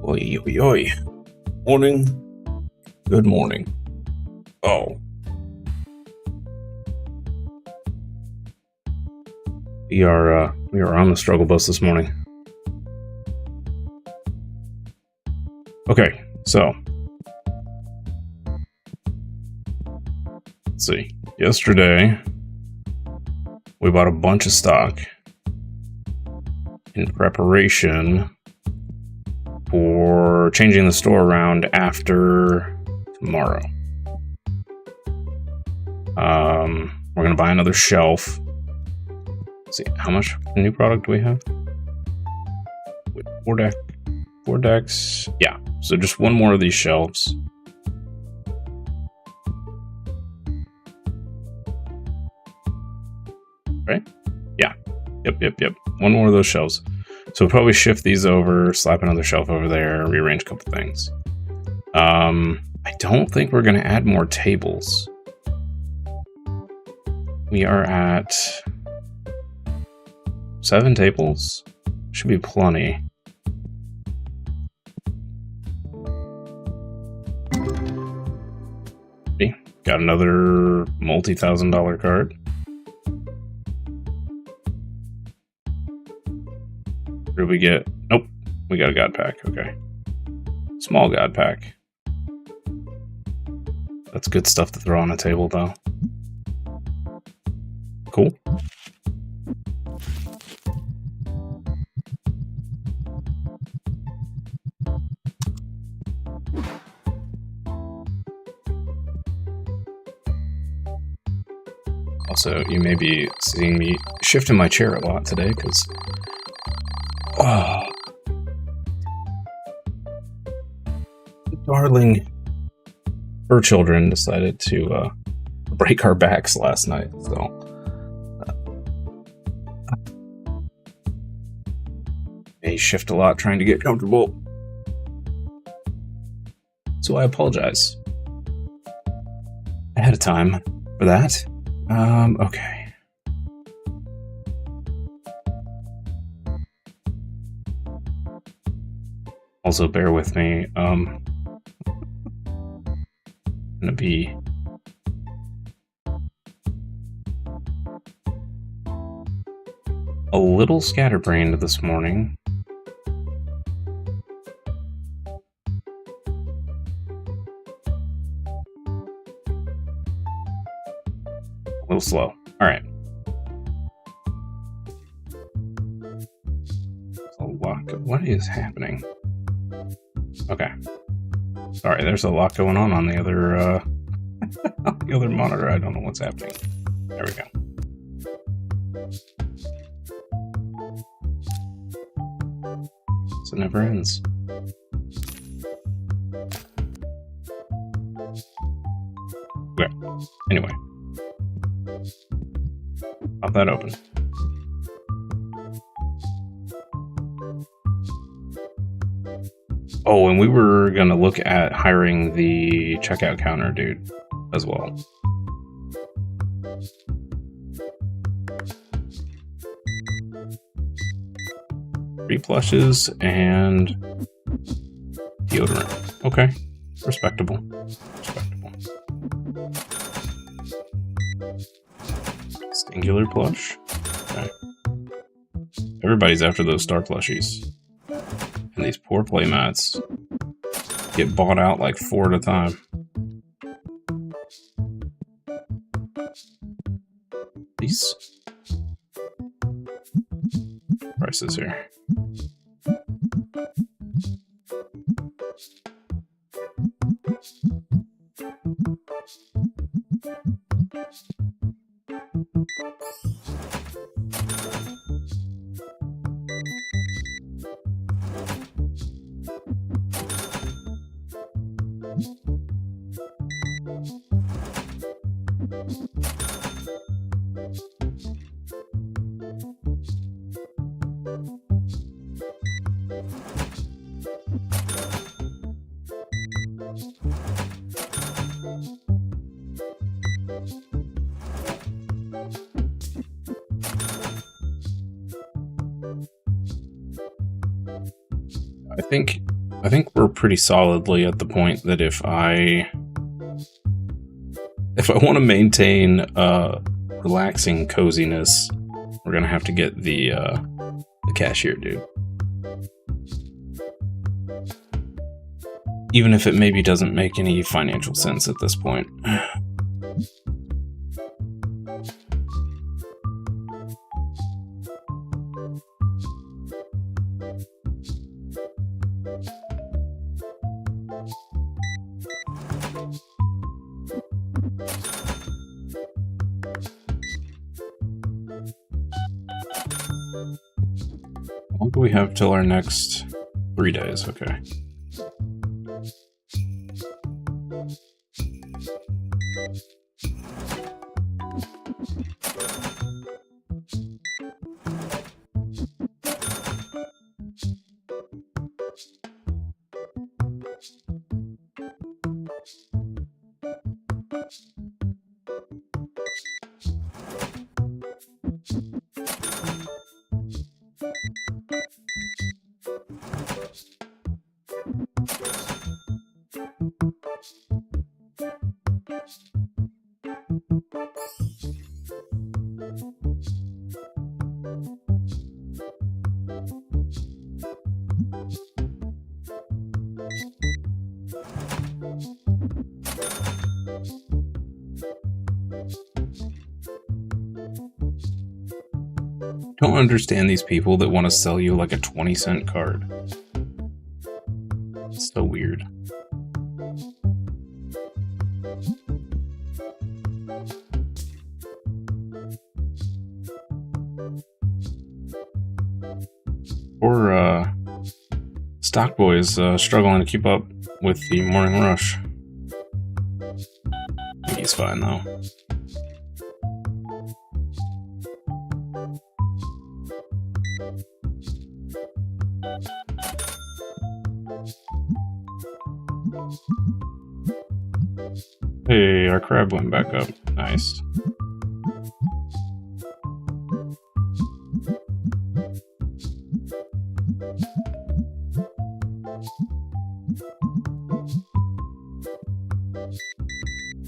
Oi, oi, oi. Morning. Good morning. Oh. We are on the struggle bus this morning. Okay, so let's see. Yesterday we bought a bunch of stock in preparation for changing the store around after tomorrow. We're gonna buy another shelf. Let's see, how much new product do we have? Four decks. Yeah, so just one more of these shelves. Right? Yeah. Yep. One more of those shelves. So we'll probably shift these over, slap another shelf over there, rearrange a couple things. I don't think we're going to add more tables. We are at 7 tables. Should be plenty. See, got another multi-$1,000 card. What did we get? Nope, we got a God pack. Okay, small God pack. That's good stuff to throw on a table, though. Cool. Also, you may be seeing me shifting my chair a lot today because darling fur children decided to break our backs last night, so may shift a lot trying to get comfortable. So I apologize ahead of time for that. Okay. Also, bear with me. Gonna be a little scatterbrained this morning. A little slow. All right. What is happening? Okay. Sorry, there's a lot going on the other on the other monitor. I don't know what's happening. There we go. So it never ends. Okay. Anyway. Pop that open. Oh, and we were gonna look at hiring the checkout counter dude as well. Three plushes and deodorant. Okay, respectable. Singular plush. Okay. Everybody's after those star plushies. And these poor playmats get bought out like 4 at a time. These prices here. I think I think we're pretty solidly at the point that if I want to maintain relaxing coziness, we're gonna have to get the cashier dude. Even if it maybe doesn't make any financial sense at this point. How long do we have till our next 3 days? Okay. Don't understand these people that want to sell you like a 20-cent card. It's so weird. Or Stock Boy's struggling to keep up with the morning rush. I think he's fine though. Hey, our crab went back up. Nice.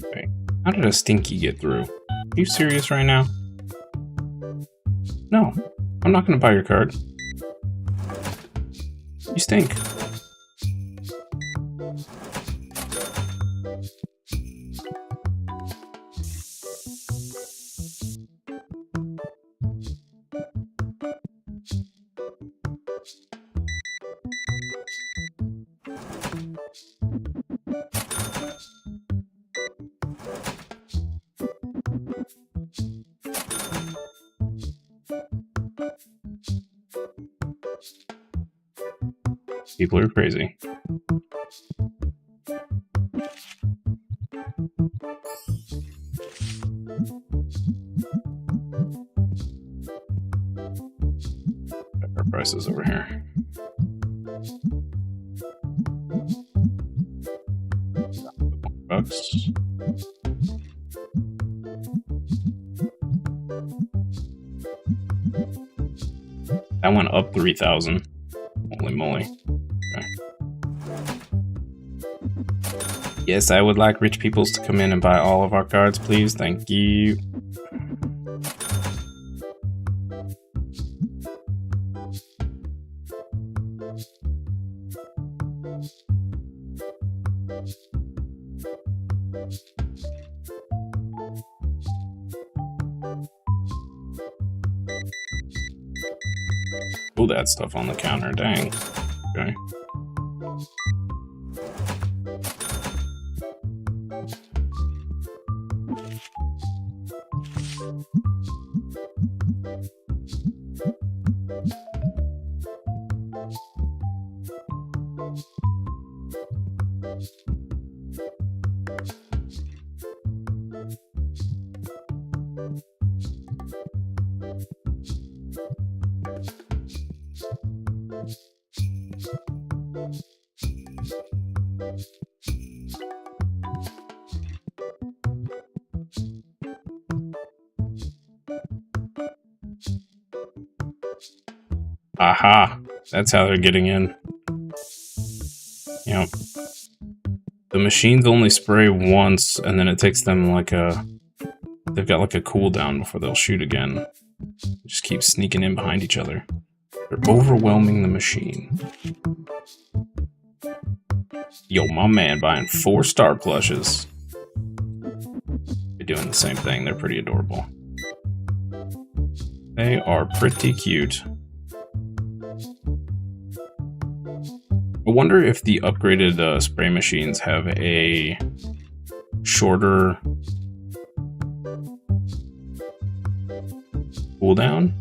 Okay. How did a stinky get through? Are you serious right now? No, I'm not gonna buy your card. You stink. People are crazy. Our prices over here. Bucks. That went up 3,000. Holy moly. Okay. Yes, I would like rich peoples to come in and buy all of our cards, please. Thank you. Pull that stuff on the counter, dang. Okay. Aha, that's how they're getting in. Yep. The machines only spray once, and then it takes them like a... They've got like a cooldown before they'll shoot again. Just keep sneaking in behind each other. They're overwhelming the machine. Yo, my man buying 4 star plushes. They're doing the same thing. They're pretty adorable. They are pretty cute. I wonder if the upgraded spray machines have a shorter cooldown.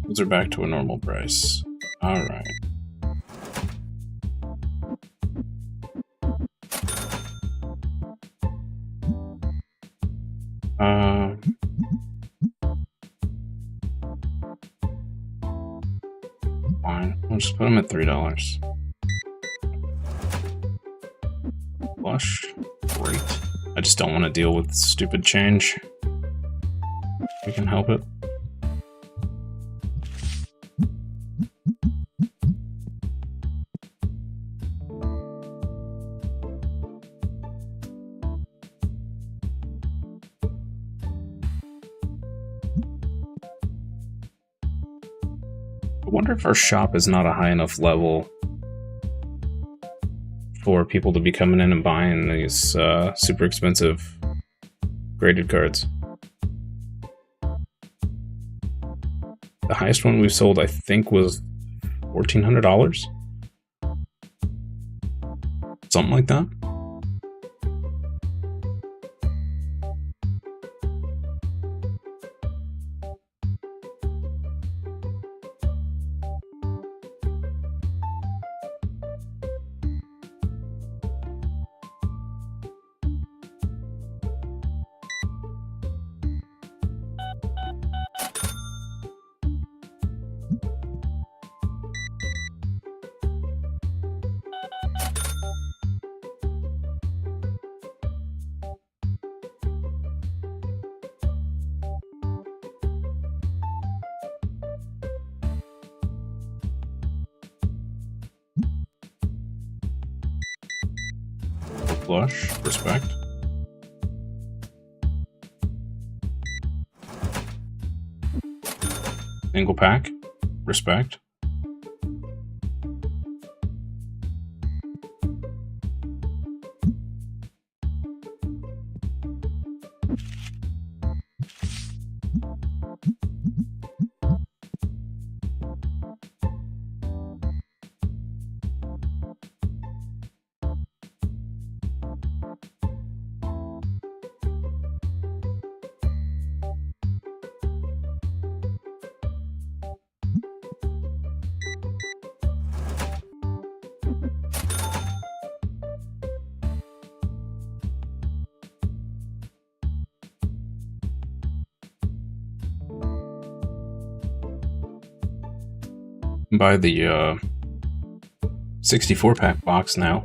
Those are back to a normal price. Alright. Fine. We'll just put them at $3. Flush. Great. I just don't want to deal with stupid change. We can help it. I wonder if our shop is not a high enough level for people to be coming in and buying these super expensive graded cards. The highest one we've sold, I think, was $1,400? Something like that. Flush, respect. Single pack, respect. Buy the 64 pack box now.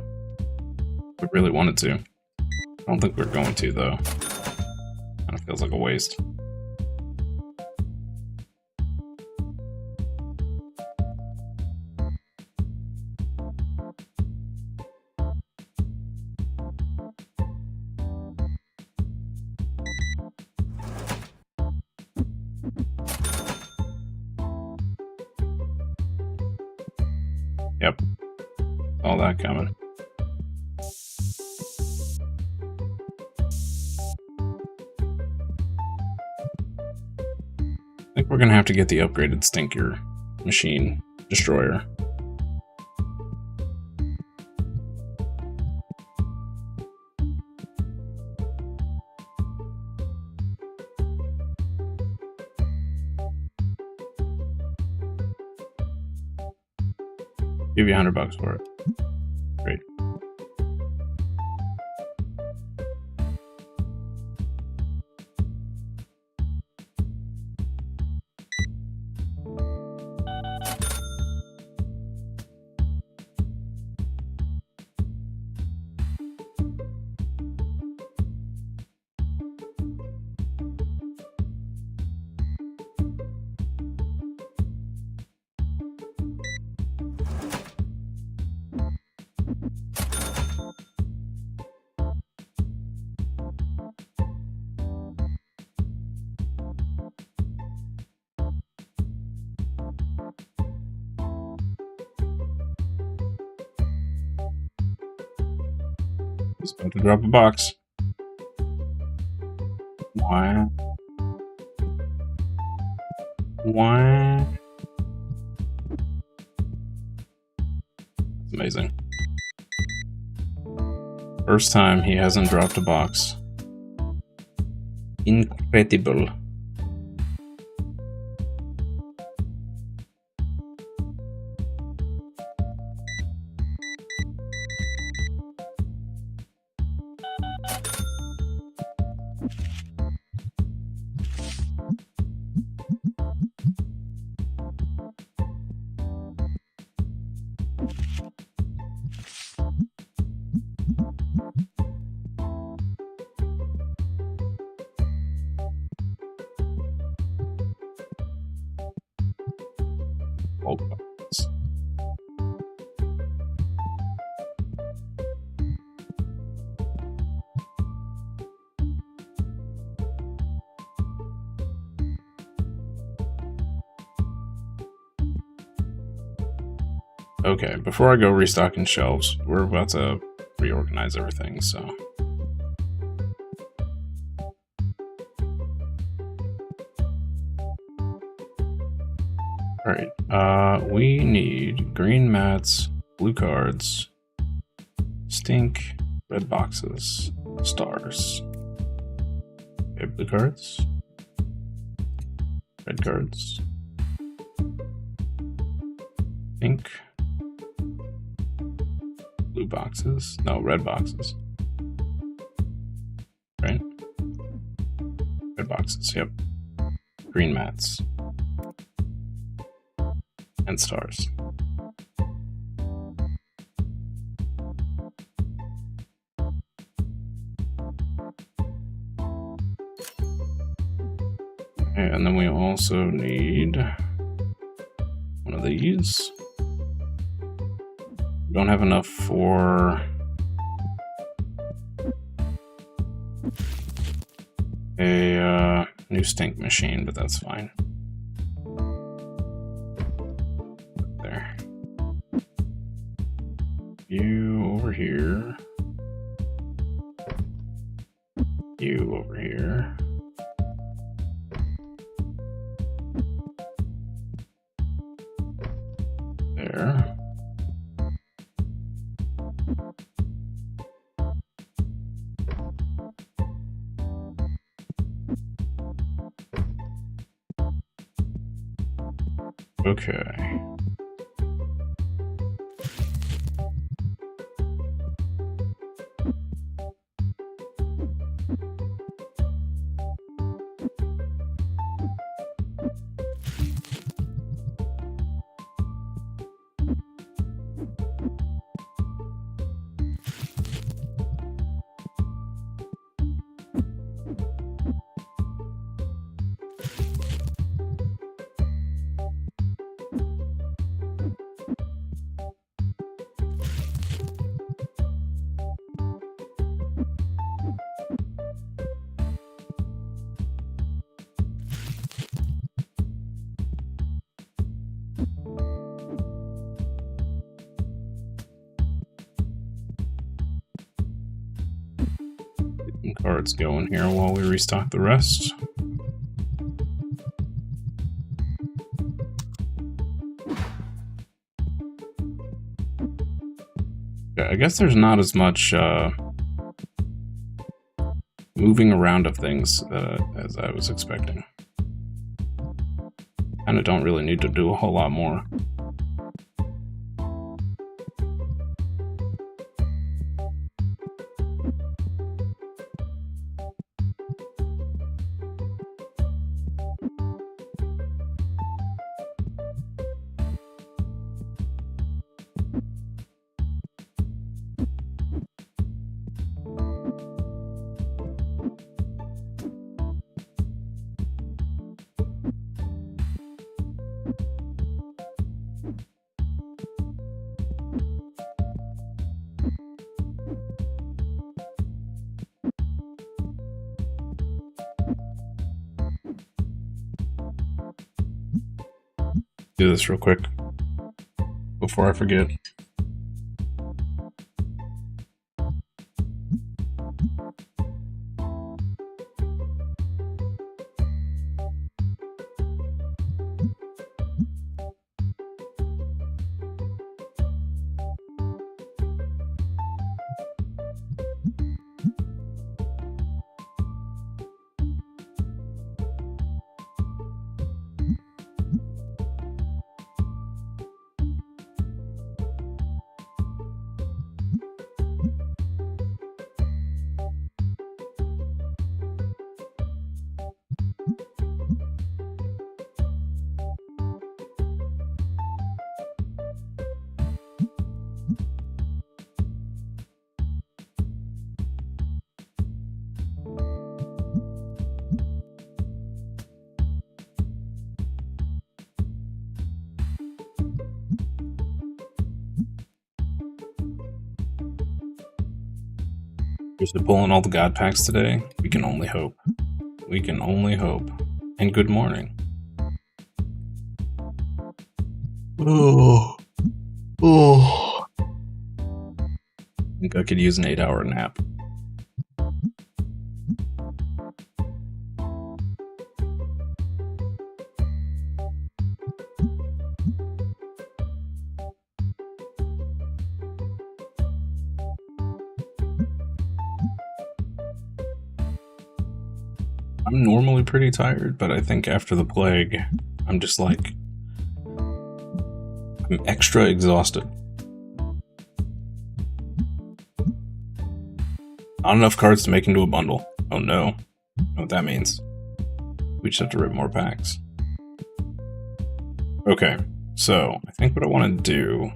We really wanted to. I don't think we're going to, though. Kind of feels like a waste. Yep. All that coming. I think we're gonna have to get the upgraded stinker machine destroyer. Give you $100 for it. Great. He's about to drop a box. Why? Why? That's amazing. First time he hasn't dropped a box. Incredible. Old box. Okay, before I go restocking shelves, we're about to reorganize everything, so. Alright, we need green mats, blue cards, stink, red boxes, stars. Okay, blue cards, red cards, stink, blue boxes, no, red boxes. Right? Red boxes, yep. Green mats. And stars. And then we also need one of these. We don't have enough for a new stink machine, but that's fine. There. You over here. You over here. There. Okay. cards going here while we restock the rest. Okay, I guess there's not as much moving around of things as I was expecting. Kind of don't really need to do a whole lot more. Do this real quick before I forget. Just pulling all the God packs today. We can only hope. We can only hope. And good morning. Oh. I think I could use an 8-hour nap. I'm normally pretty tired, but I think after the plague, I'm just like, I'm extra exhausted. Not enough cards to make into a bundle. Oh no. I know what that means. We just have to rip more packs. Okay, so I think what I want to do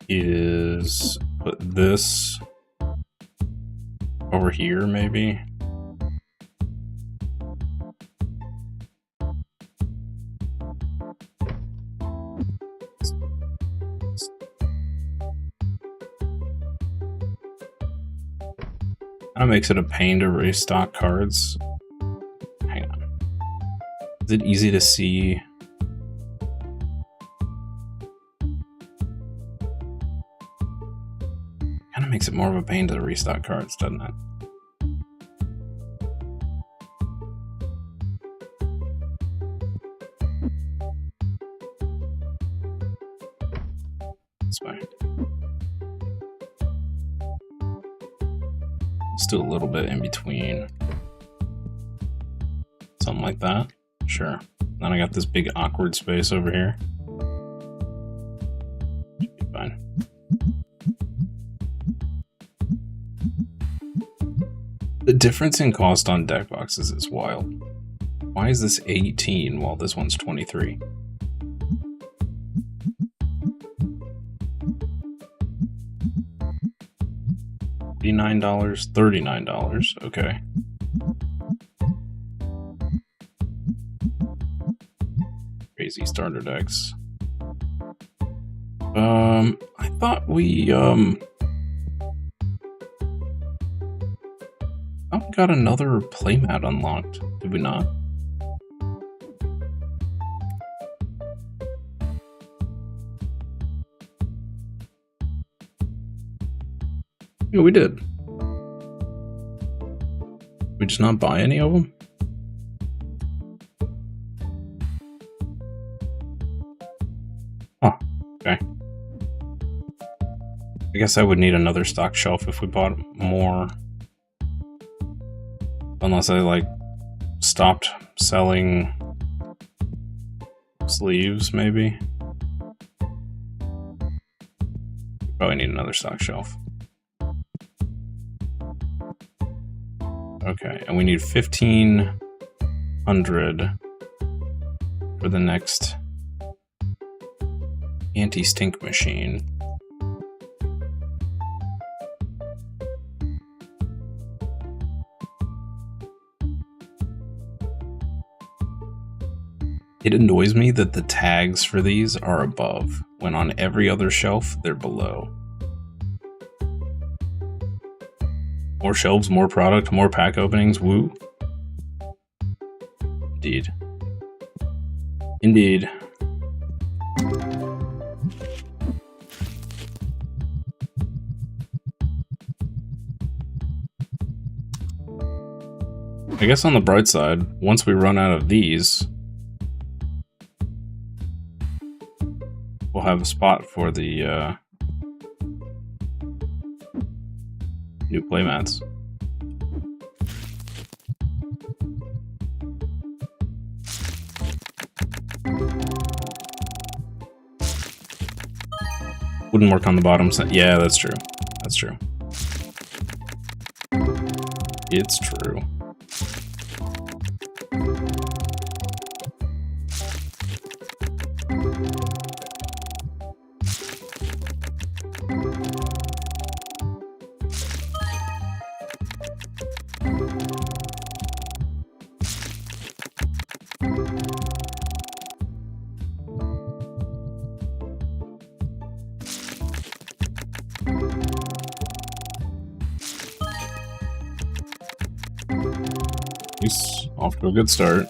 is put this over here, maybe. Kind of makes it a pain to restock cards. Hang on. Is it easy to see? Kind of makes it more of a pain to restock cards, doesn't it? This way. Let's do a little bit in between. Something like that. Sure. Then I got this big awkward space over here. Should be fine. The difference in cost on deck boxes is wild. Why is this 18 while this one's 23? $49, $39, okay. Crazy starter decks. I thought we, got another playmat unlocked, did we not? Yeah, we did. We just not buy any of them? Oh, okay. I guess I would need another stock shelf if we bought more. Unless I, like, stopped selling sleeves, maybe. Probably need another stock shelf. Okay, and we need 1,500 for the next anti-stink machine. It annoys me that the tags for these are above, when on every other shelf, they're below. More shelves, more product, more pack openings, woo. Indeed. Indeed. I guess on the bright side, once we run out of these, we'll have a spot for the new playmats. Wouldn't work on the bottom side. Yeah, that's true. That's true. It's true. He's off to a good start.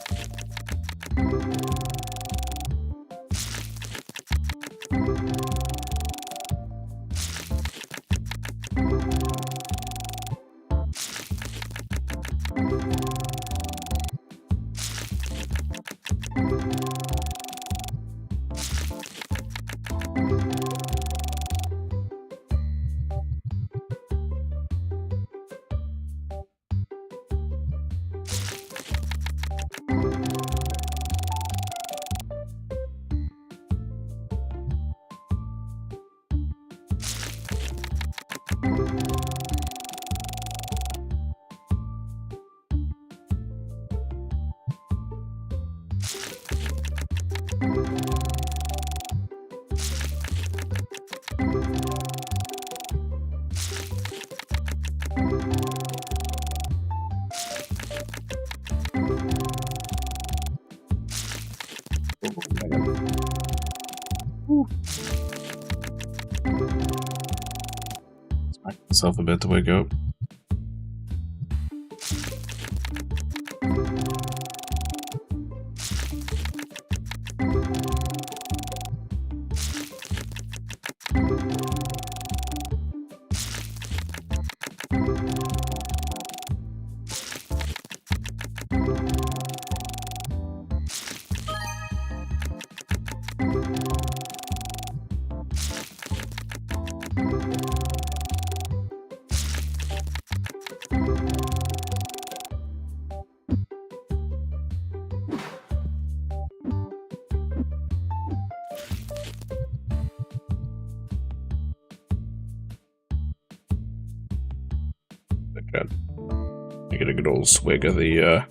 Smack myself a bit to wake up. I get a good old swig of the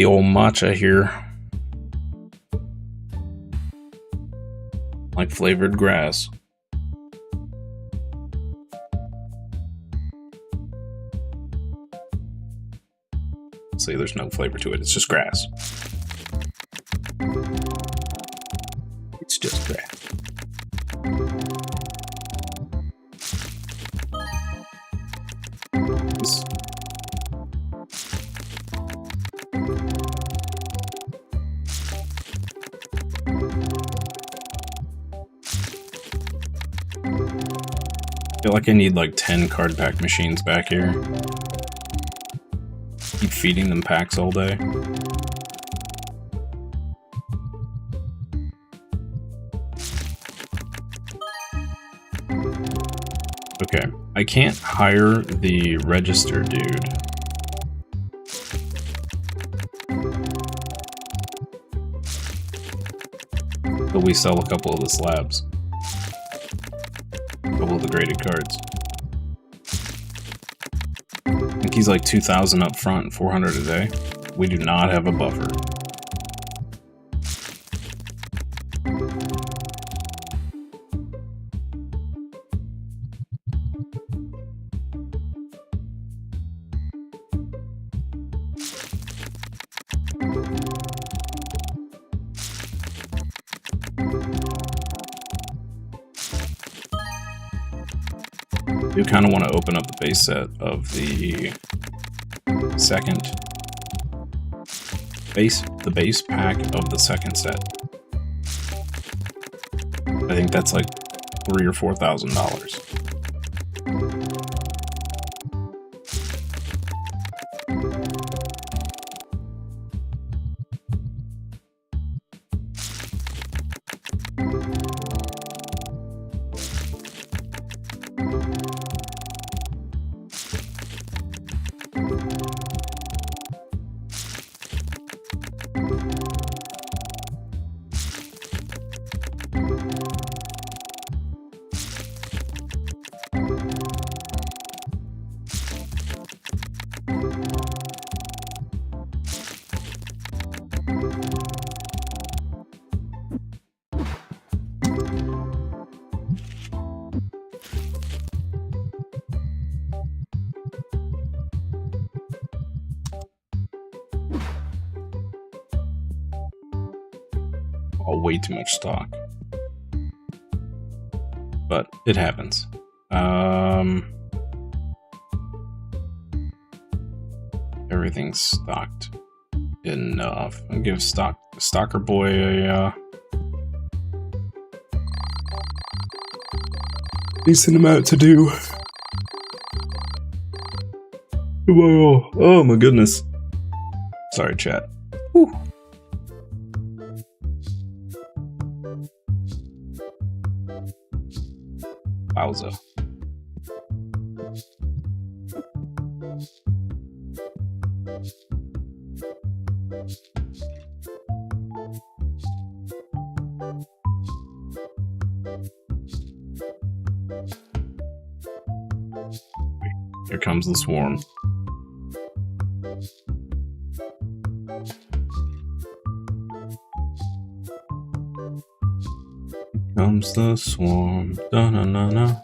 old matcha here. Like flavored grass. See, there's no flavor to it, it's just grass. It's just grass. I feel like I need like 10 card pack machines back here. Keep feeding them packs all day. Okay, I can't hire the register dude. But we sell a couple of the slabs. A couple of the graded cards. I think he's like 2,000 up front and 400 a day. We do not have a buffer. I do kind of want to open up the base set of the base pack of the second set. I think that's like $3,000 or $4,000. Way too much stock, but it happens. Everything's stocked enough. I'll give Stalker Boy a decent amount to do. Whoa. Oh my goodness. Sorry, chat. Whew. Wowza. Here comes the swarm. Comes the swarm, da-na-na-na.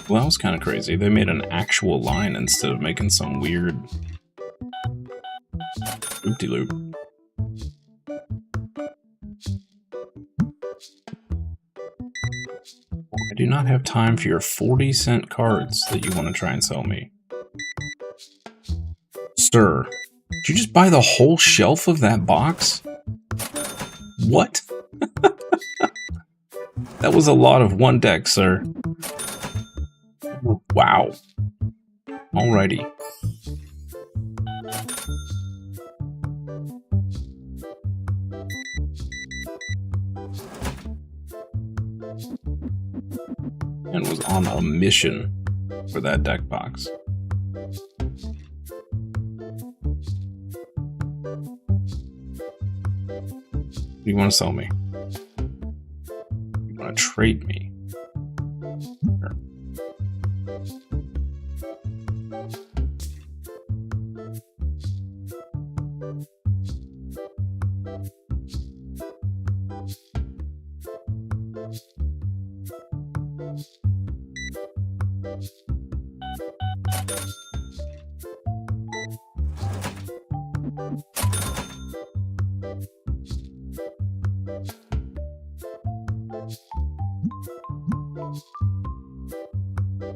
Well, that was kind of crazy. They made an actual line instead of making some weird loop-de-loop. I do not have time for your 40-cent cards that you want to try and sell me. Sir, did you just buy the whole shelf of that box? What? That was a lot of one deck, sir. Wow. Alrighty. And was on a mission for that deck box. What do you want to sell me? You want to trade me? Sure.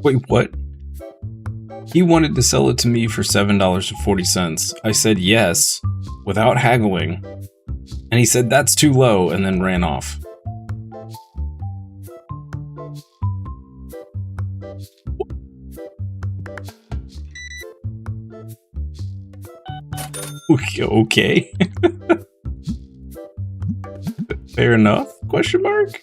Wait, what? He wanted to sell it to me for $7.40. I said yes, without haggling, and he said that's too low, and then ran off. Okay. Fair enough? Question mark?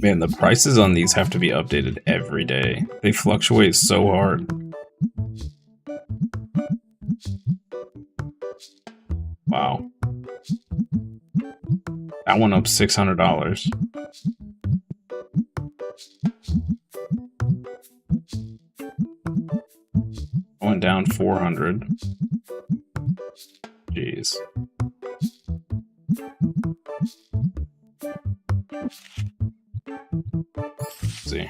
Man, the prices on these have to be updated every day. They fluctuate so hard. Wow. That one up $600. Went down 400. Jeez. Let's see.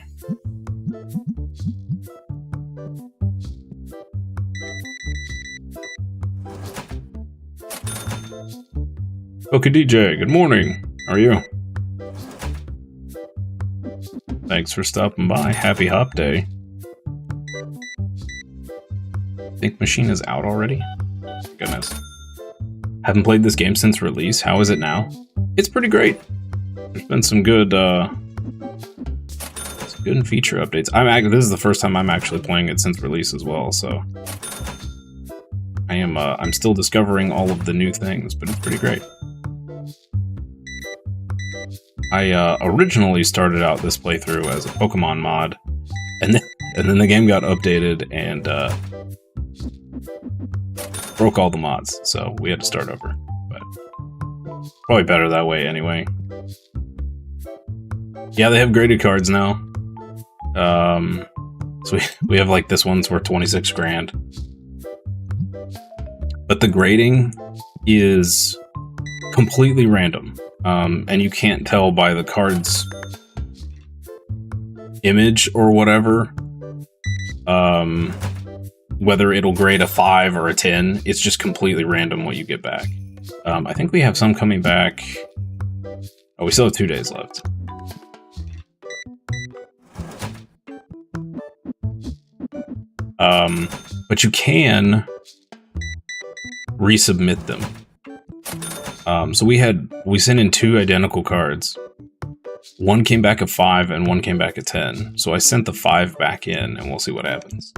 Okay, DJ, good morning. How are you? Thanks for stopping by. Happy Hop Day. Think Machine is out already? Goodness. Haven't played this game since release. How is it now? It's pretty great. There's been some good feature updates. This is the first time I'm actually playing it since release as well, so I'm still discovering all of the new things, but it's pretty great. I originally started out this playthrough as a Pokemon mod, and then the game got updated and broke all the mods, so we had to start over. But probably better that way anyway. Yeah, they have graded cards now. So we have like this one's worth 26 grand. But the grading is completely random. And you can't tell by the card's image or whatever, whether it'll grade a 5 or a 10. It's just completely random what you get back. I think we have some coming back. Oh, we still have 2 days left. But you can resubmit them. So we sent in 2 identical cards. One came back a 5 and one came back a 10. So I sent the 5 back in and we'll see what happens.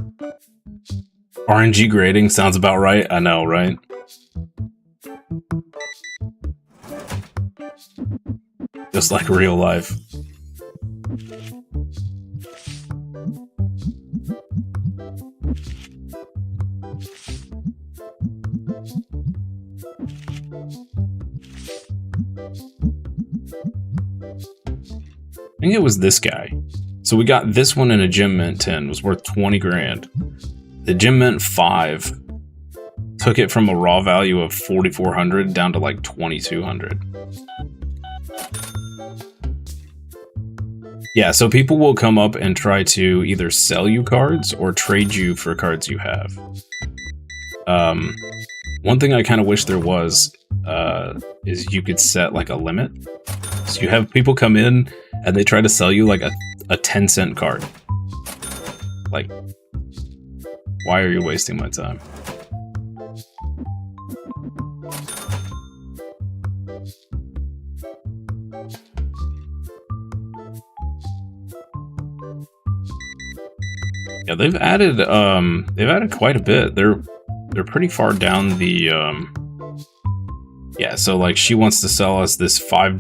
RNG grading sounds about right. I know, right? Just like real life. I think it was this guy. So we got this one in a Gem Mint 10. It was worth 20 grand. The Gem Mint 5 took it from a raw value of 4,400 down to like 2,200. Yeah, so people will come up and try to either sell you cards or trade you for cards you have. One thing I kind of wish there was is you could set like a limit. So you have people come in and they try to sell you like a 10-cent card. Like, why are you wasting my time? Yeah, they've added quite a bit. They're pretty far down the yeah, so like she wants to sell us this $5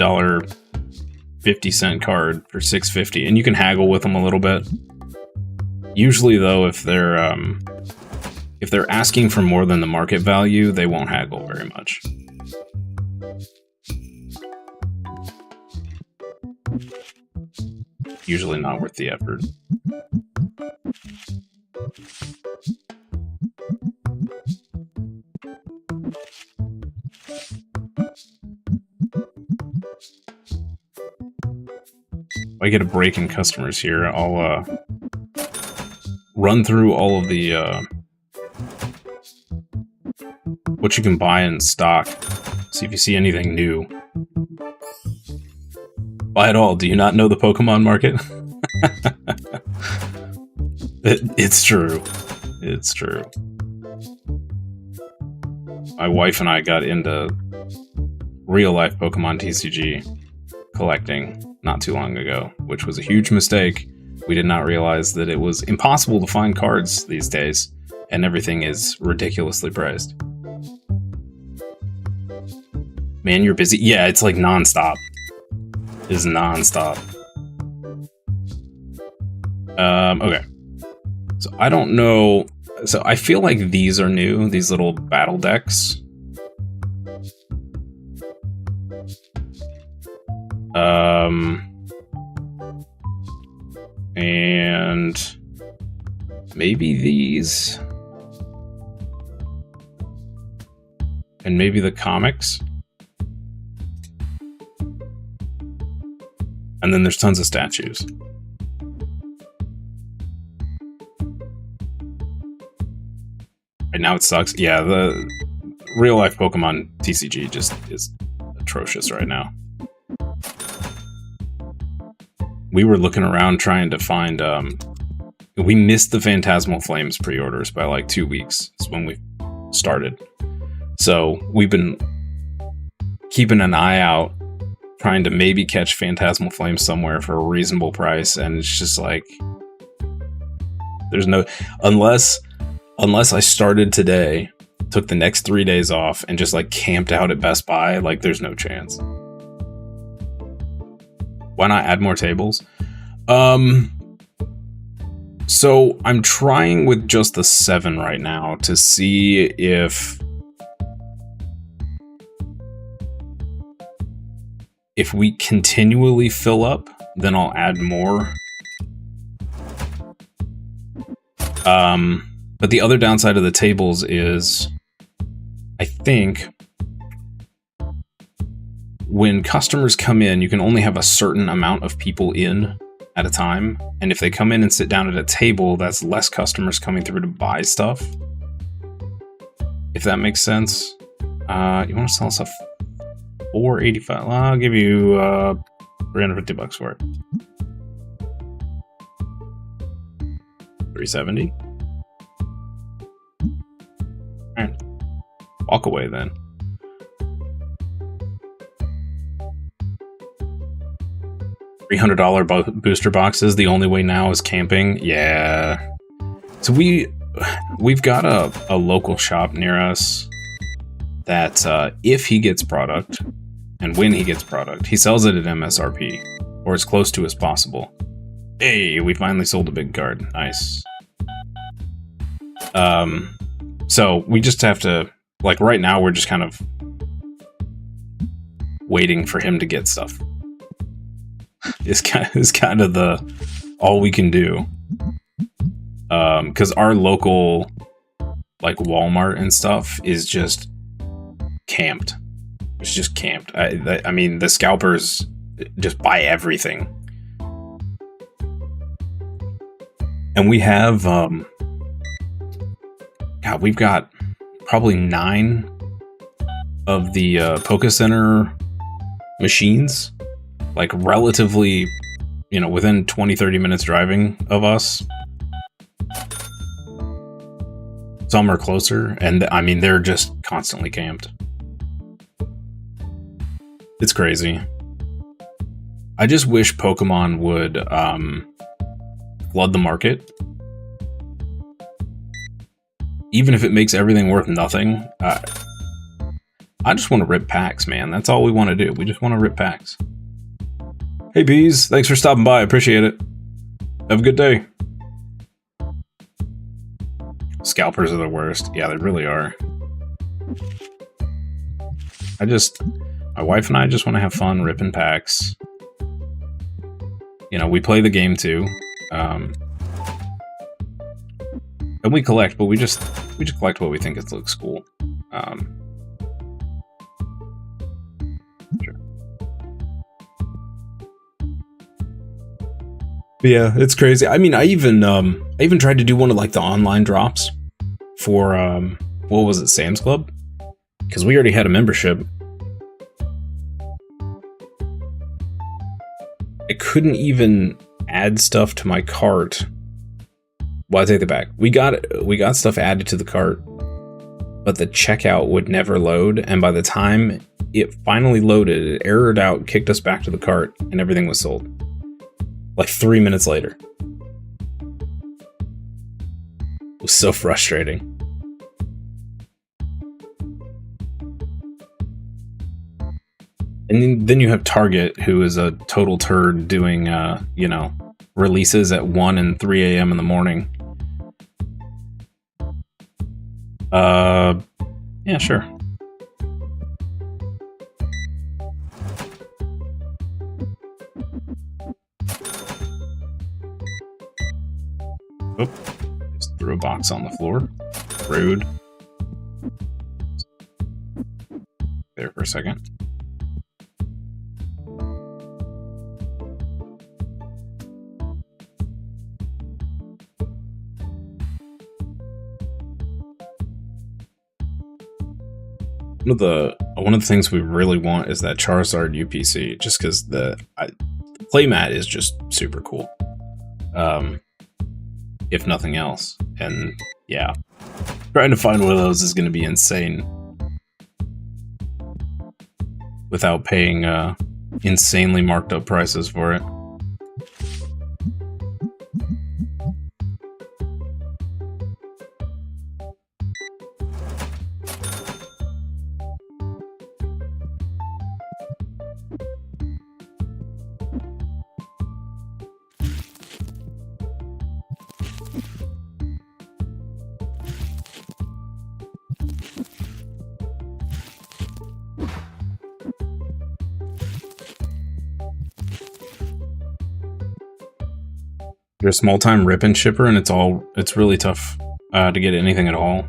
50-cent card for $6.50, and you can haggle with them a little bit. Usually though, if they're asking for more than the market value, they won't haggle very much. Usually not worth the effort. If I get a break in customers here, I'll run through all of the what you can buy in stock. See if you see anything new. Buy it all. Do you not know the Pokemon market? It's true. It's true. My wife and I got into real-life Pokemon TCG collecting not too long ago, which was a huge mistake. We did not realize that it was impossible to find cards these days, and everything is ridiculously priced. Man, you're busy. Yeah, it's like nonstop. It's nonstop. Okay. So I don't know. So I feel like these are new, these little battle decks. And maybe these. And maybe the comics. And then there's tons of statues. Right now it sucks. Yeah, the real life Pokemon TCG just is atrocious right now. We were looking around trying to find, we missed the Phantasmal Flames pre-orders by like 2 weeks. That's when we started. So we've been keeping an eye out, trying to maybe catch Phantasmal Flames somewhere for a reasonable price, and it's just like, there's no, unless I started today, took the next 3 days off, and just like camped out at Best Buy, like there's no chance. Why not add more tables? So I'm trying with just the 7 right now to see if we continually fill up, then I'll add more. But the other downside of the tables is, I think, when customers come in, you can only have a certain amount of people in at a time. And if they come in and sit down at a table, that's less customers coming through to buy stuff. If that makes sense. You want to sell stuff? $485. Well, I'll give you $350 for it. $370. All right, walk away then. $300 booster boxes. The only way now is camping. Yeah. So we've got a local shop near us that if he gets product, and when he gets product, he sells it at MSRP, or as close to as possible. Hey, we finally sold a big card. Nice. So we just have to, like right now, we're just kind of waiting for him to get stuff. It's kind of the all we can do. Because our local, like Walmart and stuff, is just camped. It's just camped. I mean, the scalpers just buy everything. And we have, God, we've got probably 9 of the Poké Center machines, like relatively, you know, within 20-30 minutes driving of us. Some are closer, and I mean, they're just constantly camped. It's crazy. I just wish Pokemon would flood the market. Even if it makes everything worth nothing. I just want to rip packs, man. That's all we want to do. We just want to rip packs. Hey, Bees. Thanks for stopping by. I appreciate it. Have a good day. Scalpers are the worst. Yeah, they really are. My wife and I just want to have fun ripping packs. You know, we play the game too. And we collect, but we just collect what we think it looks cool. Sure. But yeah, it's crazy. I mean, I even tried to do one of like the online drops for what was it, Sam's Club? Because we already had a membership. I couldn't even add stuff to my cart. Well, I take that back. We got stuff added to the cart, but the checkout would never load, and by the time it finally loaded, it errored out, kicked us back to the cart, and everything was sold. Like 3 minutes later. It was so frustrating. And then you have Target, who is a total turd doing, you know, releases at 1 and 3 a.m. in the morning. Yeah, sure. Oh, just threw a box on the floor. Rude. There for a second. One of the things we really want is that Charizard UPC, just because the playmat is just super cool. If nothing else. And yeah, trying to find one of those is going to be insane without paying insanely marked up prices for it. You're a small-time rip-and shipper, and it's really tough to get anything at all.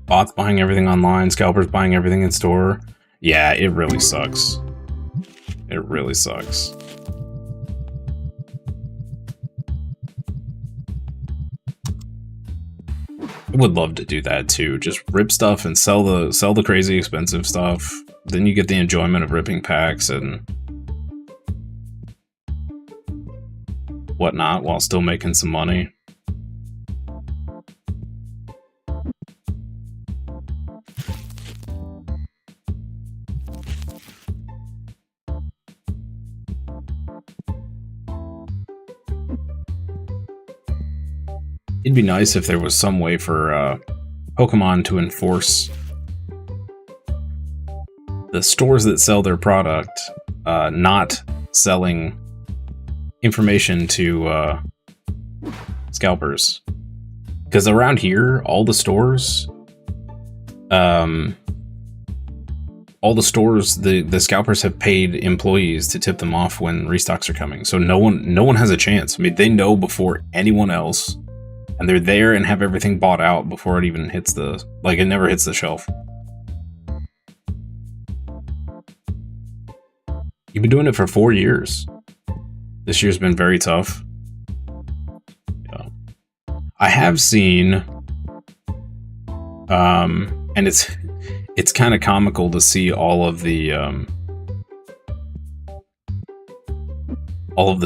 Bots buying everything online, scalpers buying everything in store. Yeah, it really sucks. It really sucks. I would love to do that too. Just rip stuff and sell the crazy expensive stuff. Then you get the enjoyment of ripping packs and whatnot while still making some money. It'd be nice if there was some way for Pokemon to enforce the stores that sell their product not selling information to scalpers, because around here all the stores the scalpers have paid employees to tip them off when restocks are coming, so no one has a chance. I mean, they know before anyone else, and they're there and have everything bought out before it even hits it never hits the shelf. You've been doing it for 4 years. This year's been very tough. Yeah. I have seen, and it's kind of comical to see all of the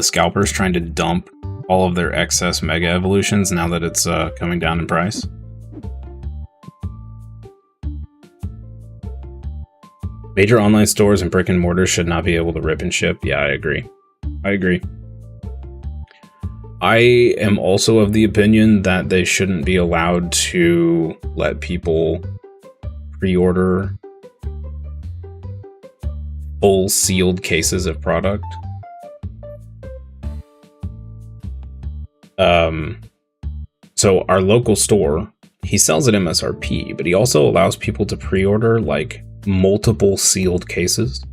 scalpers trying to dump all of their excess Mega Evolutions now that it's coming down in price. Major online stores and brick and mortar should not be able to rip and ship. Yeah, I agree. I am also of the opinion that they shouldn't be allowed to let people pre-order full sealed cases of product. So our local store, he sells at MSRP, but he also allows people to pre-order like multiple sealed cases.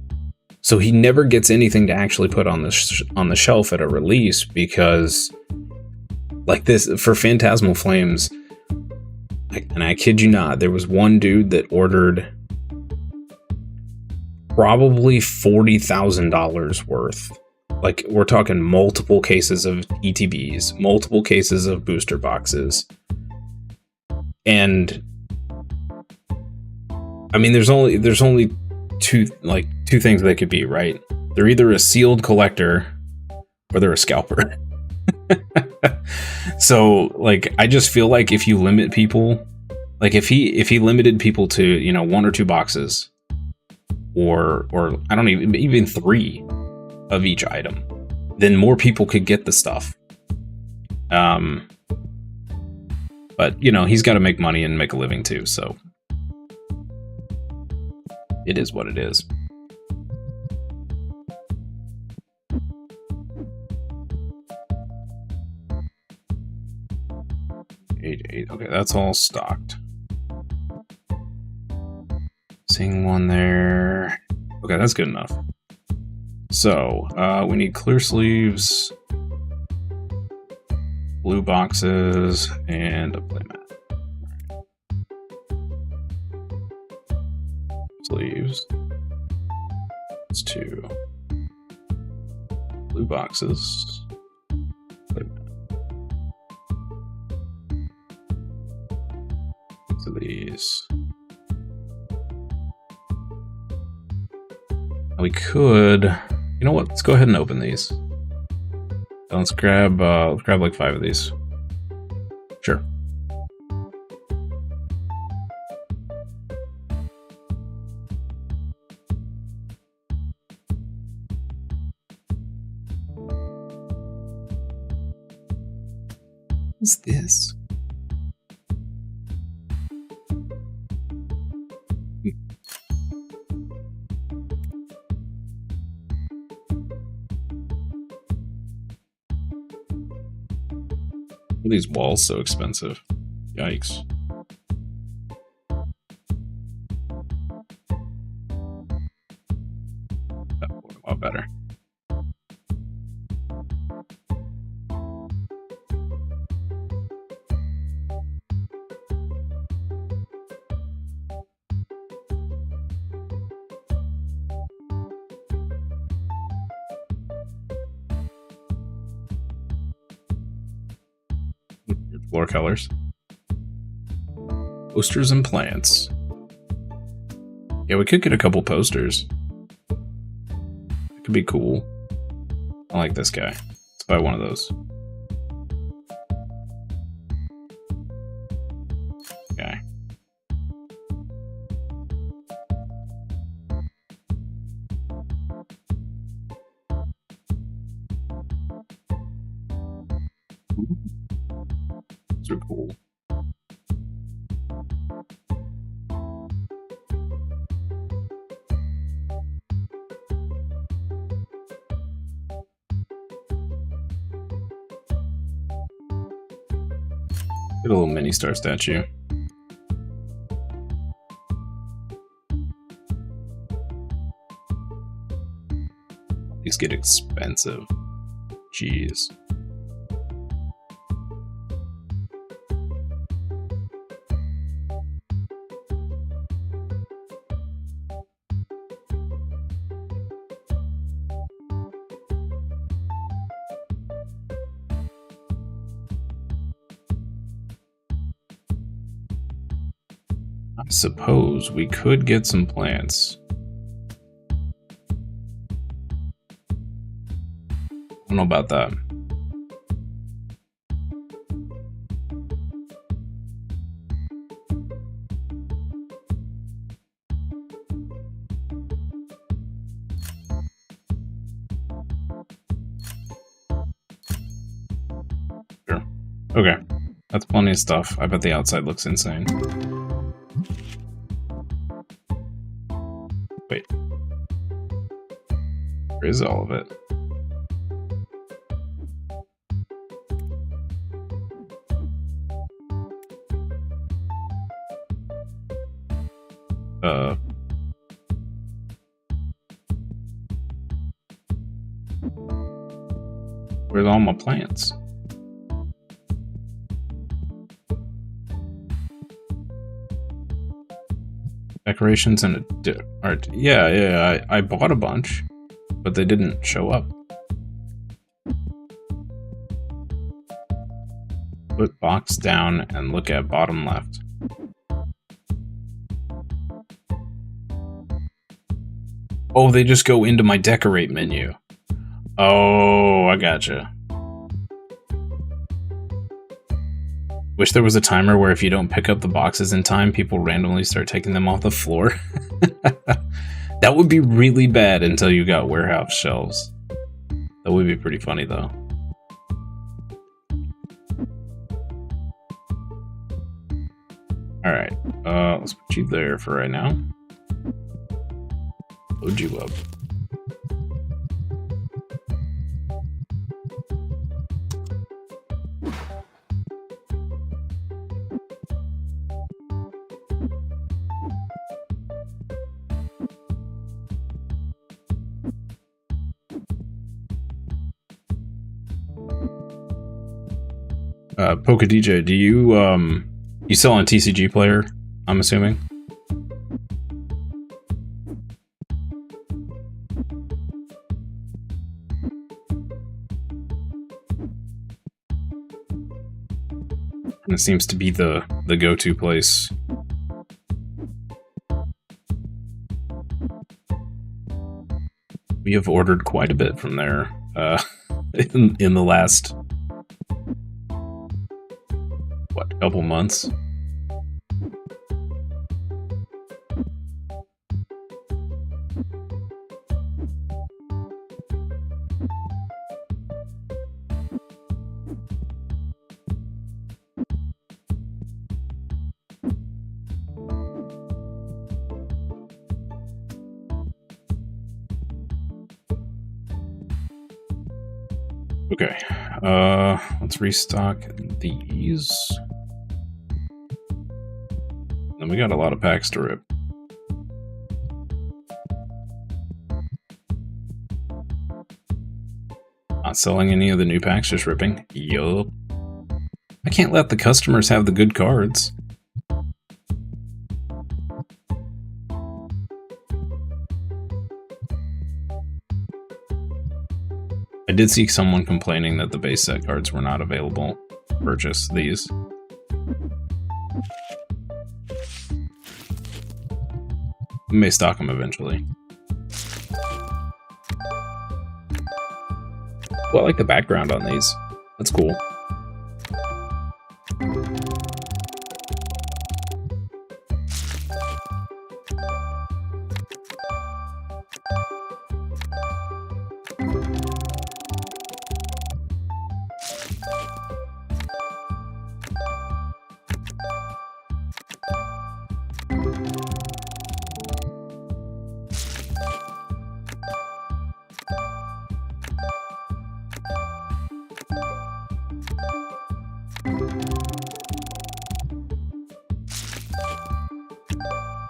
So he never gets anything to actually put on the shelf at a release, because like this for Phantasmal Flames, and I kid you not, there was one dude that ordered probably $40,000 worth. Like, we're talking multiple cases of ETBs, multiple cases of booster boxes. And I mean, there's only two two things they could be, right? They're either a sealed collector or they're a scalper. So, like, I just feel like if you limit people, like if he limited people to, you know, 1 or 2 boxes, or I don't even 3 of each item, then more people could get the stuff. But you know, he's got to make money and make a living too, so it is what it is. Eight. Okay, that's all stocked. Seeing one there. Okay, that's good enough. So, we need clear sleeves, blue boxes, and a playmat. Sleeves. That's 2. Blue boxes. Playmat. To these. We could, you know what? Let's go ahead and open these. Let's grab like 5 of these. Sure. What's this? Are these walls so expensive? Yikes. That would a lot better. Floor colors. Posters and plants. Yeah, we could get a couple posters. It could be cool. I like this guy. Let's buy one of those. Okay. Those are cool. Get a little mini star statue. These get expensive. Jeez. I suppose we could get some plants. I don't know about that. Sure. Okay. That's plenty of stuff. I bet the outside looks insane. Wait. Where is all of it? Where's all my plants? Decorations and art. Yeah, I bought a bunch, but they didn't show up. Put box down and look at bottom left. Oh, they just go into my decorate menu. Oh, I gotcha. Wish there was a timer where if you don't pick up the boxes in time, people randomly start taking them off the floor. That would be really bad until you got warehouse shelves. That would be pretty funny, though. Alright, let's put you there for right now. Load you up. Poke DJ, do you you sell on TCG Player, I'm assuming? And it seems to be the go-to place. We have ordered quite a bit from there in the last couple months. Okay, let's restock these. And we got a lot of packs to rip. Not selling any of the new packs, just ripping. Yup. I can't let the customers have the good cards. I did see someone complaining that the base set cards were not available to purchase these. We may stock them eventually. Well, I like the background on these. That's cool.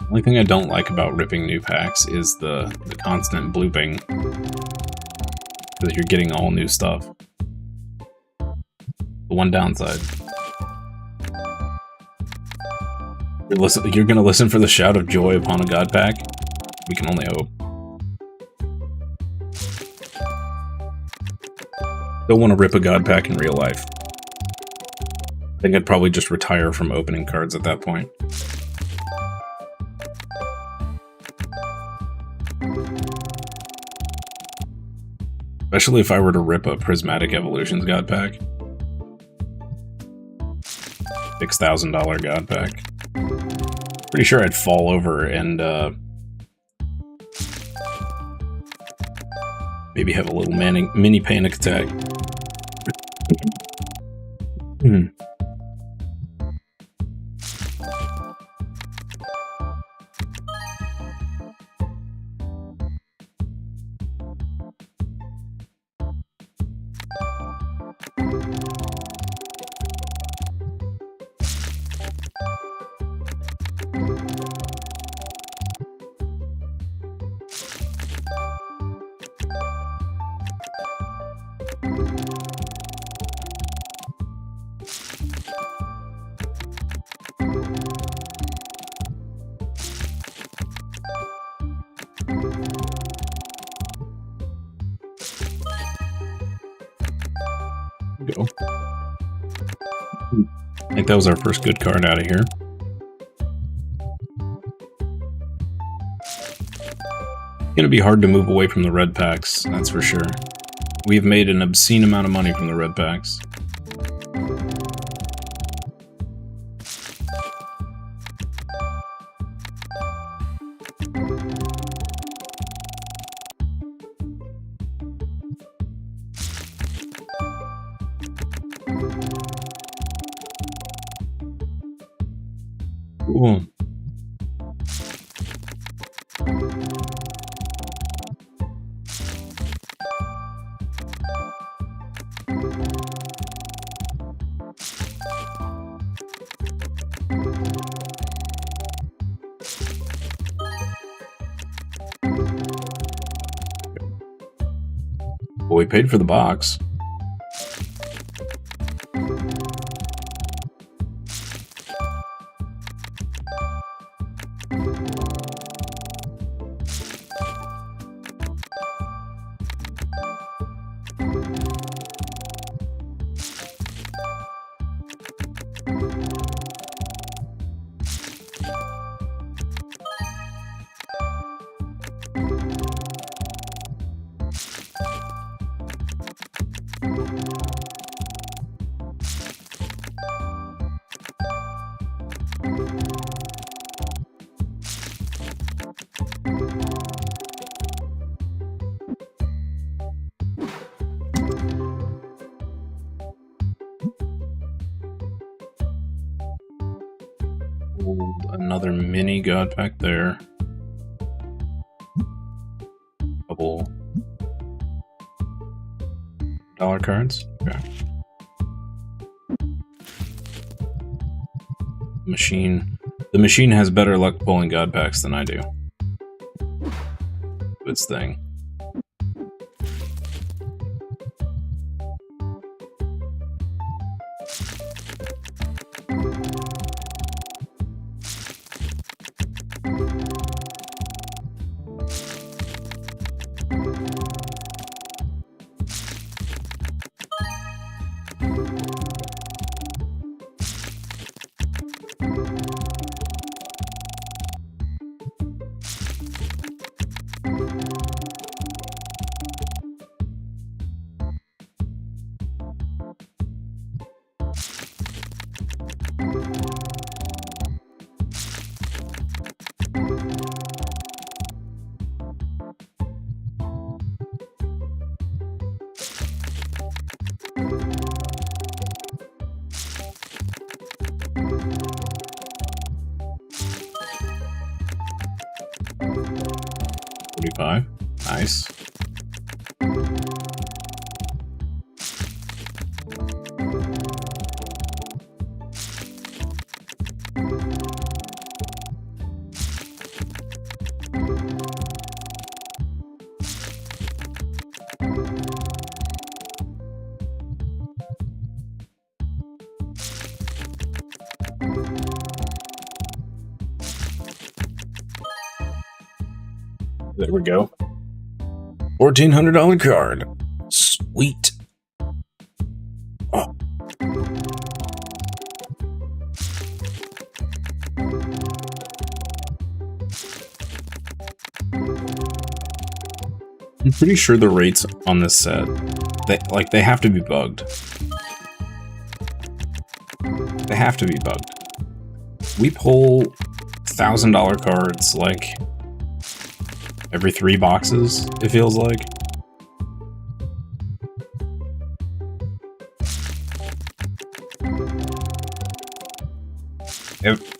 The only thing I don't like about ripping new packs is the constant blooping. Because you're getting all new stuff. The one downside. You're gonna listen for the shout of joy upon a god pack? We can only hope. Don't want to rip a god pack in real life. I think I'd probably just retire from opening cards at that point. Especially if I were to rip a Prismatic Evolutions God Pack. $6,000 God Pack. Pretty sure I'd fall over and maybe have a little mini panic attack. Go. I think that was our first good card out of here. Gonna be hard to move away from the red packs, that's for sure. We've made an obscene amount of money from the red packs. Cool. Well, we paid for the box. Another mini god pack there. Couple dollar cards. Okay. The machine has better luck pulling god packs than I do. Its thing. Nice. There we go. $1,400 card. Sweet. Oh. I'm pretty sure the rates on this set, they have to be bugged. They have to be bugged. We pull $1,000 cards like every 3 boxes, it feels like.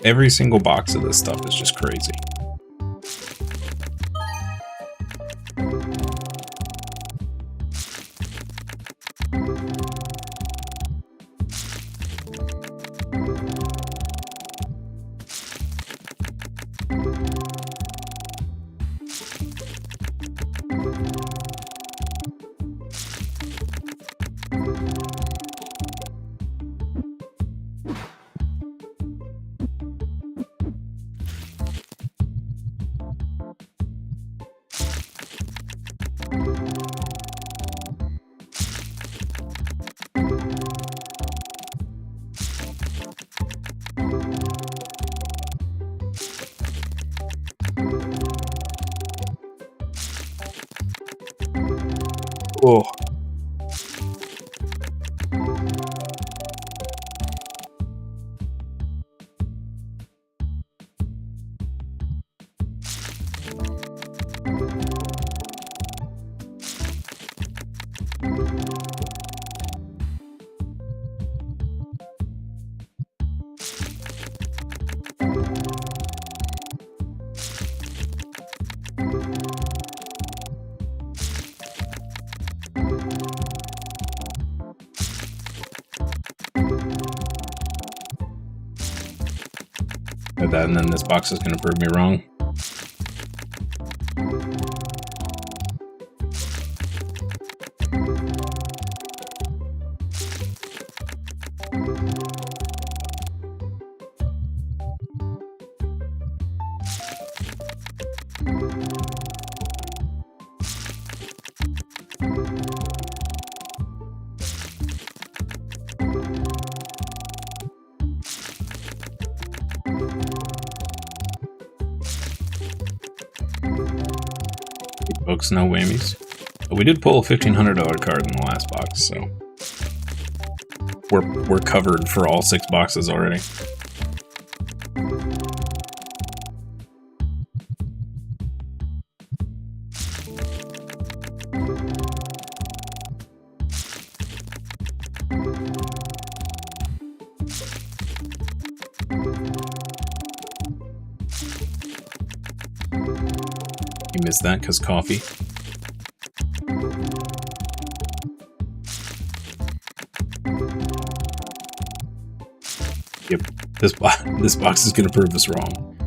Every single box of this stuff is just crazy. Oh. That, and then this box is going to prove me wrong. Books, no whammies. But we did pull a $1,500 card in the last box, so we're covered for all 6 boxes already. You missed that because coffee. Yep, this box is going to prove us wrong.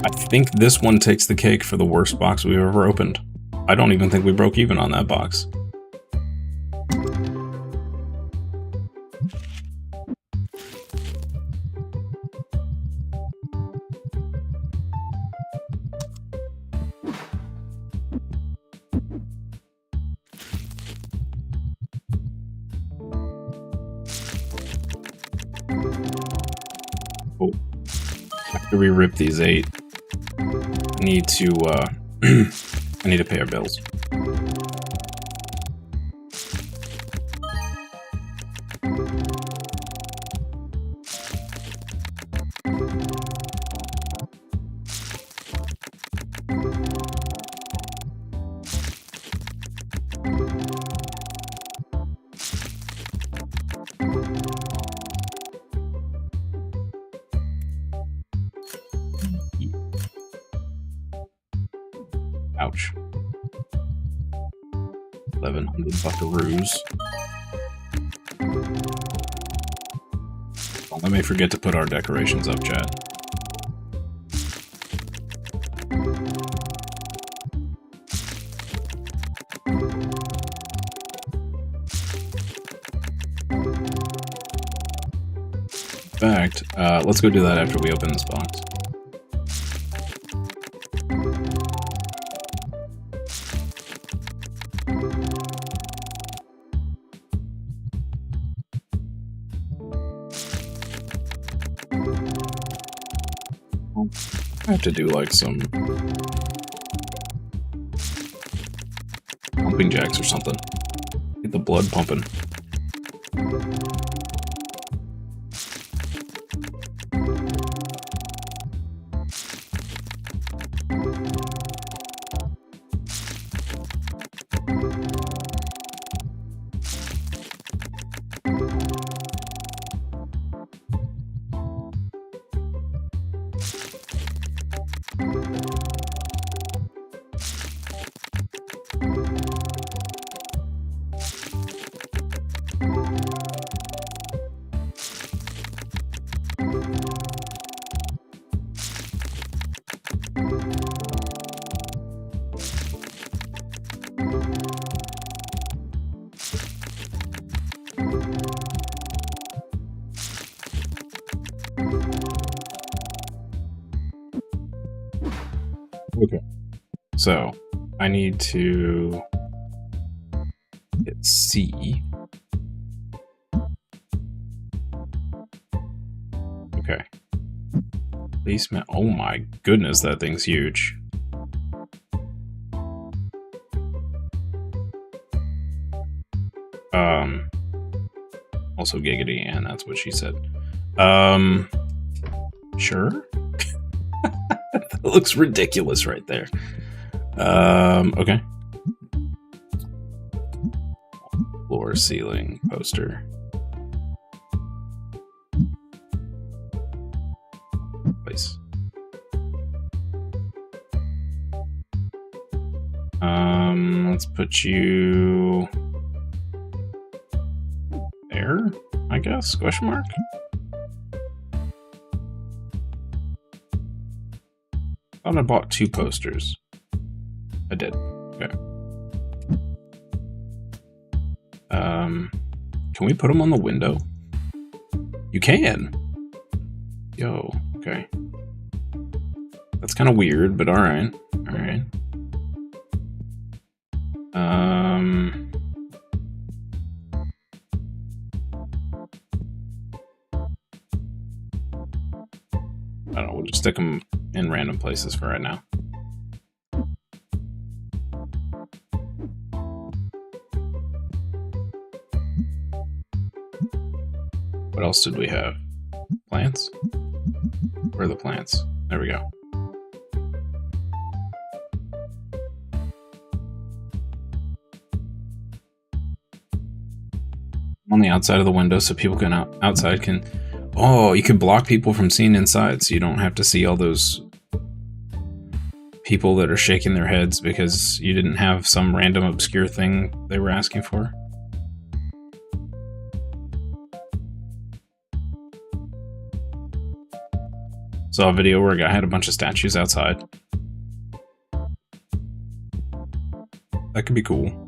I think this one takes the cake for the worst box we've ever opened. I don't even think we broke even on that box. Oh, after we rip these 8, I need to I need to pay our bills. Ouch. 1,100 buckaroos. Well, I may forget to put our decorations up, chat. In fact, let's go do that after we open this box. I have to do like some pumping jacks or something. Get the blood pumping. Okay, so I need to hit C. Okay. Basement. Oh my goodness, that thing's huge. Also giggity, and that's what she said. Sure. That looks ridiculous right there. Okay. Floor, ceiling, poster. Place. Let's put you there, I guess, question mark? I thought I bought 2 posters. I did. Okay. Can we put them on the window? You can. Yo, okay. That's kind of weird, but alright. Alright. I don't know, we'll just stick them in random places for right now. What else did we have? Plants? Where are the plants? There we go. On the outside of the window so people can outside can... Oh, you could block people from seeing inside so you don't have to see all those people that are shaking their heads because you didn't have some random obscure thing they were asking for. Saw a video where a guy had a bunch of statues outside. That could be cool.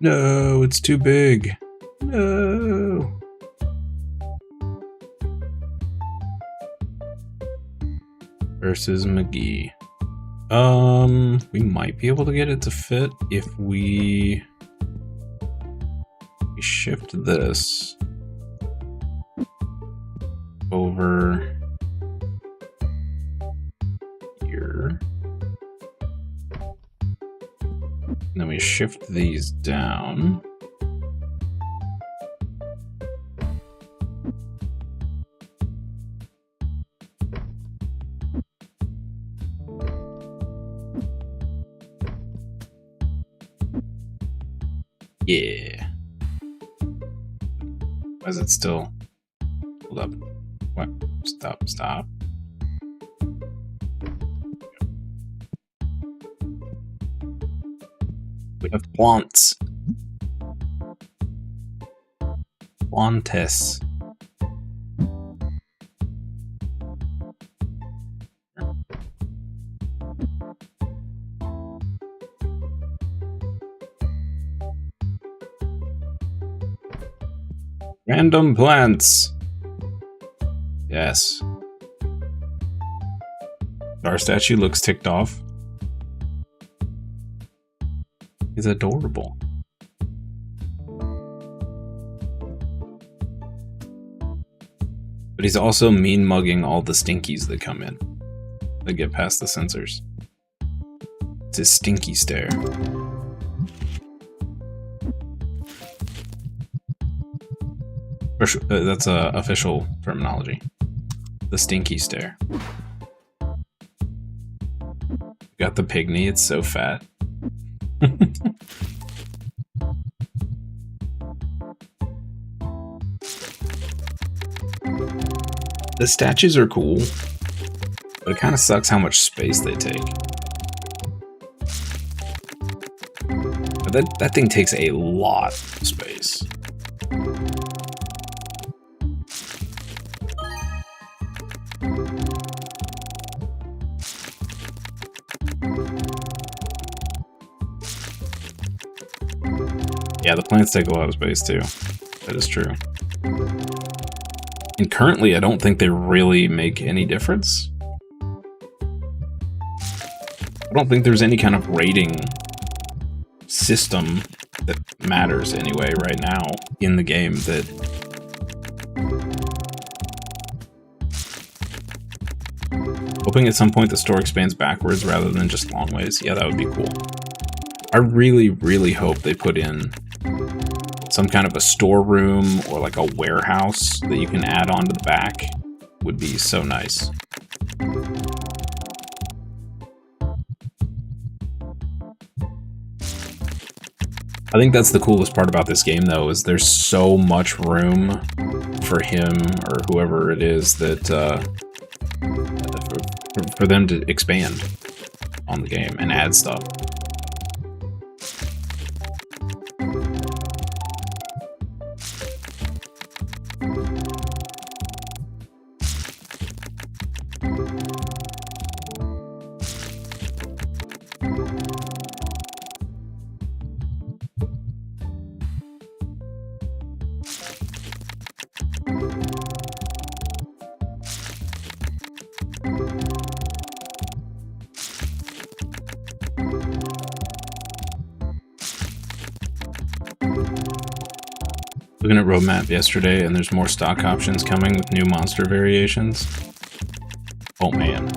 No, it's too big. No. Versus McGee. We might be able to get it to fit if we shift this over here. And then we shift these down. Yeah. Why is it still? Hold up. What? Stop, stop. We have plants. Plantes. Random plants. Yes. Our statue looks ticked off. He's adorable. But he's also mean mugging all the stinkies that come in. That get past the sensors. It's his stinky stare. That's official terminology. The stinky stare. Got the pygmy, it's so fat. The statues are cool, but it kind of sucks how much space they take. But that thing takes a lot of space. Yeah, the plants take a lot of space too. That is true. And currently, I don't think they really make any difference. I don't think there's any kind of rating system that matters anyway right now in the game that Hoping at some point the store expands backwards rather than just long ways. Yeah, that would be cool. I really, really hope they put in some kind of a storeroom or like a warehouse that you can add on to the back. Would be so nice. I think that's the coolest part about this game, though, is there's so much room for him or whoever it is that for them to expand on the game and add stuff. Looking at roadmap yesterday, and there's more stock options coming with new monster variations. Oh man.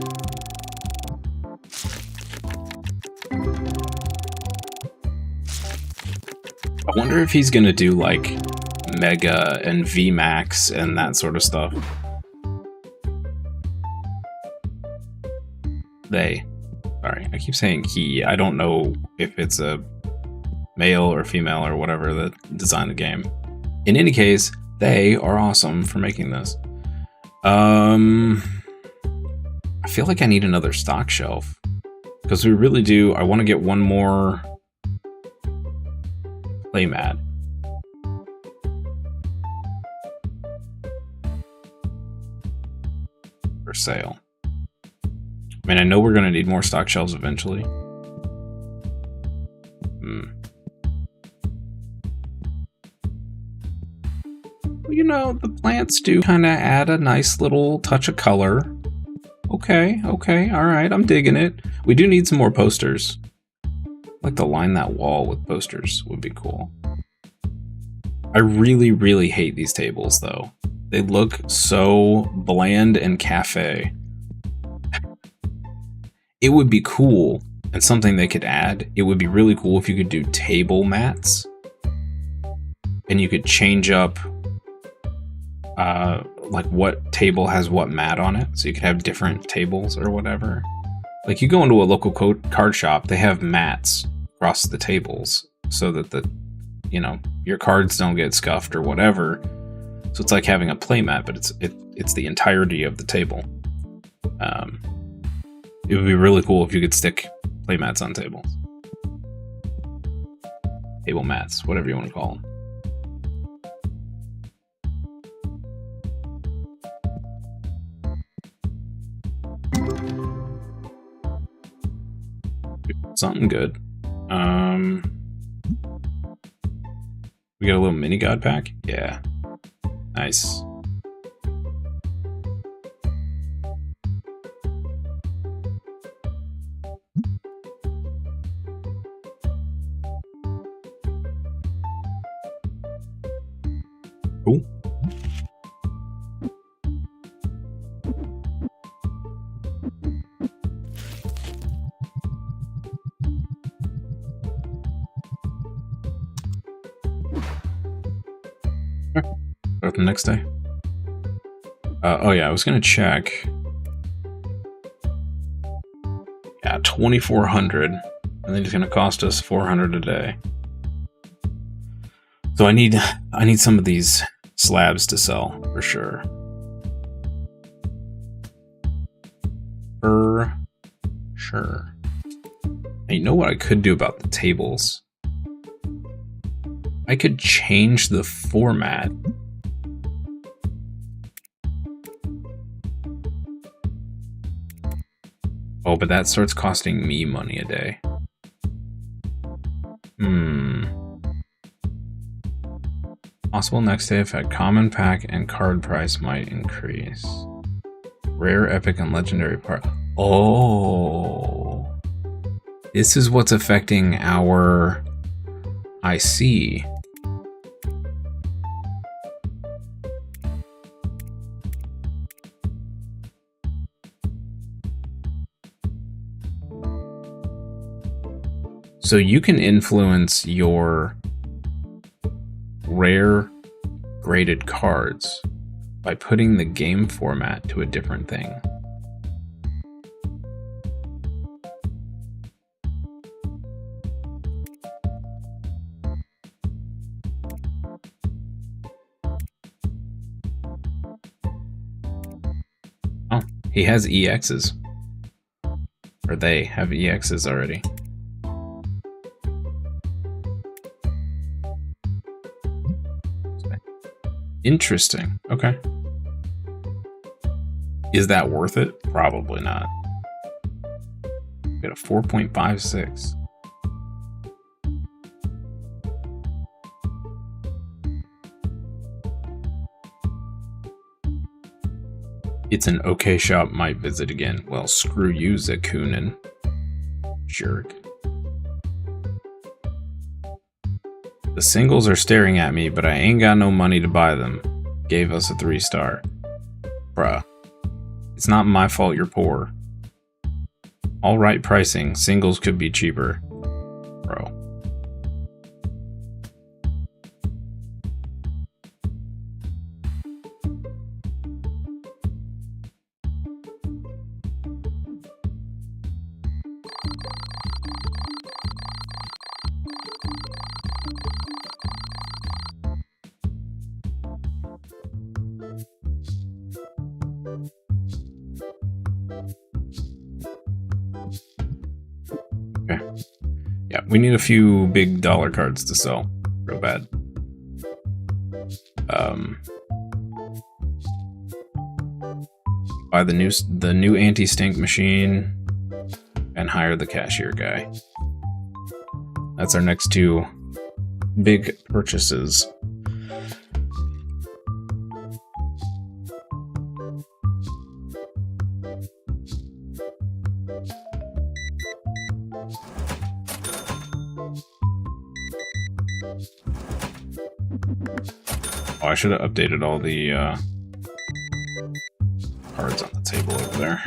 I wonder if he's gonna do like Mega and VMAX and that sort of stuff. They. Sorry, I keep saying he. I don't know if it's a male or female or whatever that designed the game. In any case, they are awesome for making this. I feel like I need another stock shelf. Because we really do. I want to get one more playmat. For sale. I mean, I know we're going to need more stock shelves eventually. You know, the plants do kind of add a nice little touch of color. Okay, alright, I'm digging it. We do need some more posters. I'd like to line that wall with posters would be cool. I really, really hate these tables, though. They look so bland and cafe. It would be cool, and something they could add, it would be really cool if you could do table mats. And you could change up like what table has what mat on it, so you could have different tables or whatever. Like you go into a local card shop, they have mats across the tables so that the, you know, your cards don't get scuffed or whatever. So it's like having a play mat, but it's the entirety of the table. It would be really cool if you could stick play mats on tables. Table mats, whatever you want to call them. Something good. We got a little mini god pack? Yeah. Nice. Cool. Start the next day. Oh yeah, I was gonna check. Yeah, 2,400. I think it's gonna cost us 400 a day. So I need some of these slabs to sell for sure. For sure. And you know what I could do about the tables? I could change the format. Oh, but that starts costing me money a day. Possible next day effect. Common pack and card price might increase. Rare, epic, and legendary part. Oh. This is what's affecting our... I see. So you can influence your rare graded cards by putting the game format to a different thing. Oh, he has EXs. Or they have EXs already. Interesting. Okay. Is that worth it? Probably not. Got a 4.56. It's an okay shop, might visit again. Well, screw you, Zakunin. Jerk. The singles are staring at me, but I ain't got no money to buy them. Gave us a 3-star. Bruh. It's not my fault you're poor. Alright pricing. Singles could be cheaper. Bro. Okay. Yeah, we need a few big dollar cards to sell. Real bad. Buy the new anti-stink machine and hire the cashier guy. That's our next two big purchases. Oh, I should have updated all the cards on the table over there.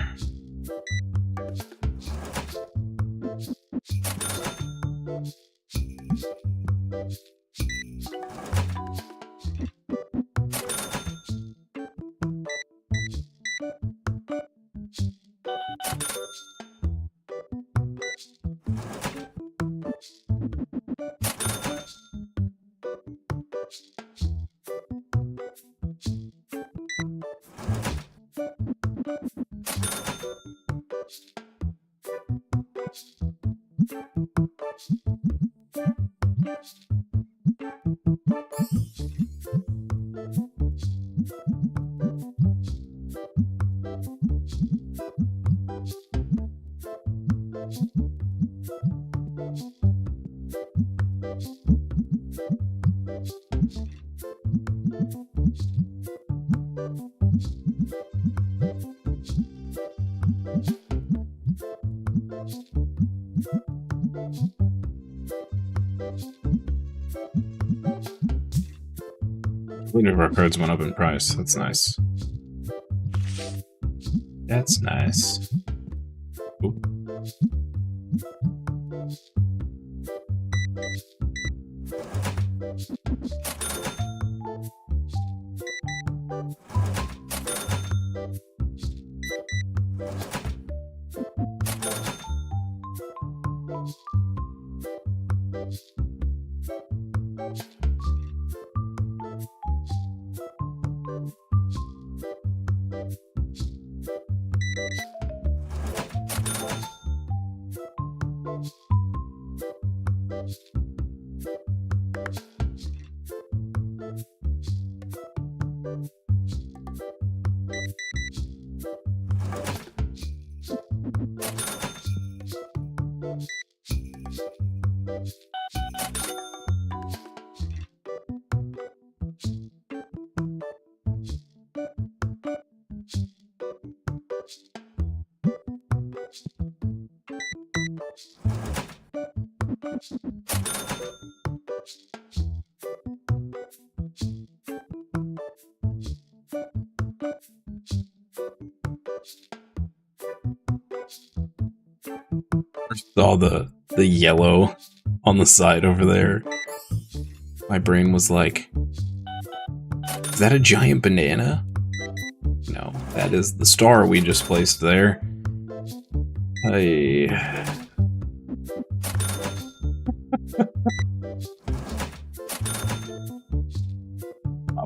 One of our cards went up in price. That's nice. That's nice. Ooh. All the yellow on the side over there. My brain was like, is that a giant banana? No, that is the star we just placed there. My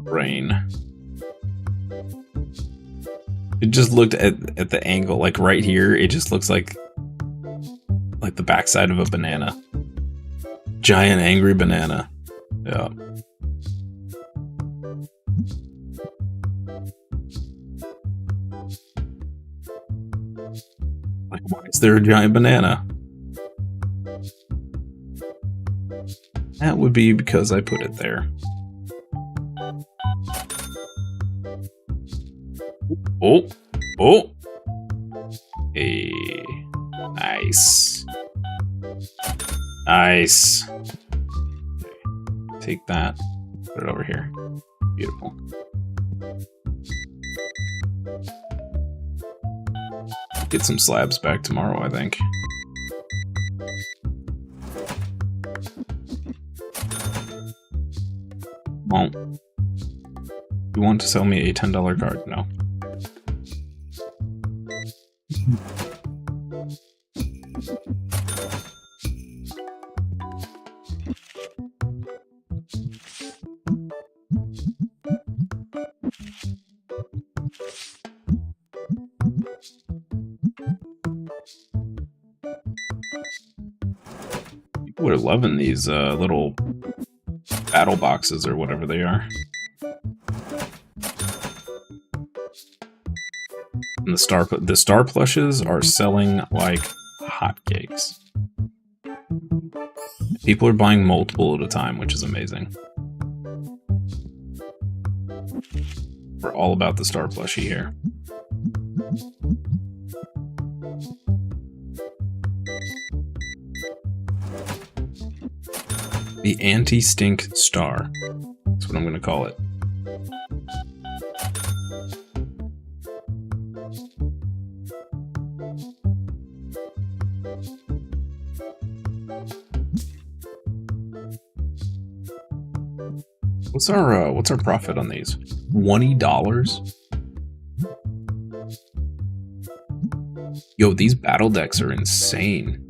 brain. It just looked at the angle, like right here, it just looks like the backside of a banana. Giant angry banana. Yeah. Like, why is there a giant banana? That would be because I put it there. Oh, oh. Hey, nice. Nice. Okay. Take that, put it over here. Beautiful. Get some slabs back tomorrow, I think. Well, you want to sell me a $10 card? No. People are loving these little battle boxes or whatever they are. And the star plushes are selling like hotcakes. People are buying multiple at a time, which is amazing. We're all about the star plushie here. The anti-stink star. That's what I'm going to call it. What's our profit on these? $20? Yo, these battle decks are insane.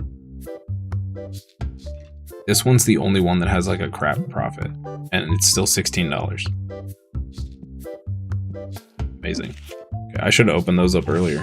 This one's the only one that has like a crap profit, and it's still $16. Amazing. Okay, I should have opened those up earlier.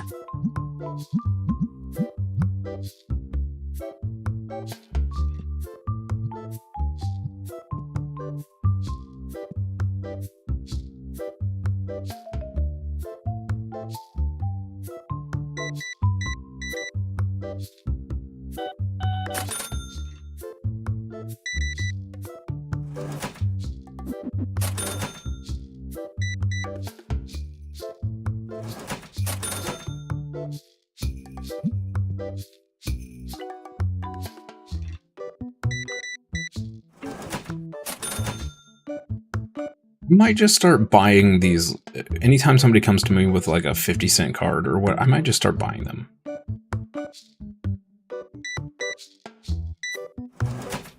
I might just start buying these. Anytime somebody comes to me with like a 50-cent card or what, I might just start buying them.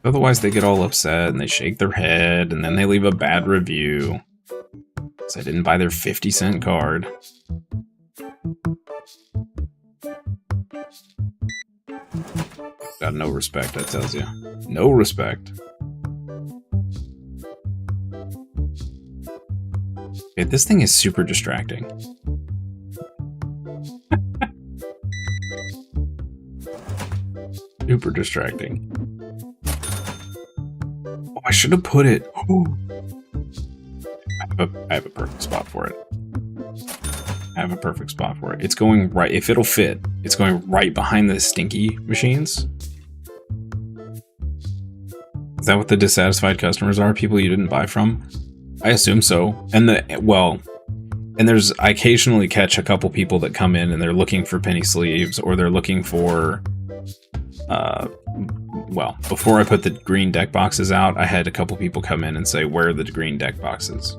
Otherwise they get all upset and they shake their head and then they leave a bad review because I didn't buy their 50-cent card. Got no respect, that tells you. No respect. Okay, this thing is super distracting. Super distracting. Oh, I should have put it. Oh. I have a perfect spot for it. I have a perfect spot for it. It's going right. If it'll fit, it's going right behind the stinky machines. Is that what the dissatisfied customers are? People you didn't buy from? I assume so. And I occasionally catch a couple people that come in and they're looking for penny sleeves, or they're looking for, well, before I put the green deck boxes out, I had a couple people come in and say, where are the green deck boxes?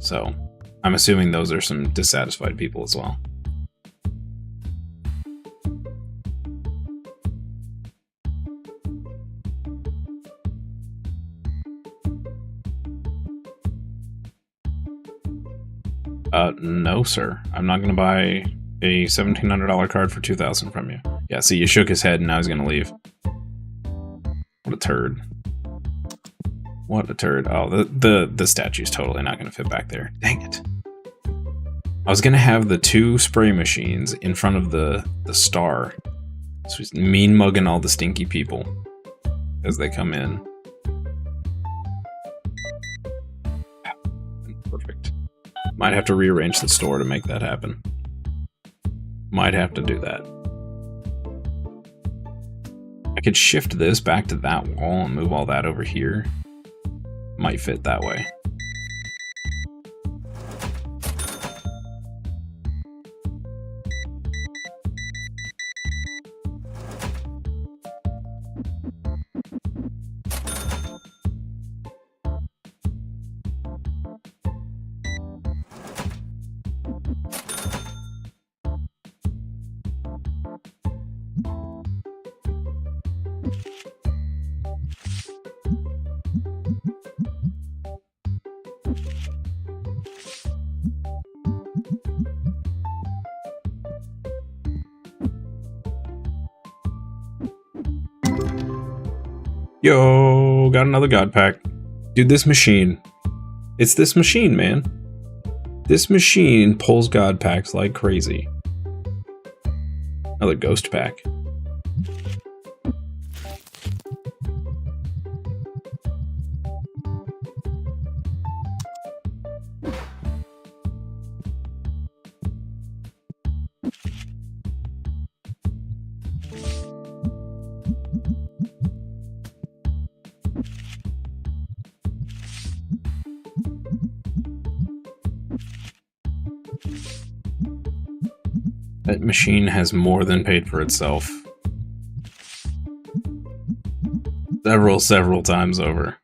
So I'm assuming those are some dissatisfied people as well. No, sir. I'm not gonna buy a $1,700 card for $2,000 from you. Yeah, see, you shook his head and now he's gonna leave. What a turd. What a turd. Oh, the statue's totally not gonna fit back there. Dang it. I was gonna have the 2 spray machines in front of the star. So he's mean mugging all the stinky people as they come in. Perfect. Might have to rearrange the store to make that happen. Might have to do that. I could shift this back to that wall and move all that over here. Might fit that way. Yo, got another god pack. Dude, this machine. It's this machine, man. This machine pulls god packs like crazy. Another ghost pack. That machine has more than paid for itself. Several times over.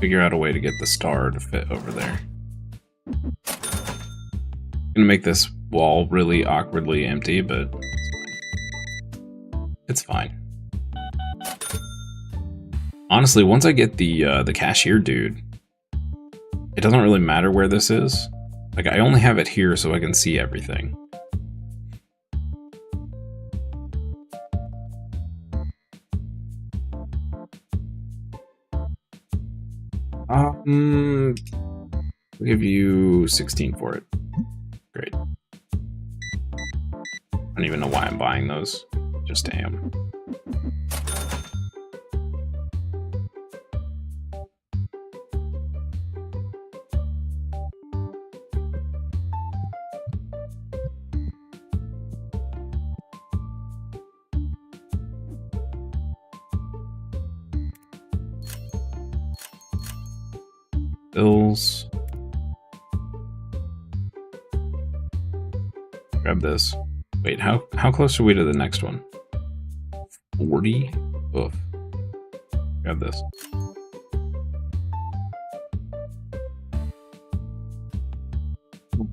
Figure out a way to get the star to fit over there. Gonna make this wall really awkwardly empty, but it's fine. Honestly, once I get the cashier dude, it doesn't really matter where this is. Like, I only have it here so I can see everything. I'll give you 16 for it. Great. I don't even know why I'm buying those. Just am. Bills. Grab this. Wait, how close are we to the next one? 40? Oof. Grab this.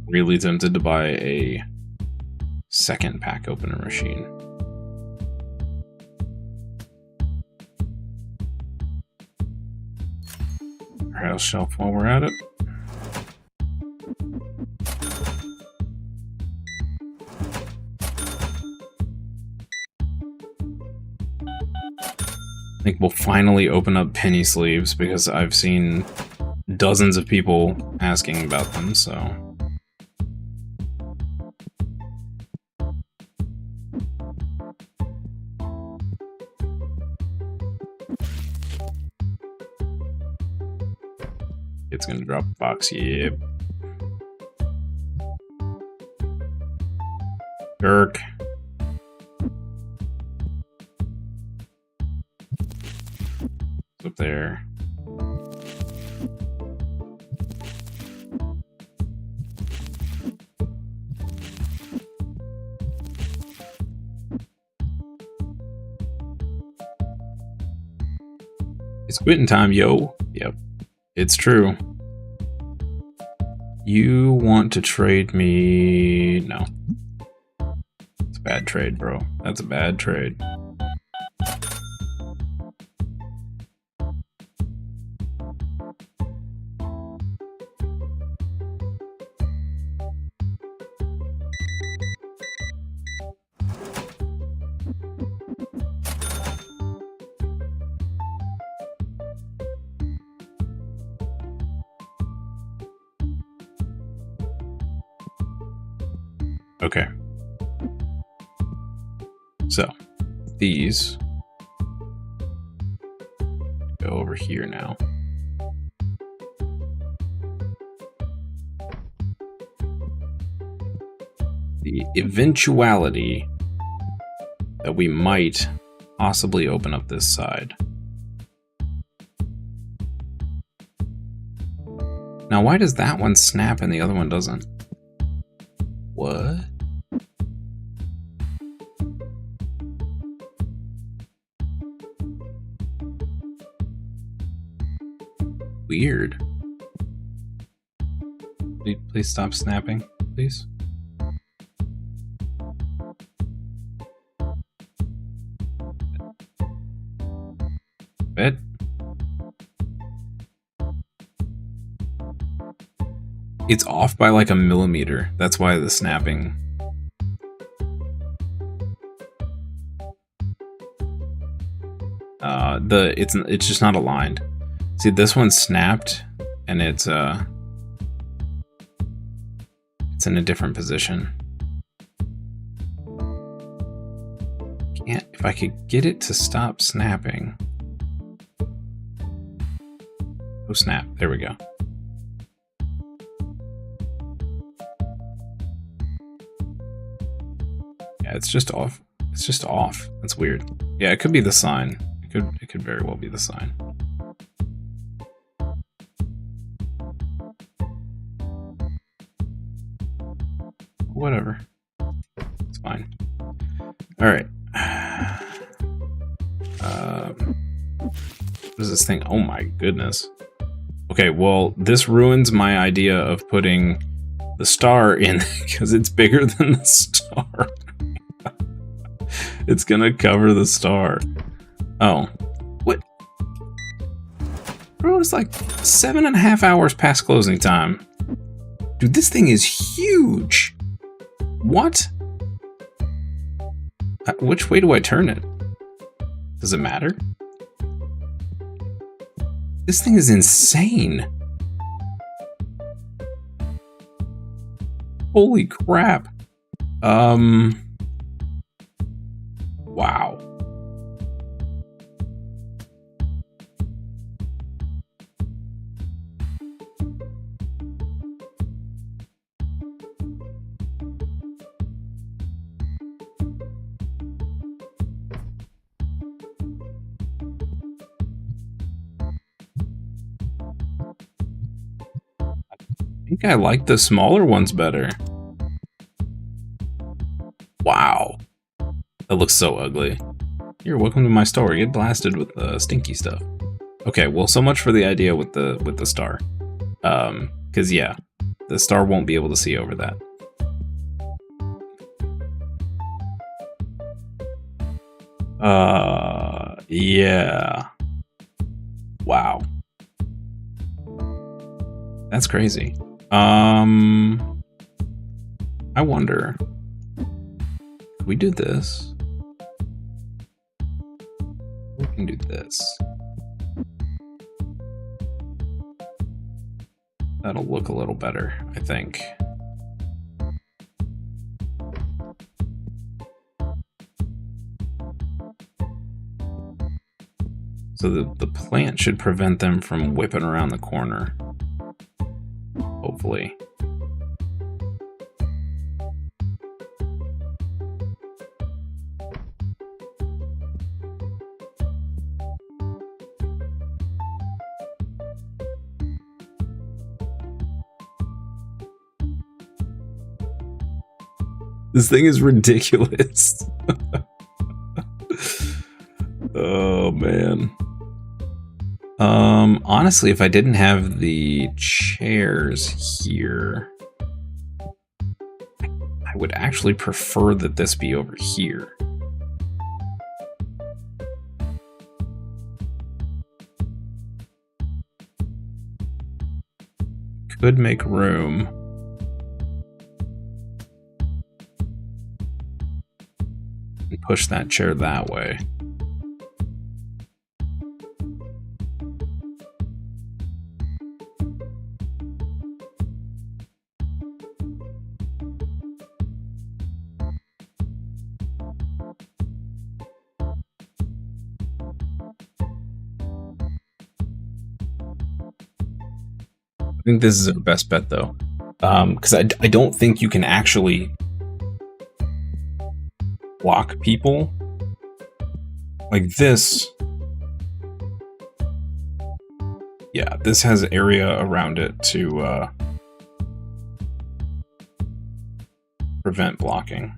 Really tempted to buy a second pack opener machine. House shelf while we're at it. I think we'll finally open up penny sleeves because I've seen dozens of people asking about them, so. It's gonna drop a box, yep. Jerk. It's up there. It's quitting time, yo. Yep, it's true. You want to trade me? No. It's a bad trade, bro. That's a bad trade. Okay. So, these go over here now. The eventuality that we might possibly open up this side. Now, why does that one snap and the other one doesn't? What? Weird. Please stop snapping, please. Bet. It's off by like a millimeter. That's why the snapping. It's just not aligned. See, this one snapped, and it's in a different position. Can't, if I could get it to stop snapping. Oh snap! There we go. Yeah, it's just off. It's just off. That's weird. Yeah, it could be the sign. It could very well be the sign. Whatever. It's fine. All right. What is this thing? Oh my goodness. Okay, well, this ruins my idea of putting the star in because it's bigger than the star. It's gonna cover the star. Oh. What? Bro, it's like 7.5 hours past closing time. Dude, this thing is huge. What? Which way do I turn it? Does it matter? This thing is insane. Holy crap. Wow. I think I like the smaller ones better. Wow. That looks so ugly. Here, welcome to my store. Get blasted with the stinky stuff. Okay, well, so much for the idea with the star. Cause yeah, the star won't be able to see over that. Yeah. Wow. That's crazy. I wonder, could we do this? We can do this. That'll look a little better, I think. So the plant should prevent them from whipping around the corner. Hopefully. This thing is ridiculous. Oh man. Honestly, if I didn't have the chairs here, I would actually prefer that this be over here. Could make room. And push that chair that way. I think this is our best bet, though, because I don't think you can actually block people like this. Yeah, this has area around it to prevent blocking.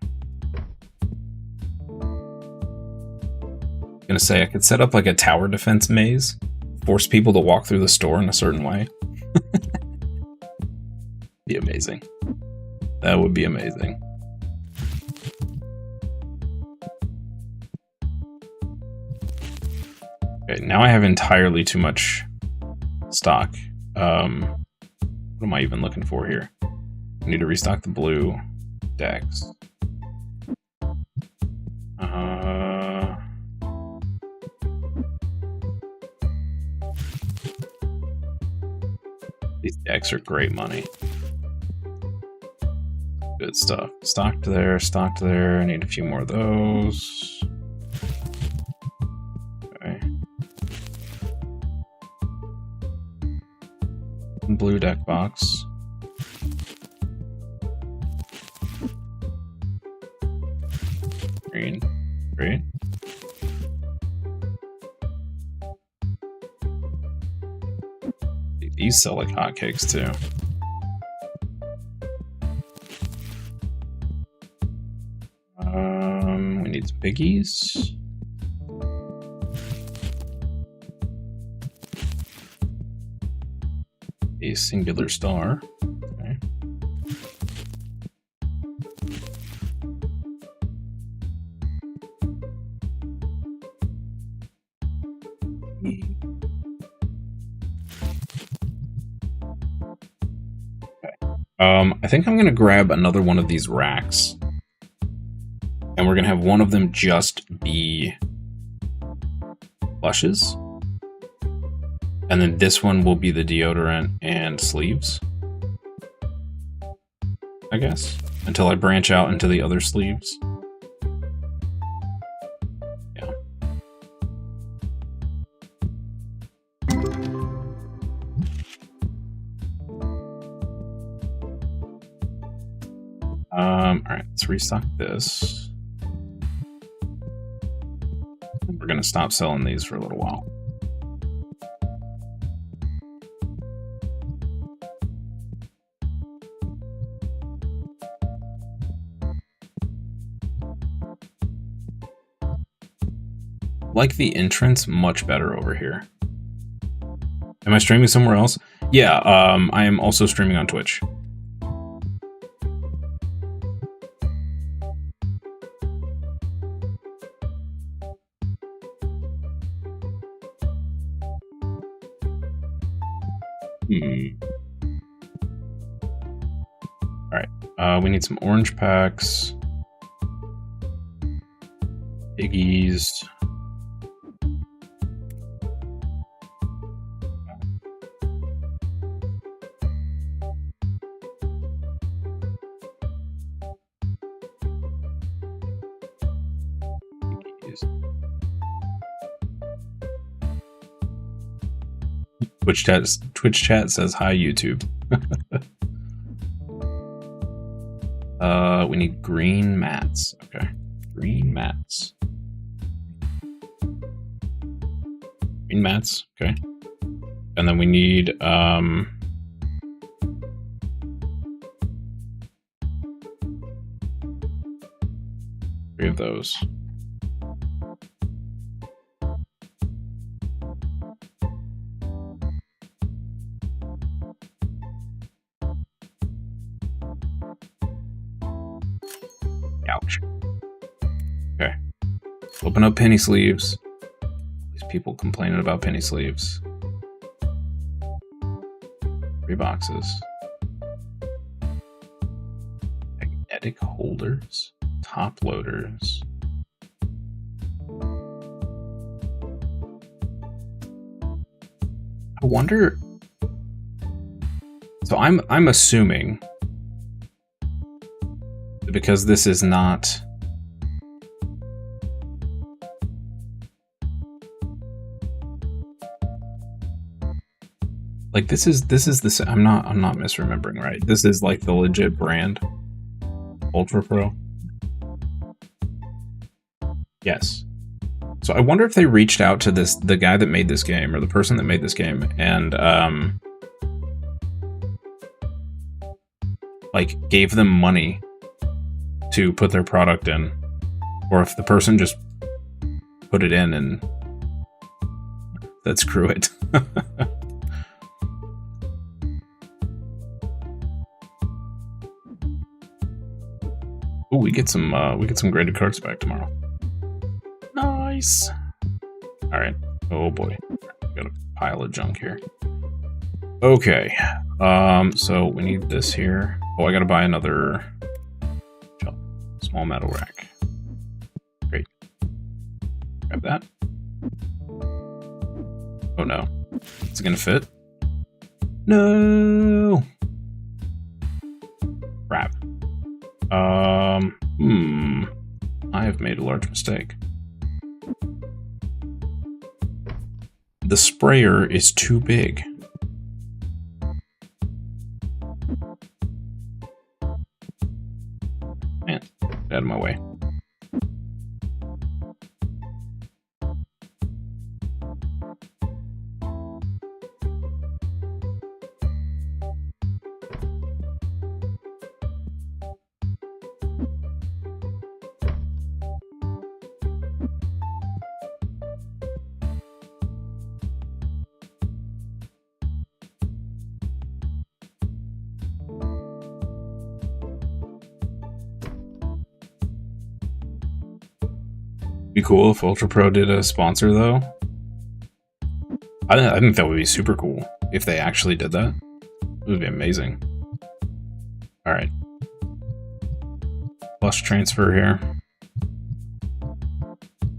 I'm gonna say I could set up like a tower defense maze, force people to walk through the store in a certain way. Be amazing. That would be amazing. Okay, now I have entirely too much stock. What am I even looking for here? I need to restock the blue decks. These decks are great money. Good stuff. Stocked there, stocked there. I need a few more of those. Okay. Blue deck box. Green. Great. These sell like hotcakes too. We need some biggies. A singular star. Okay. I think I'm gonna grab another one of these racks, and we're gonna have one of them just be plushes, and then this one will be the deodorant and sleeves, I guess, until I branch out into the other sleeves. Yeah. Alright, let's restock this. We're gonna stop selling these for a little while. Like the entrance much better over here. Am I streaming somewhere else? Yeah, I am also streaming on Twitch. Alright, we need some orange packs. Piggies. Twitch chat says hi YouTube. We need green mats. Okay, green mats. Green mats. Okay, and then we need 3 of those. Ouch. Okay. Open up penny sleeves. These people complaining about penny sleeves. 3 boxes. Magnetic holders. Top loaders. I wonder. So I'm assuming that because this is not like this is the I'm not misremembering, right? This is like the legit brand, Ultra Pro. Yes. So I wonder if they reached out to the guy that made this game, or the person that made this game, and like gave them money to put their product in, or if the person just put it in and said screw it. Oh, we get some graded cards back tomorrow. Nice. All right. Oh boy, got a pile of junk here. Okay. So we need this here. Oh, I gotta buy another small metal rack. Great. Grab that. Oh no. Is it gonna fit? No. Crap. I have made a large mistake. The sprayer is too big. Man, get out of my way. Be cool if Ultra Pro did a sponsor, though. I think that would be super cool if they actually did that. It would be amazing. All right. Plush transfer here.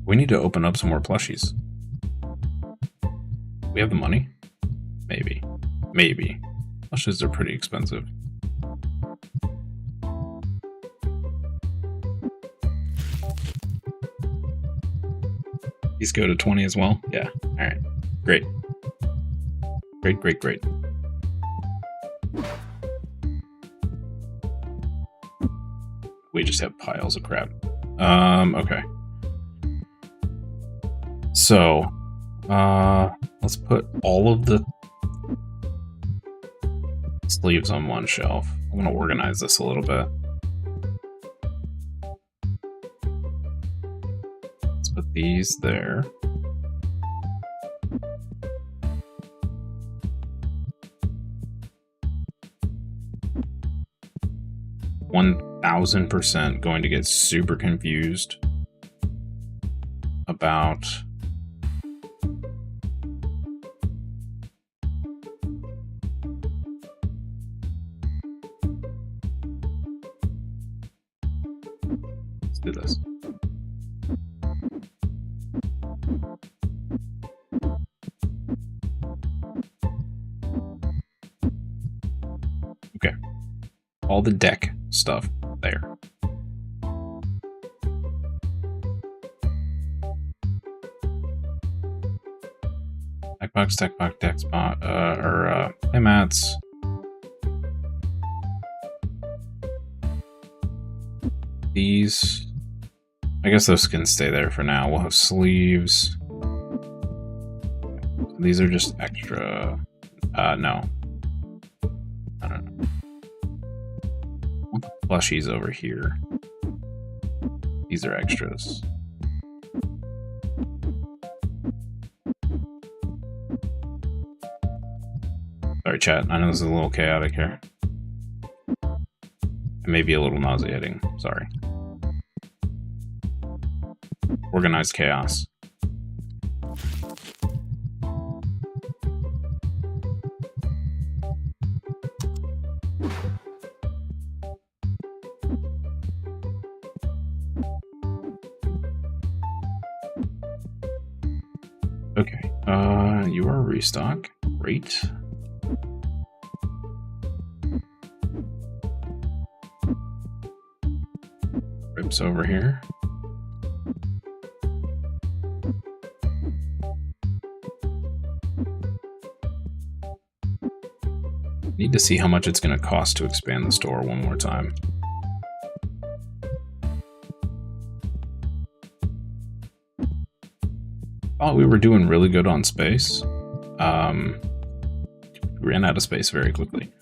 We need to open up some more plushies. We have the money? Maybe. Maybe. Plushes are pretty expensive. These go to 20 as well? Yeah. All right. Great. Great, great, great. We just have piles of crap. Okay. So, let's put all of the sleeves on one shelf. I'm going to organize this a little bit. Put these there. %1,000% going to get super confused about let's do this. Okay. All the deck stuff there. Deck box, deck spot, playmats. These, I guess those can stay there for now. We'll have sleeves. These are just extra. No. I don't know. I want the plushies over here. These are extras. Sorry, chat. I know this is a little chaotic here. It may be a little nauseating. Sorry. organized chaos. Okay, you are restock. Great. Rips over here. Need to see how much it's going to cost to expand the store one more time. Thought we were doing really good on space. We ran out of space very quickly.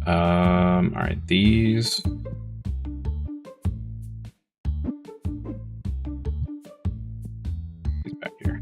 All right, these. These back here.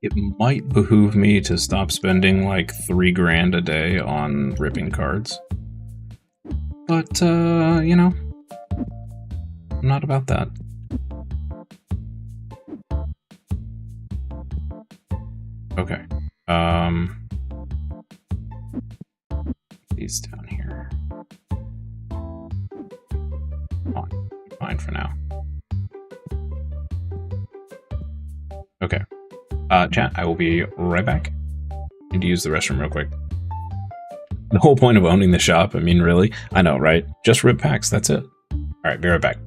It might behoove me to stop spending like $3 grand a day on ripping cards. But, you know, I'm not about that. Okay. These down here. Fine for now. Okay. Chat, I will be right back. Need to use the restroom real quick. The whole point of owning the shop, I mean, really? I know, right? Just rip packs, that's it. Alright, be right back.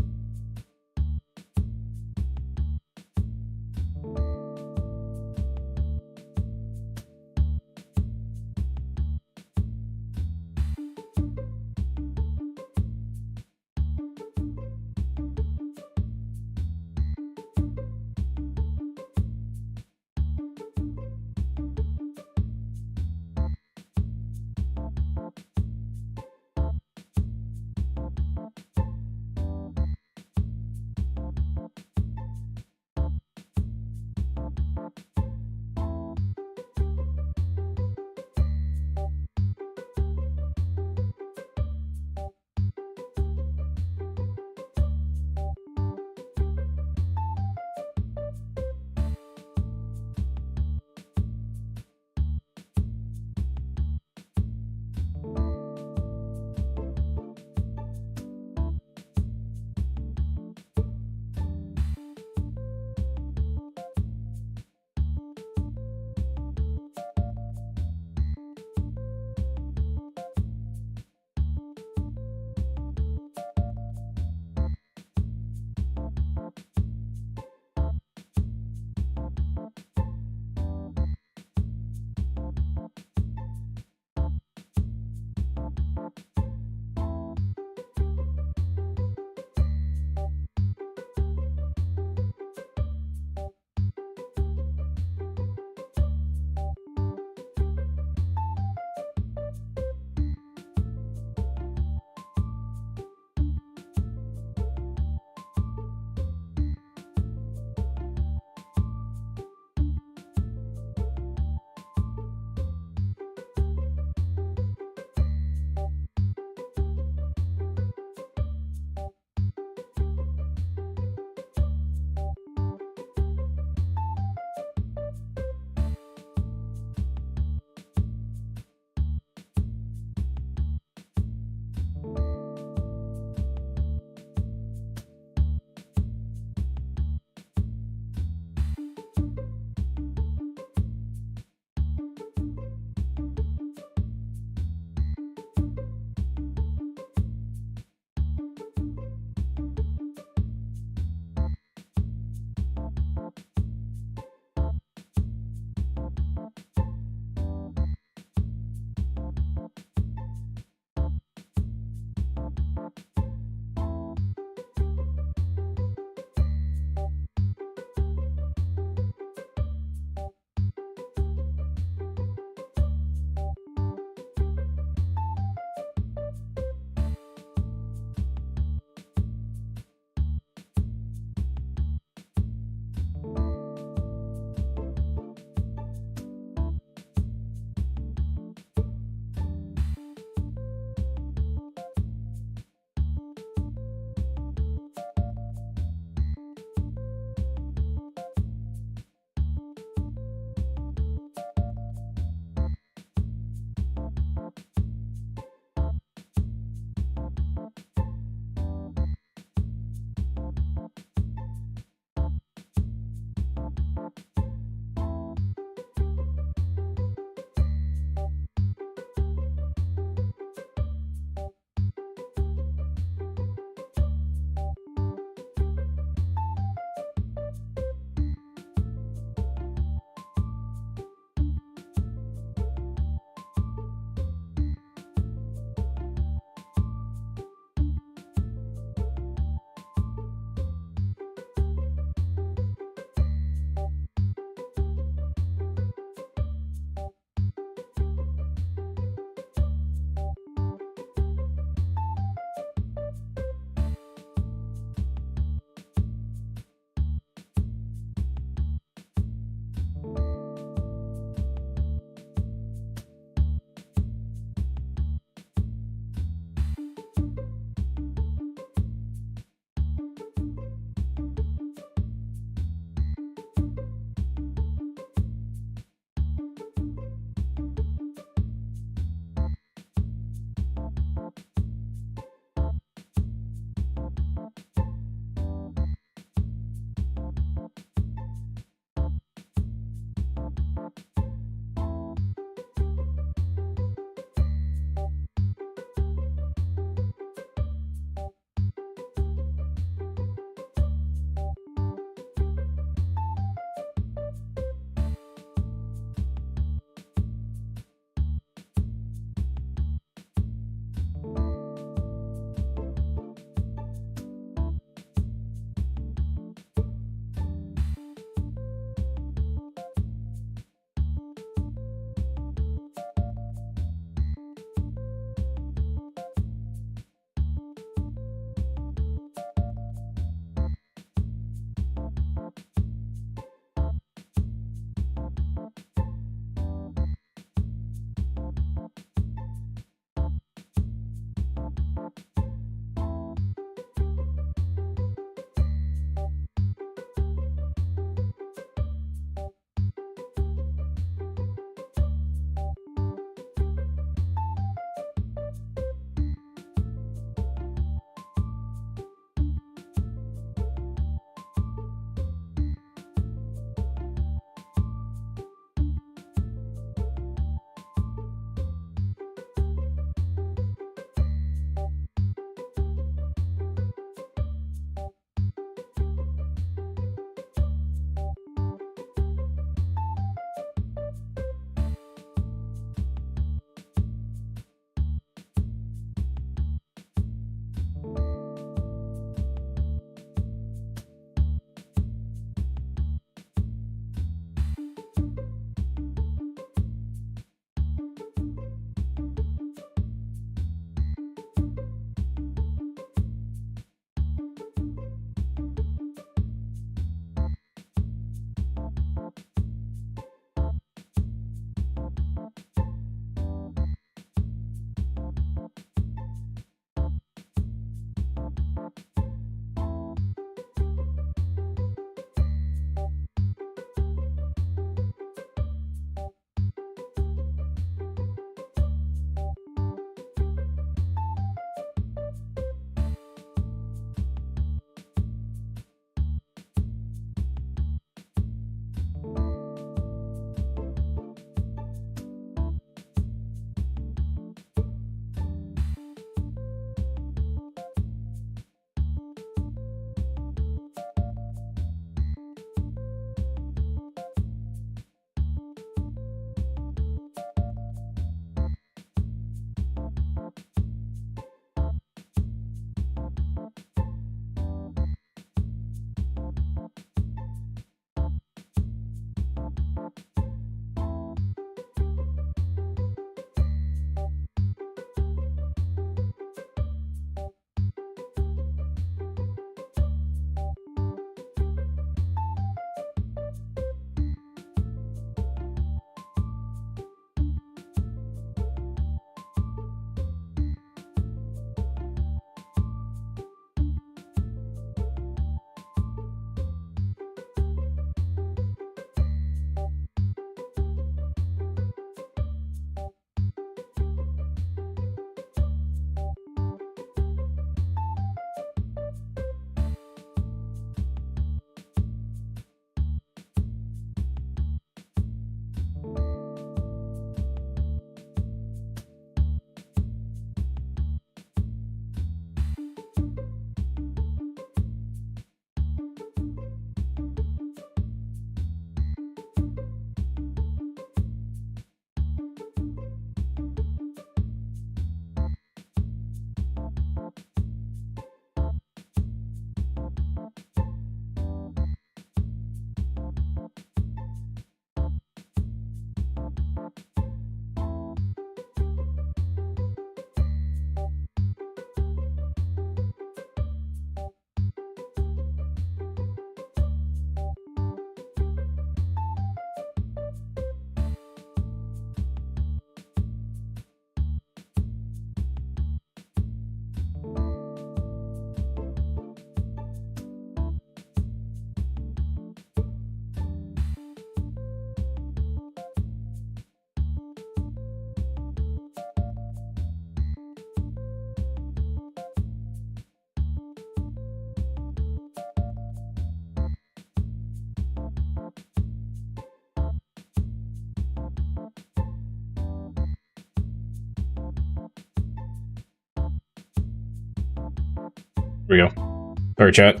Here we go. Sorry, chat.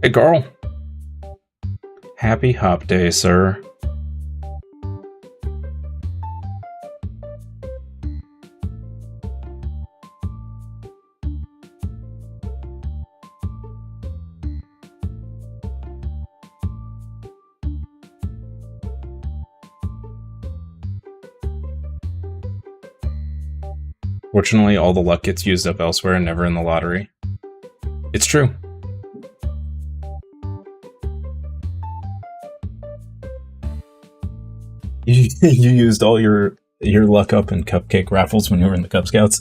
Hey, Carl. Happy Hop Day, sir. Fortunately, all the luck gets used up elsewhere and never in the lottery. It's true. You used all your luck up in cupcake raffles when you were in the Cub Scouts?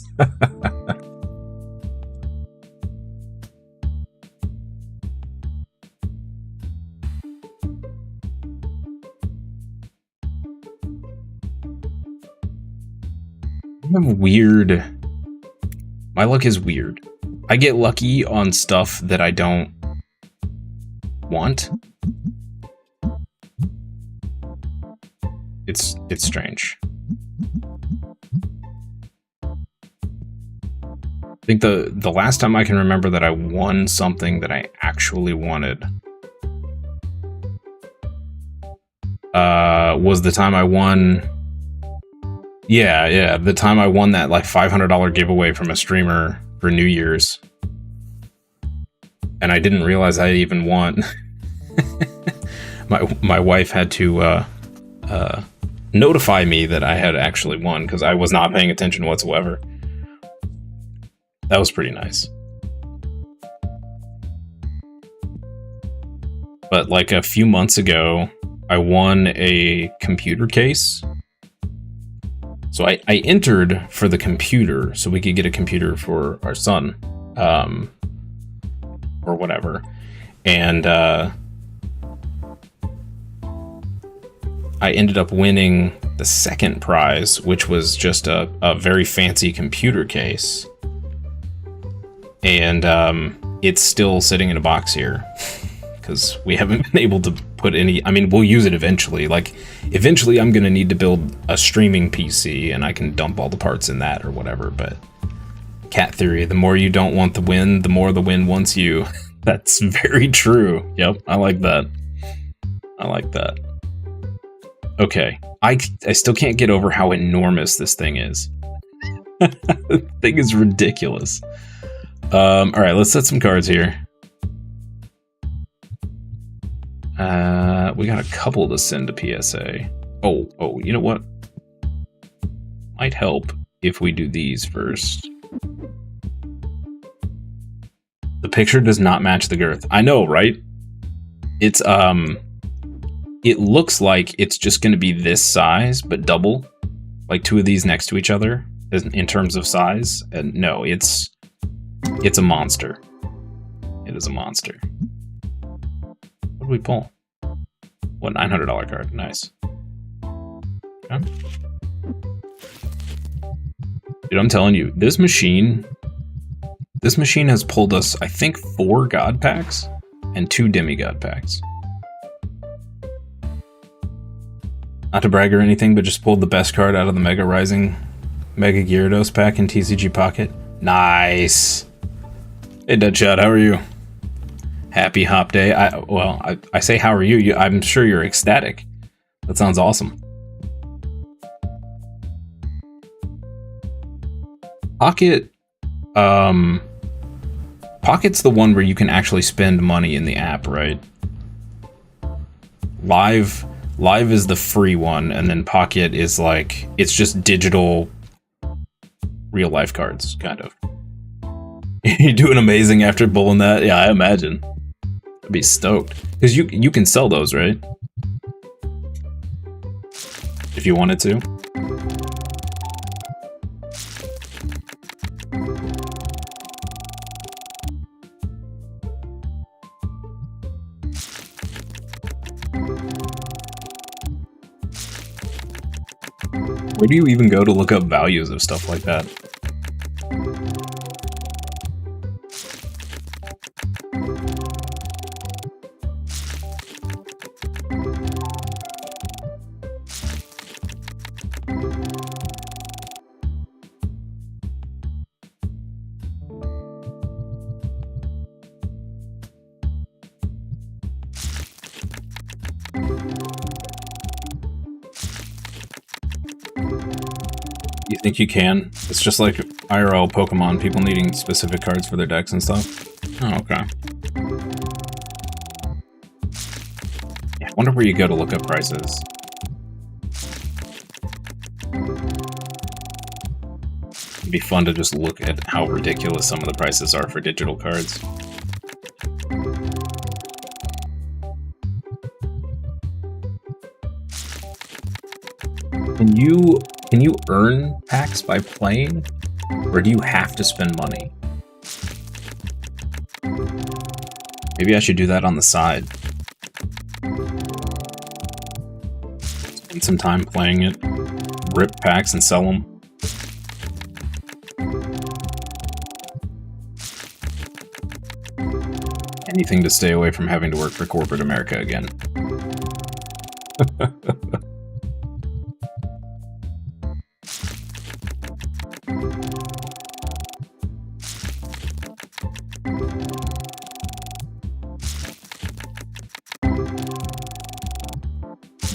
I'm weird. My luck is weird. I get lucky on stuff that I don't want. It's strange. I think the last time I can remember that I won something that I actually wanted was the time I won. Yeah, the time I won that like $500 giveaway from a streamer for New Year's. And I didn't realize I even won. My wife had to notify me that I had actually won because I was not paying attention whatsoever. That was pretty nice. But like a few months ago, I won a computer case. So I entered for the computer so we could get a computer for our son, or whatever. And I ended up winning the second prize, which was just a very fancy computer case. And it's still sitting in a box here because we haven't been able to put any. I mean, we'll use it eventually. Like, eventually I'm going to need to build a streaming PC and I can dump all the parts in that or whatever. But cat theory, the more you don't want the win, the more the win wants you. That's very true. Yep, I like that. I like that. Okay, I still can't get over how enormous this thing is. The thing is ridiculous. All right, let's set some cards here. We got a couple to send to PSA. Oh, you know what? Might help if we do these first. The picture does not match the girth. I know, right? It's, it looks like it's just going to be this size, but double. Like two of these next to each other in terms of size. And no, it's a monster. It is a monster. What did we pull? What, $900 card? Nice. Okay. Dude, I'm telling you, this machine has pulled us, I think, 4 God packs and 2 demigod packs. Not to brag or anything, but just pulled the best card out of the Mega Rising Mega Gyarados pack in TCG Pocket. Nice. Hey, Deadshot, how are you? Happy Hop Day. I say how are you? I'm sure you're ecstatic. That sounds awesome. Pocket, Pocket's the one where you can actually spend money in the app, right? Live is the free one, and then Pocket is like, it's just digital real life cards, kind of. You're doing amazing after pulling that? Yeah, I imagine. I'd be stoked. Because you can sell those, right? If you wanted to. Where do you even go to look up values of stuff like that? You think you can? It's just like IRL Pokemon, people needing specific cards for their decks and stuff. Oh, okay. Yeah, I wonder where you go to look up prices. It'd be fun to just look at how ridiculous some of the prices are for digital cards. Can you earn packs by playing, or do you have to spend money? Maybe I should do that on the side. Spend some time playing it, rip packs and sell them. Anything to stay away from having to work for corporate America again.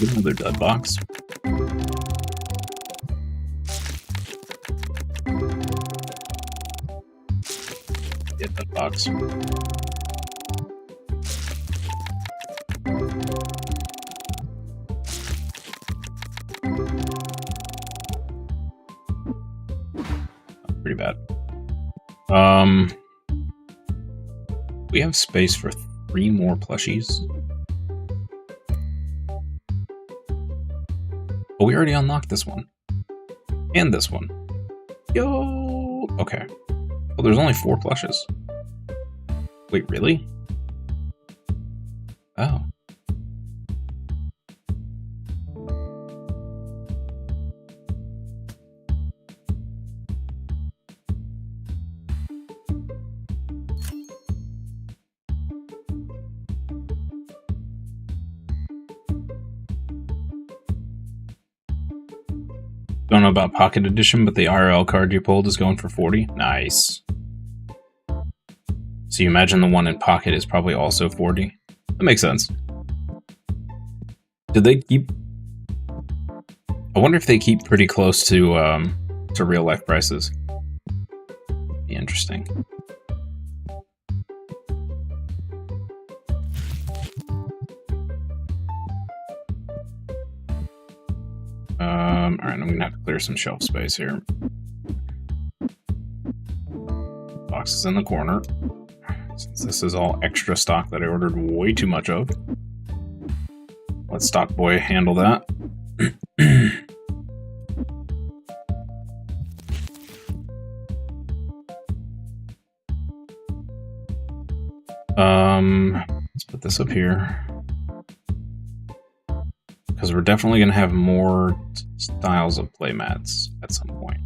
Get another dud box. Get that box. Pretty bad. We have space for 3 more plushies. Oh, we already unlocked this one. And this one. Yo! Okay. Well, there's only 4 plushes. Wait, really? Oh. Don't know about Pocket Edition, but the IRL card you pulled is going for 40. Nice. So you imagine the one in Pocket is probably also 40. That makes sense. Did they keep... I wonder if they keep pretty close to real life prices. Be interesting. Alright, I'm gonna have to clear some shelf space here. Boxes in the corner. Since this is all extra stock that I ordered way too much of. Let Stock Boy handle that. Let's put this up here. Because we're definitely going to have more styles of playmats at some point.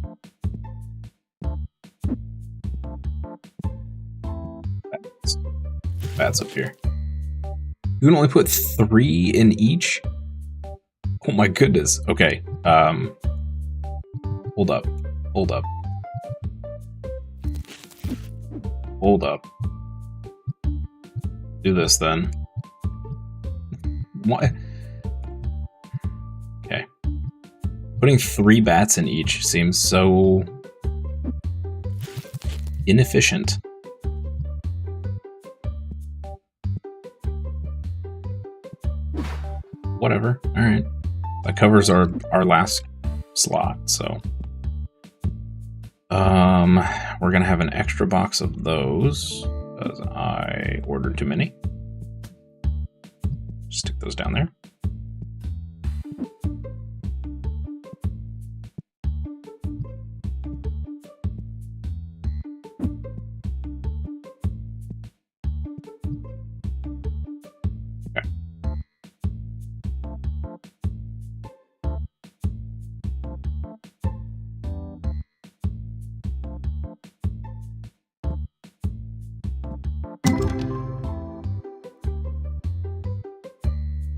Bats up here. You can only put 3 in each? Oh my goodness. Okay. Hold up. Hold up. Hold up. Do this then. What? Okay. Putting 3 bats in each seems so inefficient. Whatever. All right. That covers our last slot, so we're gonna have an extra box of those because I ordered too many. Stick those down there.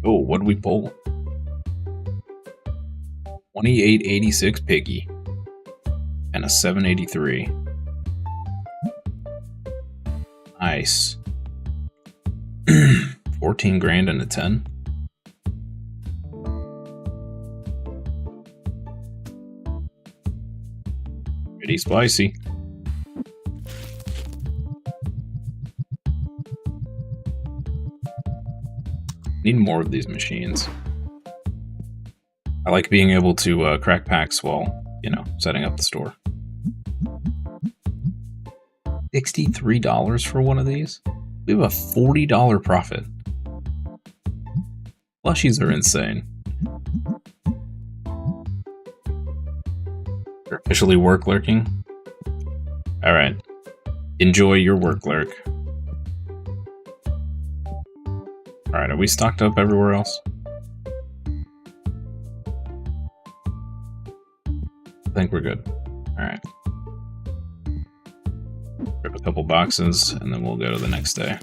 Oh, what did we pull? 2886 Piggy and a 783. Nice. 14 grand and a 10. Pretty spicy. Need more of these machines. I like being able to crack packs while, you know, setting up the store. $63 for one of these? We have a $40 profit. Plushies are insane. You're officially work lurking? Alright. Enjoy your work lurk. Alright, are we stocked up everywhere else? I think we're good. Alright. Grab a couple boxes, and then we'll go to the next day.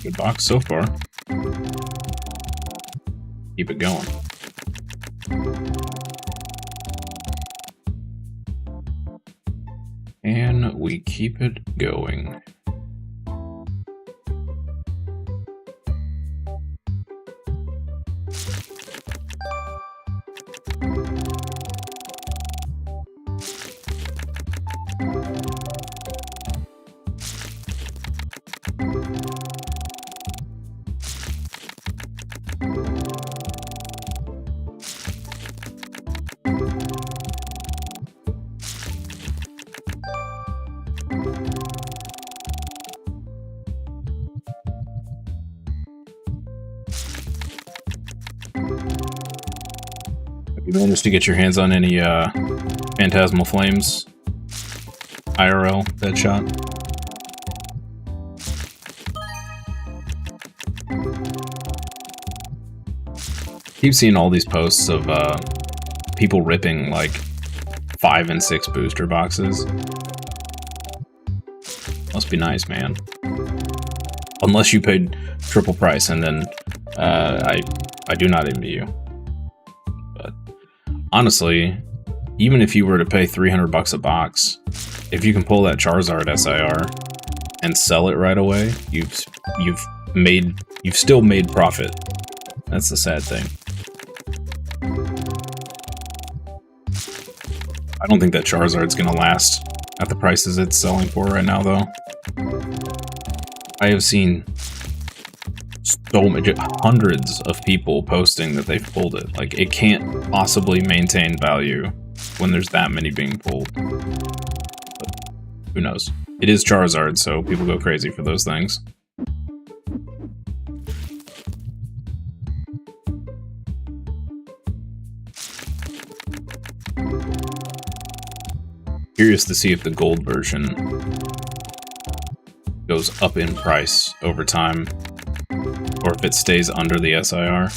Good box so far. Keep it going. And we keep it going. Have you managed to get your hands on any Phantasmal Flames IRL Deadshot? Keep seeing all these posts of people ripping like 5 and 6 booster boxes. Must be nice, man. Unless you paid triple price, and then I do not envy you. But honestly, even if you were to pay $300 a box, if you can pull that Charizard SIR and sell it right away, you've still made profit. That's the sad thing. I don't think that Charizard's gonna last at the prices it's selling for right now, though. I have seen so many, hundreds of people posting that they've pulled it. Like, it can't possibly maintain value when there's that many being pulled. But who knows? It is Charizard, so people go crazy for those things. Curious to see if the gold version goes up in price over time, or if it stays under the SIR.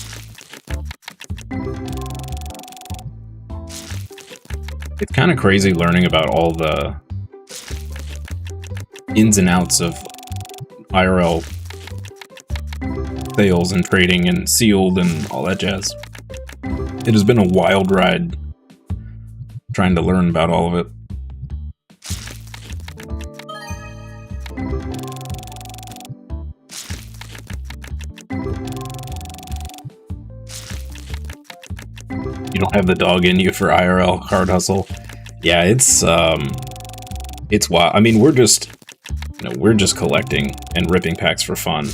It's kind of crazy learning about all the ins and outs of IRL sales and trading and sealed and all that jazz. It has been a wild ride trying to learn about all of it. You don't have the dog in you for IRL card hustle. Yeah, it's wild. I mean, we're just collecting and ripping packs for fun,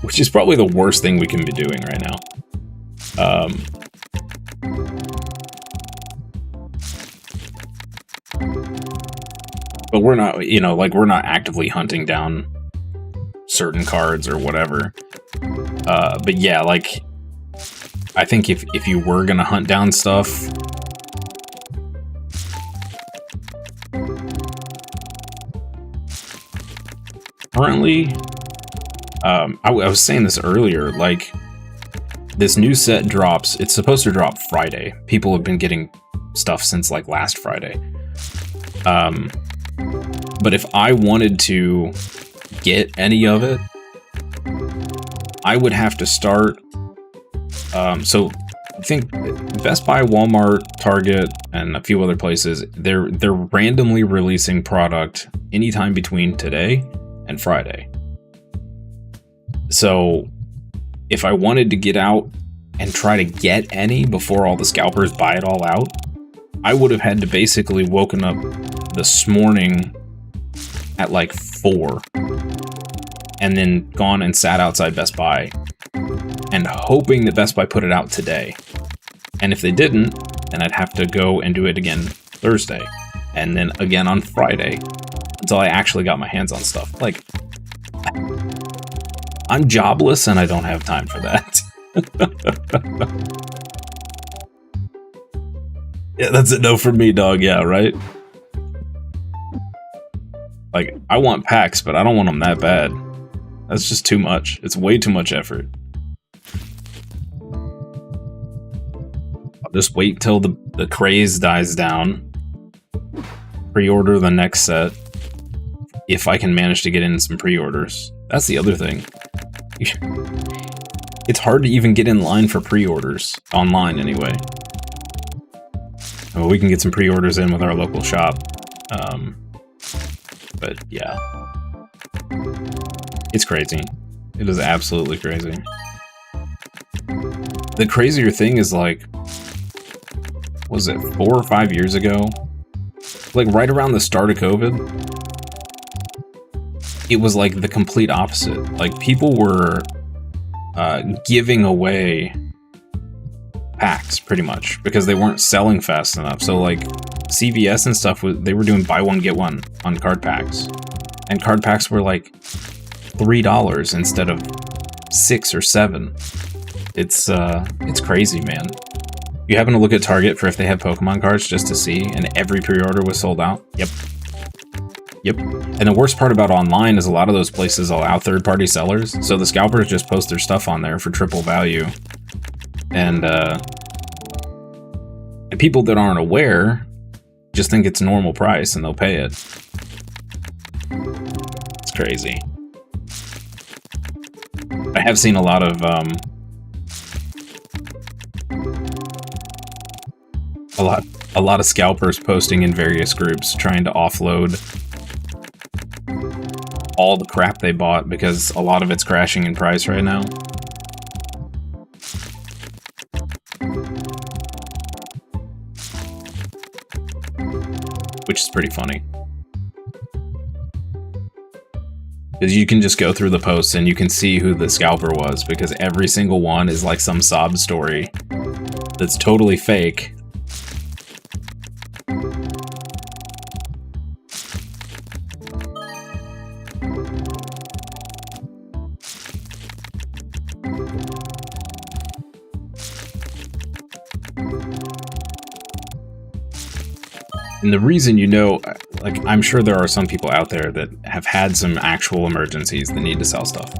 which is probably the worst thing we can be doing right now. But we're not, we're not actively hunting down certain cards or whatever. But yeah, like, I think if you were gonna hunt down stuff, currently I was saying this earlier, like, this new set drops, it's supposed to drop Friday. People have been getting stuff since, like, last Friday. But if I wanted to get any of it, I would have to start, so I think Best Buy, Walmart, Target, and a few other places, they're randomly releasing product anytime between today and Friday. So if I wanted to get out and try to get any before all the scalpers buy it all out, I would have had to basically woken up this morning at like 4 and then gone and sat outside Best Buy and hoping that Best Buy put it out today. And if they didn't, then I'd have to go and do it again Thursday and then again on Friday until I actually got my hands on stuff. Like, I'm jobless and I don't have time for that. Yeah, that's a no for me, dog. Yeah, right? Like, I want packs, but I don't want them that bad. That's just too much. It's way too much effort. I'll just wait till the craze dies down. Pre-order the next set. If I can manage to get in some pre-orders. That's the other thing. It's hard to even get in line for pre-orders. Online, anyway. Well, we can get some pre-orders in with our local shop. But yeah. It's crazy. It is absolutely crazy. The crazier thing is, like, was it 4 or 5 years ago? Like, right around the start of COVID, it was like the complete opposite. Like, people were giving away packs, pretty much, because they weren't selling fast enough. So, like, CVS and stuff, they were doing buy one, get one on card packs. And card packs were, like, $3 instead of $6 or $7. It's crazy, man. You happen to look at Target for if they have Pokemon cards just to see, and every pre-order was sold out? Yep. Yep. And the worst part about online is a lot of those places allow third-party sellers, so the scalpers just post their stuff on there for triple value. And people that aren't aware just think it's normal price and they'll pay it. It's crazy. I have seen a lot of a lot of scalpers posting in various groups trying to offload all the crap they bought because a lot of it's crashing in price right now. Which is pretty funny. Because you can just go through the posts and you can see who the scalper was, because every single one is like some sob story that's totally fake. And the reason, you know, like, I'm sure there are some people out there that have had some actual emergencies that need to sell stuff.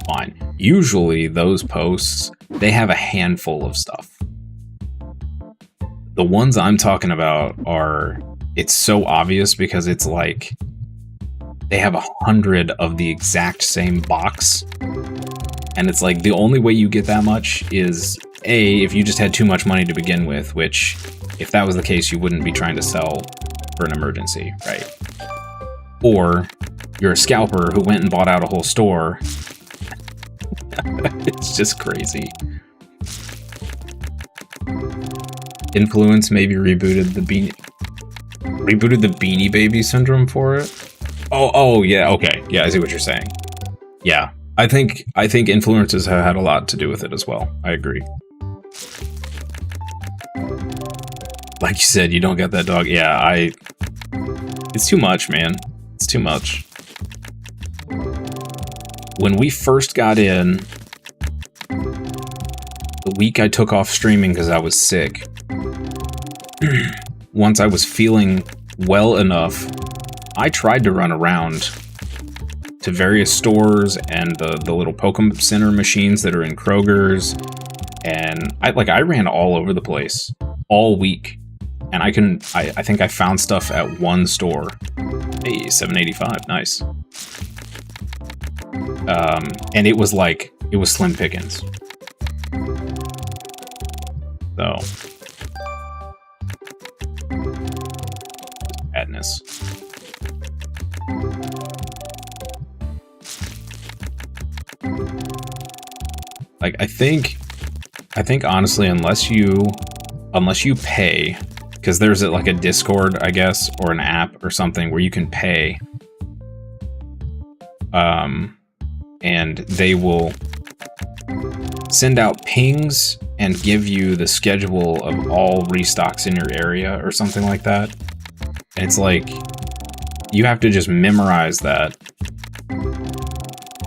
Fine. Usually those posts, they have a handful of stuff. The ones I'm talking about are, it's so obvious because it's like, they have 100 of the exact same box. And it's like, the only way you get that much is, A, if you just had too much money to begin with, which, if that was the case, you wouldn't be trying to sell for an emergency, right? Or you're a scalper who went and bought out a whole store. It's just crazy. Influence maybe rebooted the Beanie Baby syndrome for it. Oh yeah, okay, yeah, I see what you're saying. Yeah, I think influencers have had a lot to do with it as well. I agree. Like you said, you don't get that dog. Yeah, it's too much, man. It's too much. When we first got in, the week I took off streaming because I was sick, once I was feeling well enough, I tried to run around to various stores and the little Pokemon Center machines that are in Kroger's. And I ran all over the place all week. And I think I found stuff at one store. Hey, $7.85, nice. And it was slim pickings. So, madness. Like, I think honestly, unless you pay, because there's like a Discord, I guess, or an app or something where you can pay, and they will send out pings and give you the schedule of all restocks in your area or something like that. And it's like, you have to just memorize that,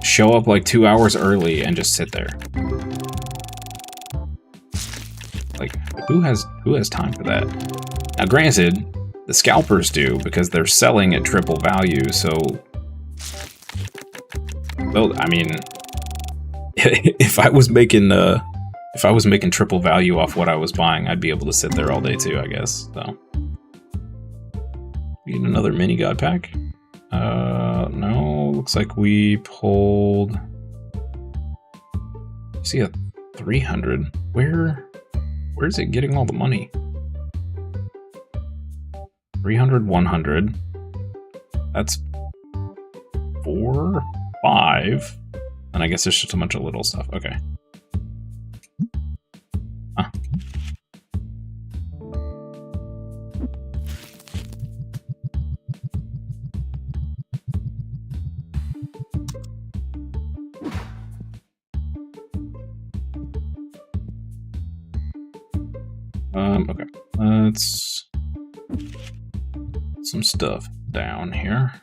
show up like 2 hours early and just sit there. Like, who has time for that? Now, granted, the scalpers do, because they're selling at triple value, so... Well, I mean, if I was making triple value off what I was buying, I'd be able to sit there all day too, I guess. So, need another mini god pack? No. Looks like we pulled. See a 300. Where's it getting all the money? 300, 100. That's 4, 5. And I guess there's just a bunch of little stuff. Okay. Huh. Okay. Let's put some stuff down here.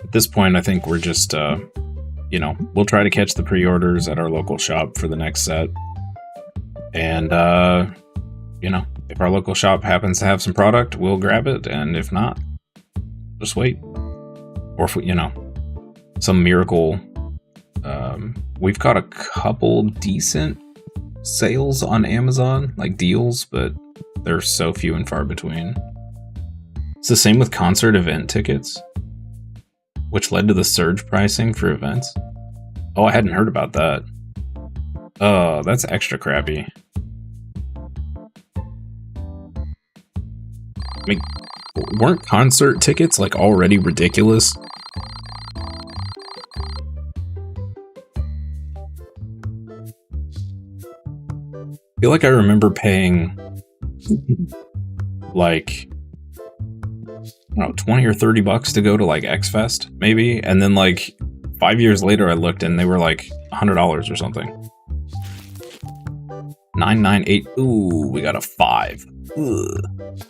At this point, I think we're just, we'll try to catch the pre-orders at our local shop for the next set. And, if our local shop happens to have some product, we'll grab it. And if not, just wait. Or if we, some miracle. We've got a couple decent sales on Amazon, like deals, but they're so few and far between. It's the same with concert event tickets, which led to the surge pricing for events. Oh, I hadn't heard about that. Oh, that's extra crappy. I mean, weren't concert tickets like already ridiculous? I feel like I remember paying like, I don't know, 20 or 30 bucks to go to like X Fest, maybe, and then like 5 years later I looked and they were like $100 or something. 998. Ooh, we got a 5. Ugh.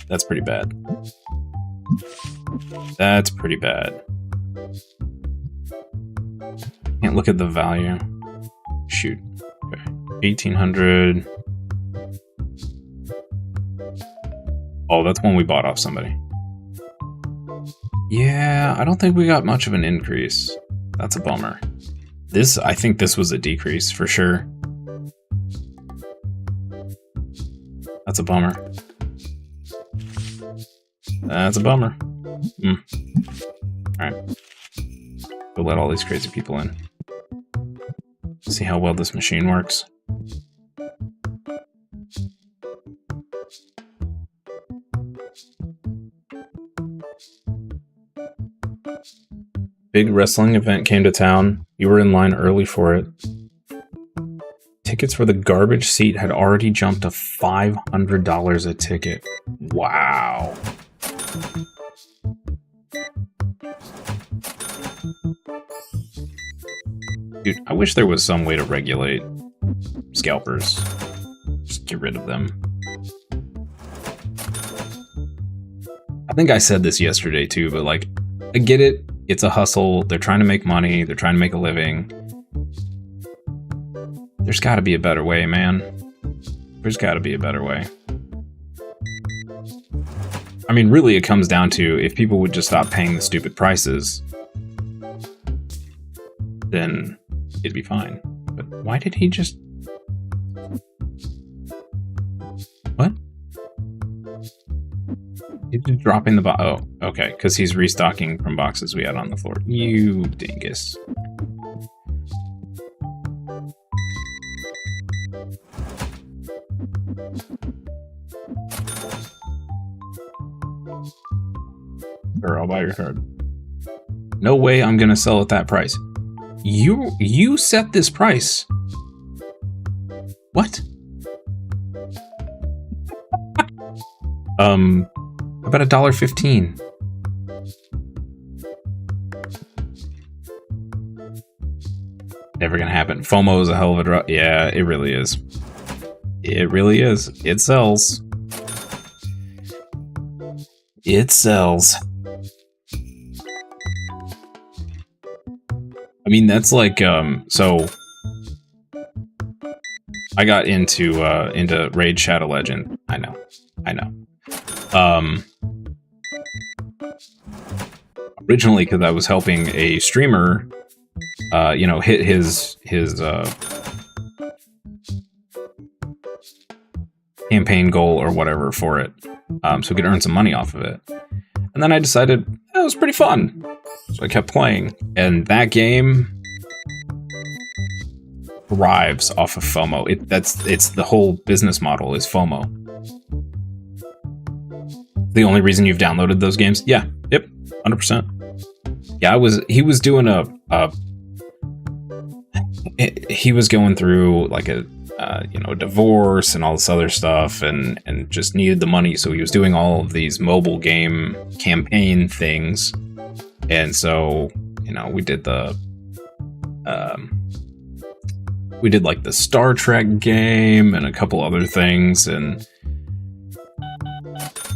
That's pretty bad. That's pretty bad. Can't look at the value. Shoot. Okay. 1800. Oh, that's one we bought off somebody. Yeah, I don't think we got much of an increase. That's a bummer. I think this was a decrease for sure. That's a bummer. That's a bummer. Alright. We'll let all these crazy people in. See how well this machine works. Big wrestling event came to town. You were in line early for it. Tickets for the garbage seat had already jumped to $500 a ticket. Wow. Dude, I wish there was some way to regulate scalpers. Just get rid of them. I think I said this yesterday too, but like, I get it. It's a hustle. They're trying to make money. They're trying to make a living. There's got to be a better way, man. There's got to be a better way. I mean, really, it comes down to if people would just stop paying the stupid prices, then it'd be fine. But why did he just... What? He's just dropping the box. Oh, okay, because he's restocking from boxes we had on the floor. You dingus. Or I'll buy your card. No way I'm gonna sell at that price. You set this price. What? About $1.15. Never gonna happen. FOMO is a hell of a drop. Yeah, it really is. It really is. It sells. It sells. I mean, that's like, so I got into Raid Shadow Legend. I know. Originally, because I was helping a streamer, hit his campaign goal or whatever for it, so we could earn some money off of it. And then I decided that was pretty fun, so I kept playing. And that game thrives off of FOMO. It's the whole business model is FOMO. The only reason you've downloaded those games? Yeah, yep, 100%. Yeah, he was doing he was going through like a divorce and all this other stuff, and just needed the money, so he was doing all of these mobile game campaign things. And so, we did like the Star Trek game and a couple other things, and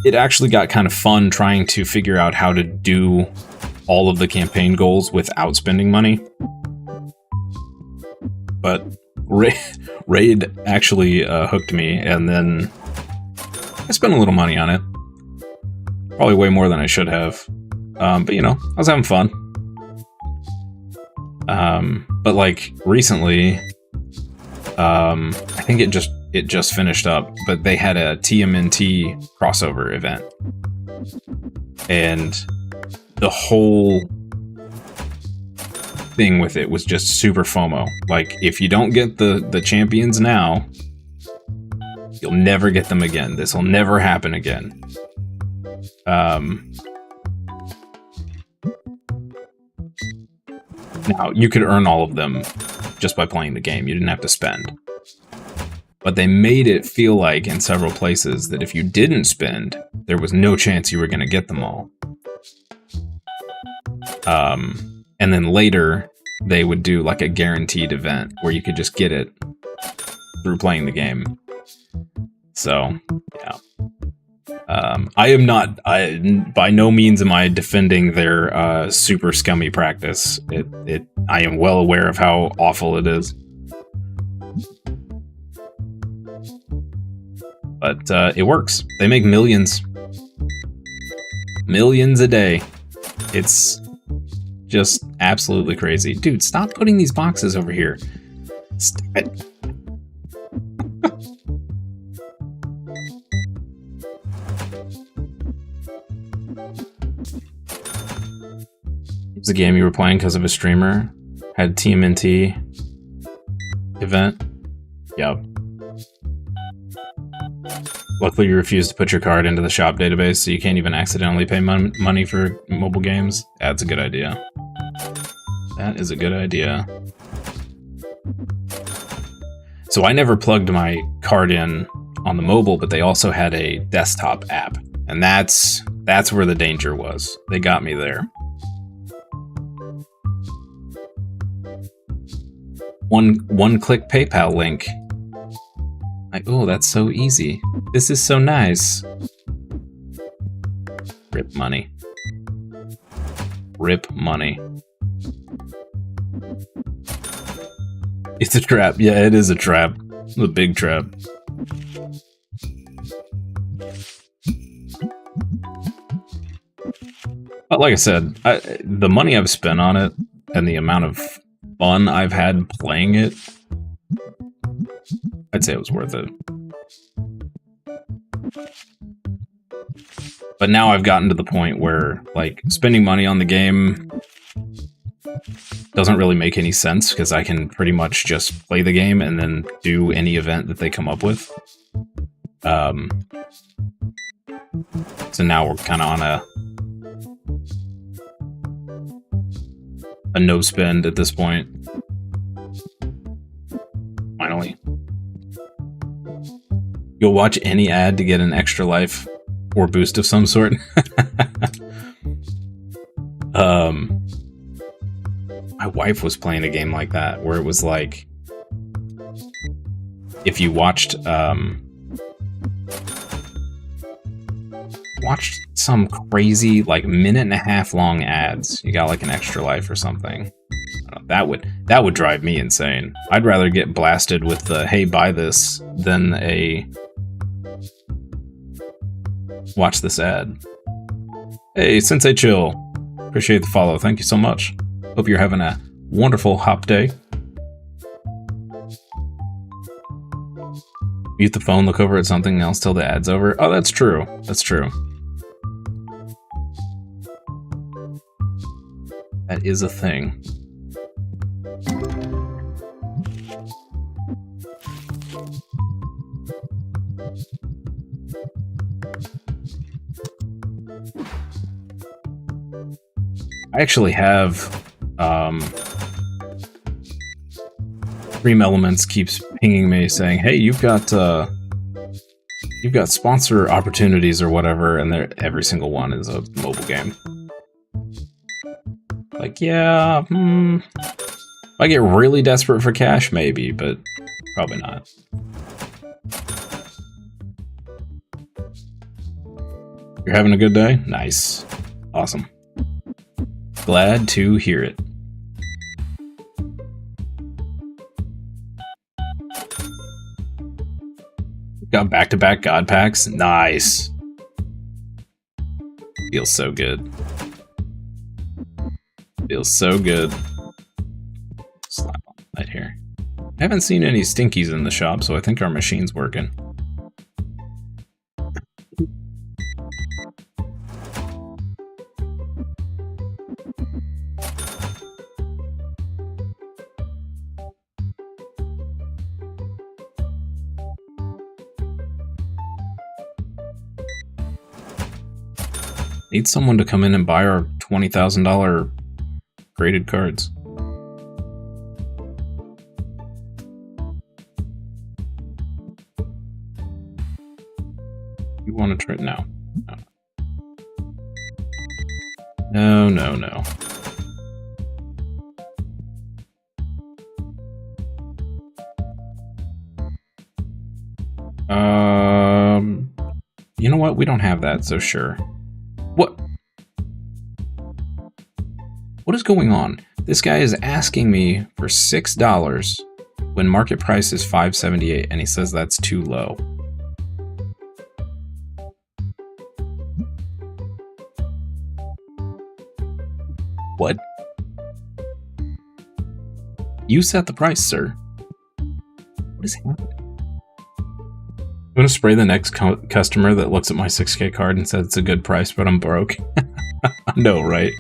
it actually got kind of fun trying to figure out how to do all of the campaign goals without spending money. But Raid actually hooked me, and then I spent a little money on it. Probably way more than I should have. But I was having fun. But like recently, I think it just finished up, but they had a TMNT crossover event. And the whole thing with it was just super FOMO. Like, if you don't get the champions now, you'll never get them again. This will never happen again. Now, you could earn all of them just by playing the game. You didn't have to spend. But they made it feel like in several places that if you didn't spend, there was no chance you were going to get them all. And then later, they would do like a guaranteed event where you could just get it through playing the game. So, yeah. By no means am I defending their super scummy practice. I am well aware of how awful it is. But it works. They make millions. Millions a day. It's just absolutely crazy. Dude, stop putting these boxes over here. Stop it. It's a game you were playing because of a streamer. Had TMNT event. Yep. Luckily, you refused to put your card into the shop database, so you can't even accidentally pay money for mobile games. That's a good idea. That is a good idea. So I never plugged my card in on the mobile, but they also had a desktop app. And that's where the danger was. They got me there. One-click PayPal link. Like, oh, that's so easy. This is so nice. Rip money. Rip money. It's a trap. Yeah, it is a trap. It's a big trap. But like I said, the money I've spent on it and the amount of fun I've had playing it, I'd say it was worth it. But now I've gotten to the point where, like, spending money on the game doesn't really make any sense because I can pretty much just play the game and then do any event that they come up with. So now we're kind of on a no spend at this point. Finally. You'll watch any ad to get an extra life or boost of some sort. My wife was playing a game like that where it was like, if you watched some crazy like 1.5-minute long ads, you got like an extra life or something. That would drive me insane. I'd rather get blasted with the "hey, buy this" than a watch this ad. Hey, Sensei Chill, appreciate the follow. Thank you so much. Hope you're having a wonderful hop day. Mute the phone, look over at something else till the ad's over. Oh, that's true. That's true. That is a thing. I actually have Dream Elements keeps pinging me saying, "Hey, you've got sponsor opportunities or whatever," and every single one is a mobile game. Like, yeah, if I get really desperate for cash, maybe, but probably not. You're having a good day? Nice. Awesome. Glad to hear it. Got back-to-back God packs? Nice. Feels so good. Feels so good. Slap on that here. I haven't seen any stinkies in the shop, so I think our machine's working. Need someone to come in and buy our $20,000 graded cards. You want to try? No. No. No, no, no. You know what? We don't have that, so sure. What is going on? This guy is asking me for $6 when market price is $5.78, and he says that's too low. What? You set the price, sir. What is happening? I'm going to spray the next customer that looks at my 6K card and says it's a good price, but I'm broke. No, right?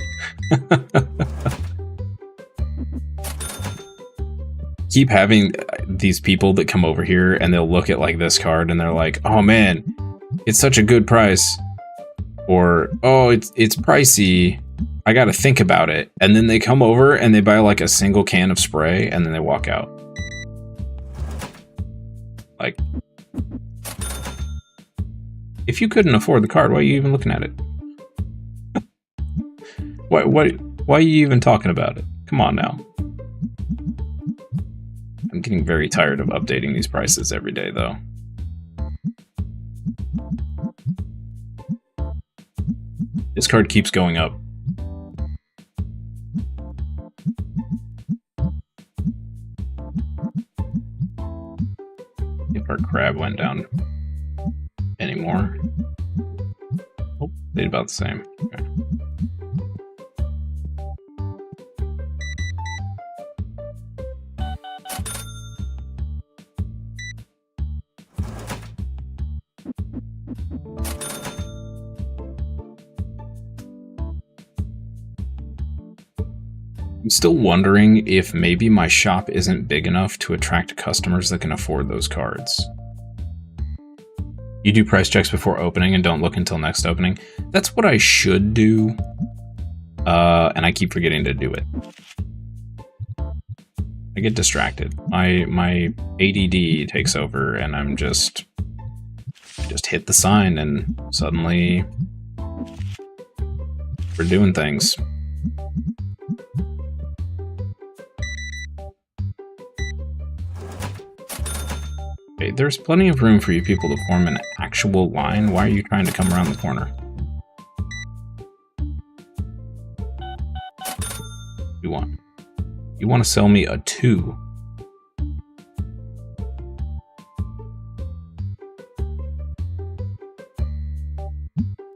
Keep having these people that come over here and they'll look at like this card and they're like, "Oh man, it's such a good price," or "Oh, it's pricey, I gotta think about it," and then they come over and they buy like a single can of spray and then they walk out. Like, if you couldn't afford the card, why are you even looking at it? Why are you even talking about it? Come on now. I'm getting very tired of updating these prices every day, though. This card keeps going up. if our crab went down anymore. Oh, stayed about the same. Okay. I'm still wondering if maybe my shop isn't big enough to attract customers that can afford those cards. You do price checks before opening and don't look until next opening. That's what I should do, and I keep forgetting to do it. I get distracted. My ADD takes over, and I just hit the sign, and suddenly we're doing things. Okay, there's plenty of room for you people to form an actual line. Why are you trying to come around the corner? You want? You want to sell me a 2?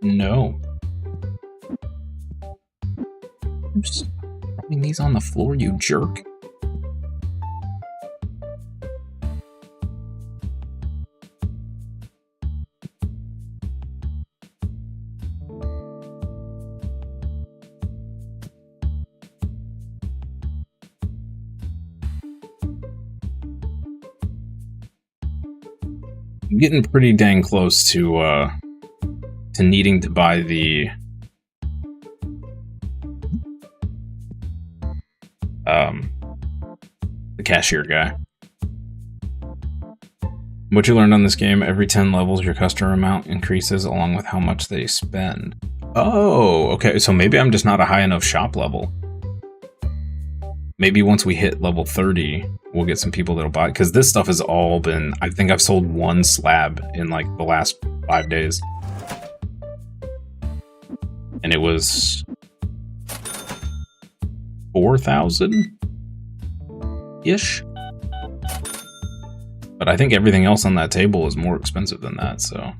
No. I'm just throwing these on the floor, you jerk. I'm getting pretty dang close to needing to buy the cashier guy. What you learned on this game, every 10 levels your customer amount increases along with how much they spend. Oh, okay, so maybe I'm just not a high enough shop level. Maybe once we hit level 30, we'll get some people that'll buy it. Because this stuff has all been... I think I've sold 1 slab in, like, the last 5 days. And it was... 4,000-ish? But I think everything else on that table is more expensive than that, so...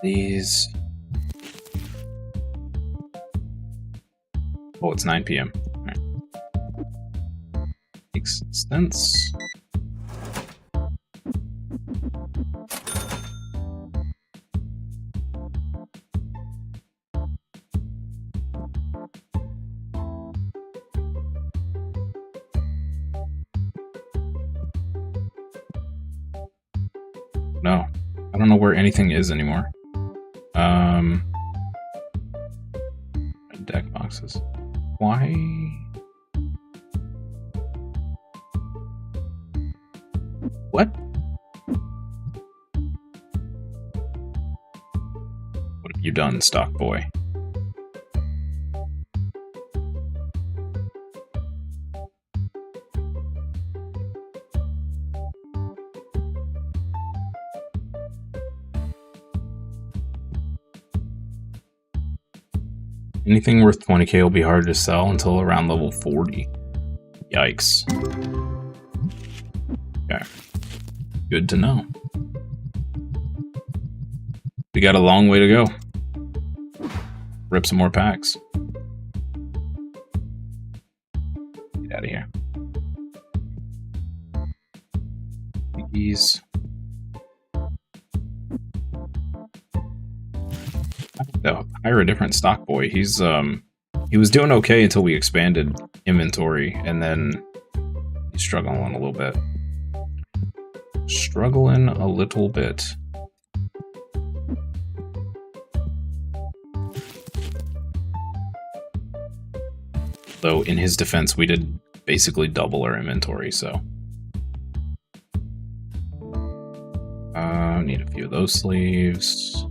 These... Oh, it's 9 p.m. All right. Makes sense. No, I don't know where anything is anymore. Deck boxes. Why? What? What have you done, stock boy? Anything worth 20k will be hard to sell until around level 40. Yikes. Okay. Good to know. We got a long way to go. Rip some more packs. Get out of here. These. Hire a different stock boy. He was doing okay until we expanded inventory, and then he's struggling a little bit. Struggling a little bit. Though in his defense, we did basically double our inventory, so. Need a few of those sleeves.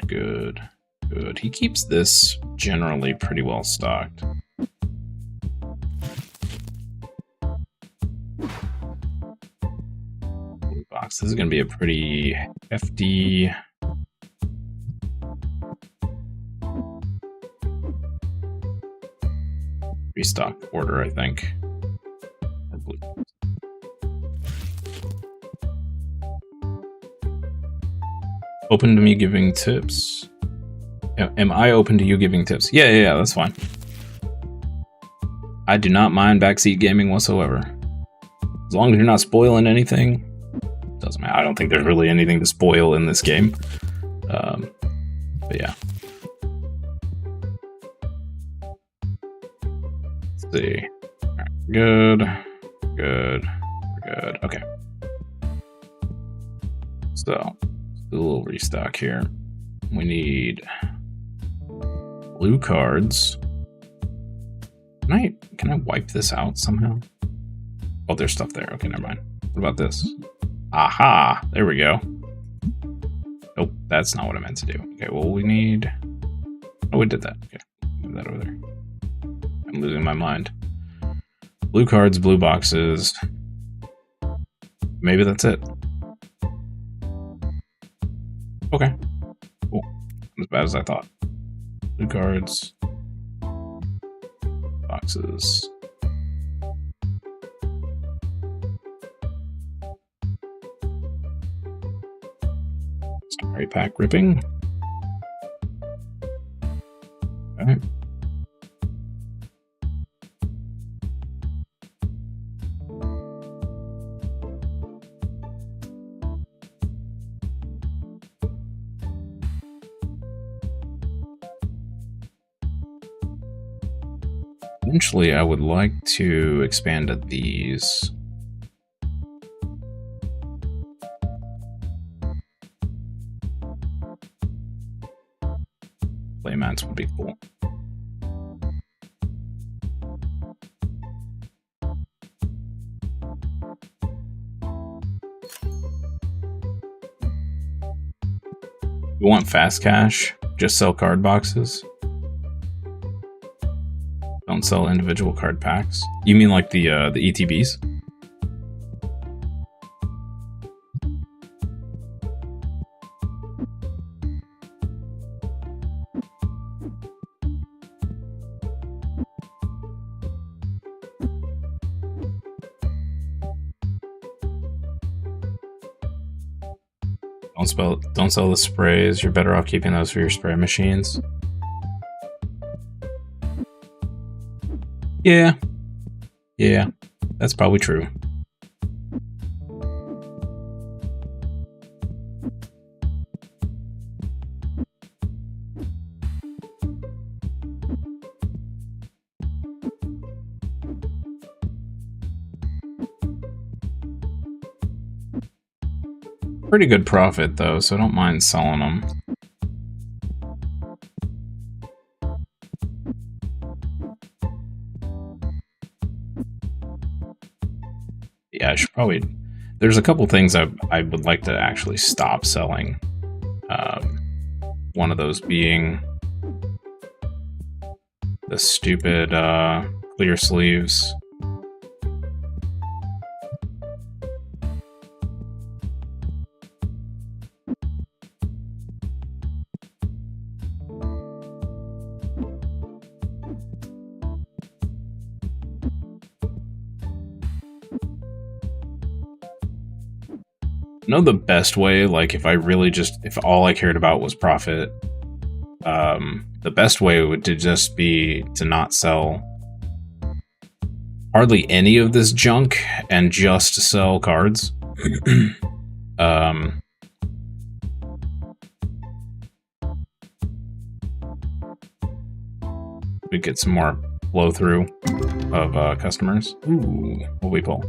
Good. He keeps this generally pretty well stocked. box. This is going to be a pretty hefty restock order, I think. Or blue. Open to me giving tips. Am I open to you giving tips? Yeah, that's fine. I do not mind backseat gaming whatsoever. As long as you're not spoiling anything, doesn't matter. I don't think there's really anything to spoil in this game. But yeah. Let's see. All right, good. Okay. So, let's do a little restock here. We need blue cards. Can I wipe this out somehow? Oh, there's stuff there. Okay, never mind. What about this? Aha! There we go. Nope, that's not what I meant to do. Okay, well, we need... Oh, we did that. Okay, move that over there. I'm losing my mind. Blue cards, blue boxes. Maybe that's it. Okay. Cool. Not as bad as I thought. Blue cards. Boxes. Starry pack ripping. Okay. Eventually, I would like to expand to these. Playmats would be cool. You want fast cash? Just sell card boxes? Don't sell individual card packs. You mean like the ETBs? Don't sell the sprays. You're better off keeping those for your spray machines. Yeah, that's probably true. Pretty good profit though, so I don't mind selling them. Yeah, I should probably... There's a couple things I would like to actually stop selling. One of those being the stupid clear sleeves. I know the best way, like if all I cared about was profit, the best way would to just be to not sell hardly any of this junk and just sell cards. We get some more flow through of customers. Ooh, what we pull?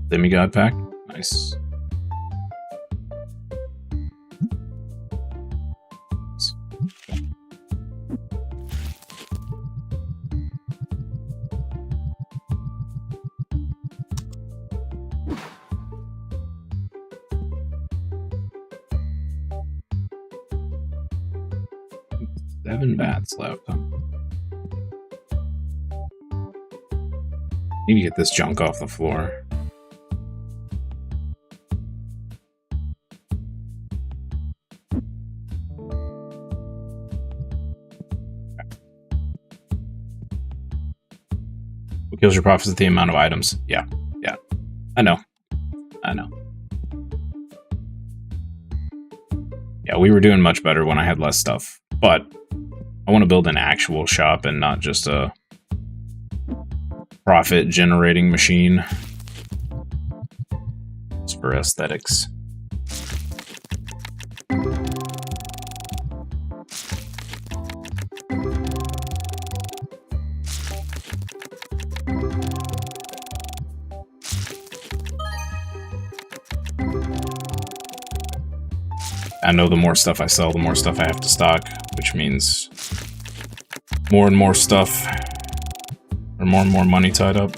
Demigod pack, nice. Seven bats left. Need to get this junk off the floor. What kills your profits is the amount of items. Yeah. I know. Yeah, we were doing much better when I had less stuff. But I want to build an actual shop and not just a profit-generating machine. It's for aesthetics. I know the more stuff I sell, the more stuff I have to stock, which means more and more stuff, or more and more money tied up.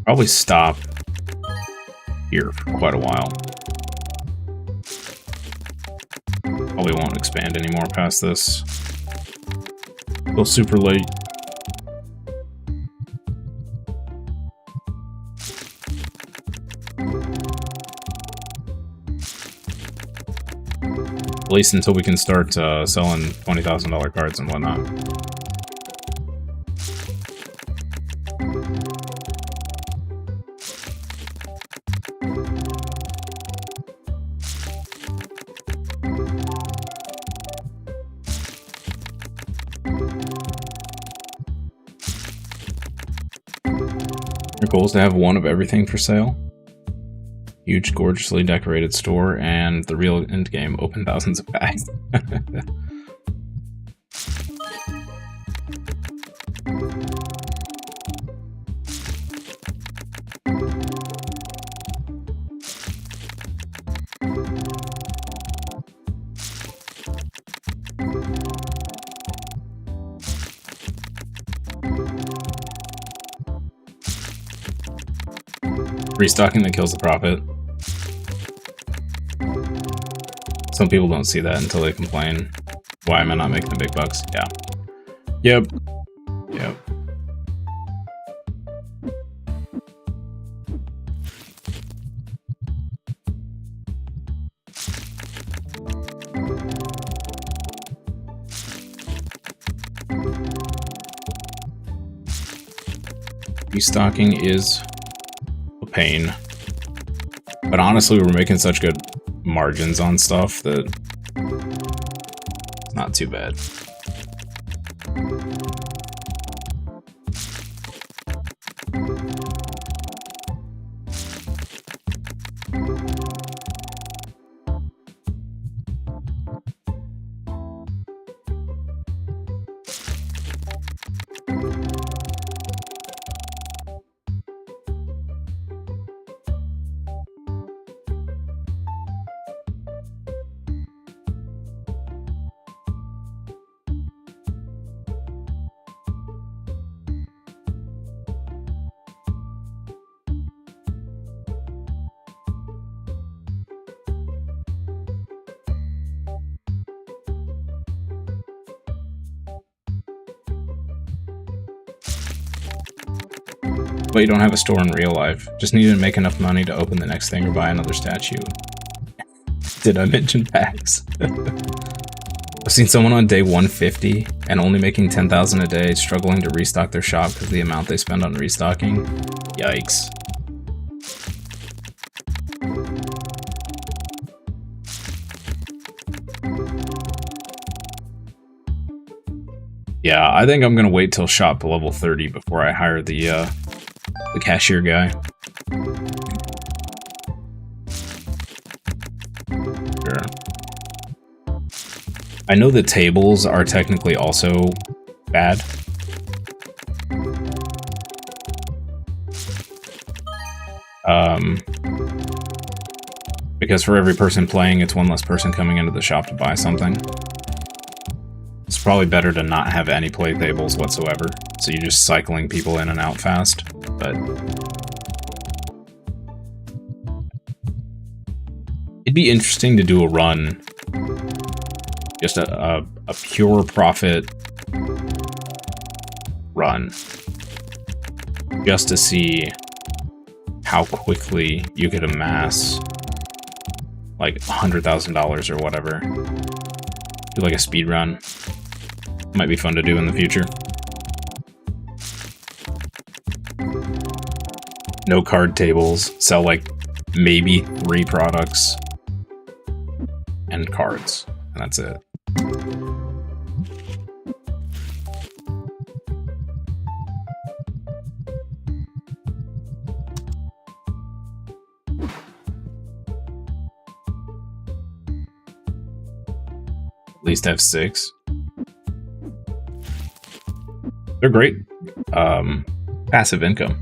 Probably stop here for quite a while. Probably won't expand anymore past this. Still super late. At least until we can start selling $20,000 cards and whatnot. Your goal is to have one of everything for sale. Huge, gorgeously decorated store, and the real end game, open thousands of packs. Restocking that kills the profit. Some people don't see that until they complain. Why am I not making the big bucks? Yeah. Yep. Restocking is a pain. But honestly, we're making such good margins on stuff that it's not too bad. But you don't have a store in real life. Just need to make enough money to open the next thing or buy another statue. Did I mention packs? I've seen someone on day 150 and only making 10,000 a day struggling to restock their shop because of the amount they spend on restocking. Yikes. Yeah, I think I'm gonna wait till shop level 30 before I hire the cashier guy. Sure. I know the tables are technically also bad. Because for every person playing, it's one less person coming into the shop to buy something. It's probably better to not have any play tables whatsoever, so you're just cycling people in and out fast, but... It'd be interesting to do a run, just a pure profit run, just to see how quickly you could amass like $100,000 or whatever. Do like a speed run. Might be fun to do in the future. No card tables. Sell like maybe 3 products and cards, and that's it. At least have 6. They're great. Passive income.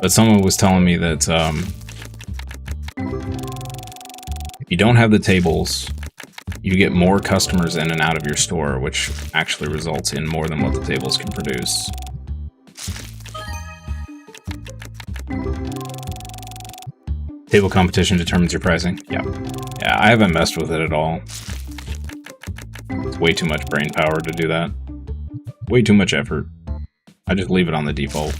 But someone was telling me that if you don't have the tables, you get more customers in and out of your store, which actually results in more than what the tables can produce. Table competition determines your pricing. Yeah. Yeah, I haven't messed with it at all. It's way too much brain power to do that. Way too much effort. I just leave it on the default.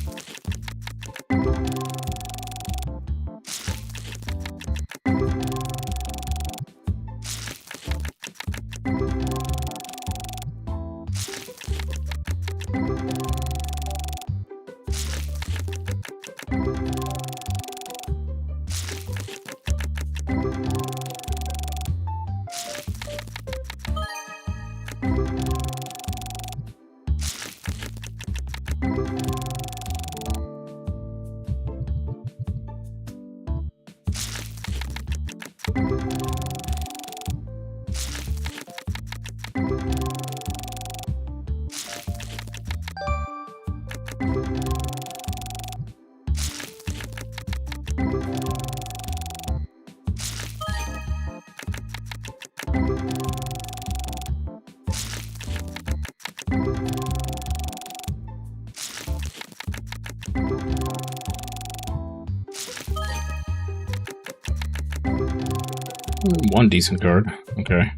One decent card. Okay.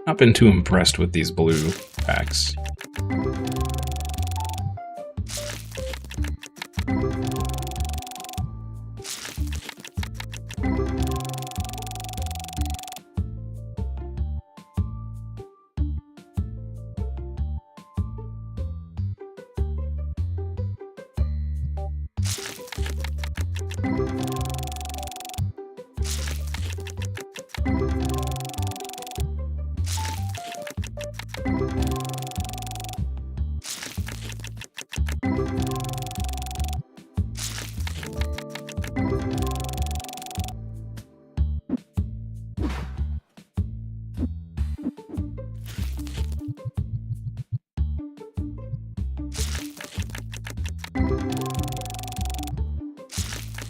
Not been too impressed with these blue packs.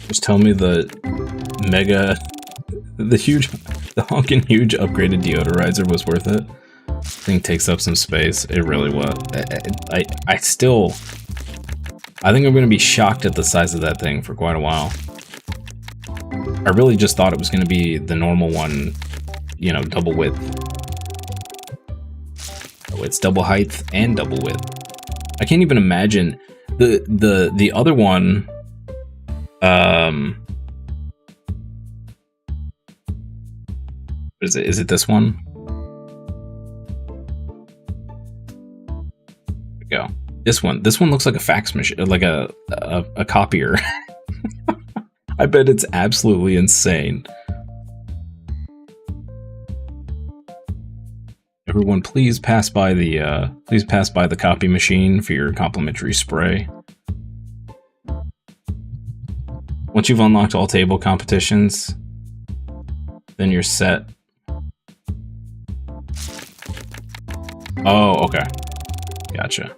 Just tell me the honking huge upgraded deodorizer was worth it. Thing takes up some space. It really was. I think I'm going to be shocked at the size of that thing for quite a while. I really just thought it was going to be the normal one, you know, double width. Oh, it's double height and double width. I can't even imagine the other one. Is it this one? There we go. This one looks like a fax machine, like a copier. I bet it's absolutely insane. Everyone, please pass by the copy machine for your complimentary spray. Once you've unlocked all table competitions, then you're set. Oh, okay. Gotcha.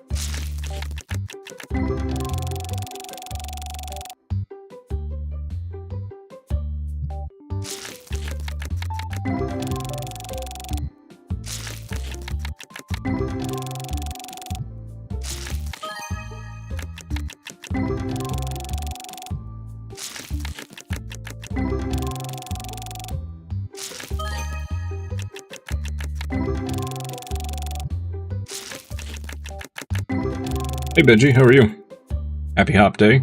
Hey Benji, how are you? Happy Hop Day.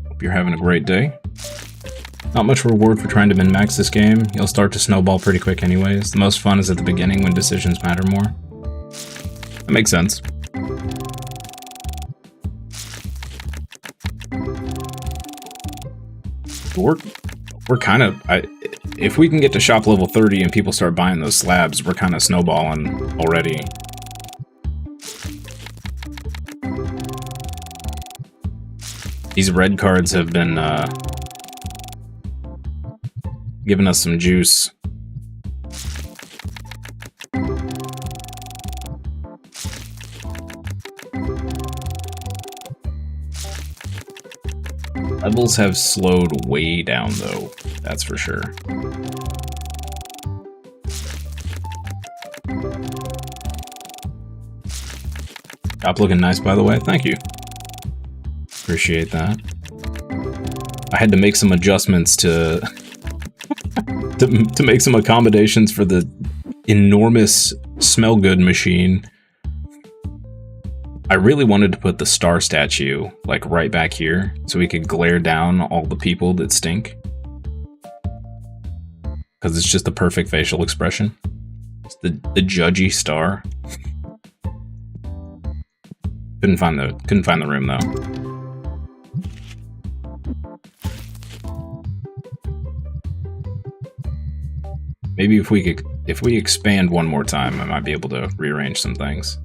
Hope you're having a great day. Not much reward for trying to min-max this game. You'll start to snowball pretty quick anyways. The most fun is at the beginning when decisions matter more. That makes sense. We're kind of... if we can get to shop level 30 and people start buying those slabs, we're kind of snowballing already. These red cards have been giving us some juice. Levels have slowed way down though, that's for sure. Shop looking nice, by the way. Thank you. Appreciate that. I had to make some adjustments to to make some accommodations for the enormous smell good machine. I really wanted to put the star statue like right back here so we could glare down all the people that stink. Because it's just the perfect facial expression. It's the judgy star. Couldn't find the room though. Maybe if we expand one more time, I might be able to rearrange some things.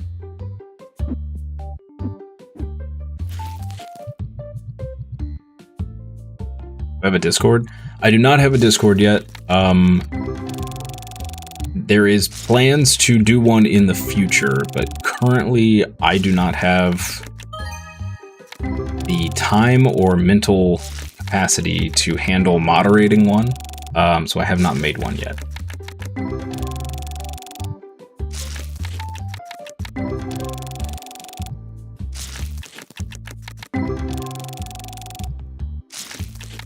I have a Discord? I do not have a Discord yet. There is plans to do one in the future, but currently I do not have the time or mental capacity to handle moderating one, so I have not made one yet.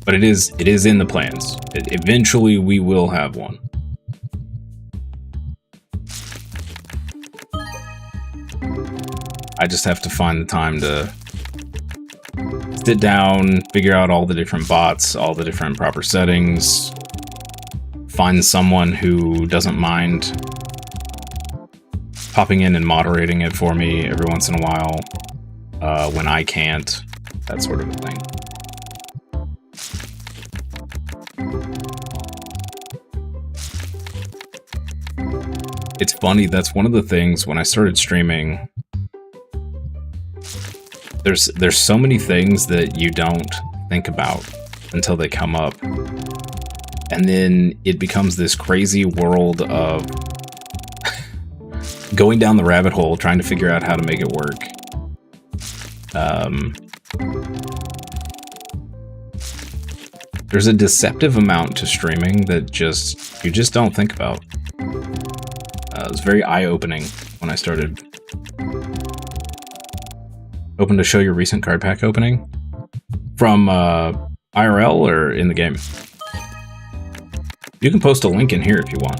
But it is in the plans. Eventually we will have one. I just have to find the time to sit down, figure out all the different bots, all the different proper settings, find someone who doesn't mind popping in and moderating it for me every once in a while, when I can't, that sort of a thing. It's funny, that's one of the things when I started streaming, there's so many things that you don't think about until they come up. And then it becomes this crazy world of going down the rabbit hole, trying to figure out how to make it work. There's a deceptive amount to streaming that you just don't think about. It was very eye-opening when I started. Open to show your recent card pack opening? From IRL or in the game? You can post a link in here if you want.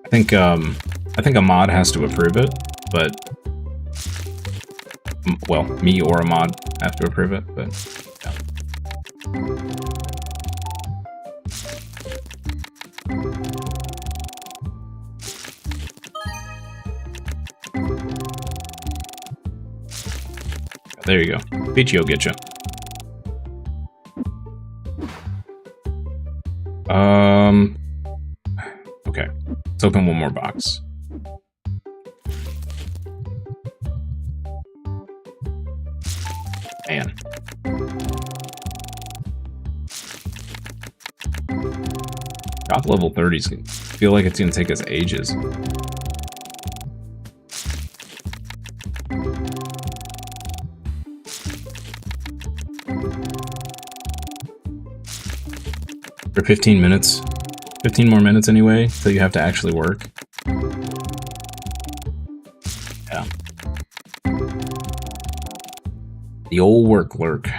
I think a mod has to approve it, but well, me or a mod have to approve it, but yeah. There you go. Peachy will get you. Okay. Let's open one more box. Man. Drop level 30s. Feel like it's gonna take us ages. For 15 minutes. 15 more minutes anyway, so you have to actually work. Yeah. The old work lurk.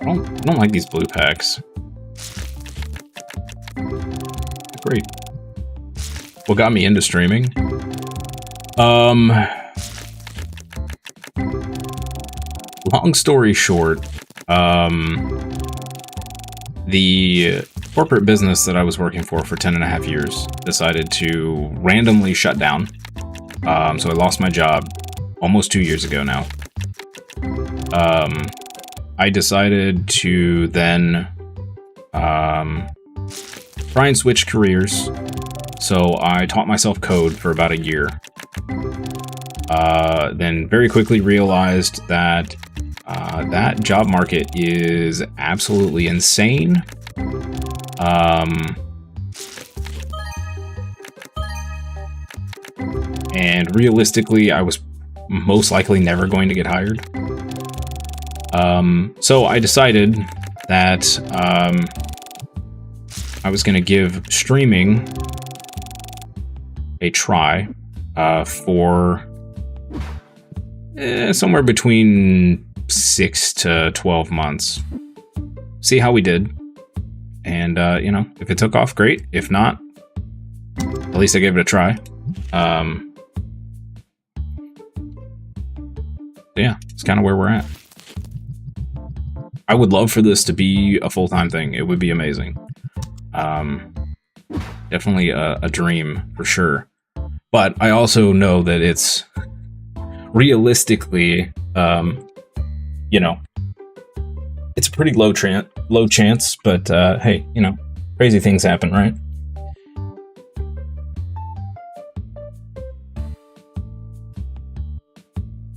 I don't like these blue packs. Great. What got me into streaming? Long story short, the corporate business that I was working for 10.5 years decided to randomly shut down. So I lost my job almost 2 years ago now. I decided to then try and switch careers. So I taught myself code for about a year. Then very quickly realized that that job market is absolutely insane. And realistically, I was most likely never going to get hired. So I decided that I was going to give streaming a try for somewhere between 6 to 12 months. See how we did. And, you know, if it took off, great. If not, at least I gave it a try. Yeah, it's kind of where we're at. I would love for this to be a full-time thing. It would be amazing. Definitely a dream for sure. But I also know that it's realistically, you know, it's a pretty low chance, but hey, you know, crazy things happen, right?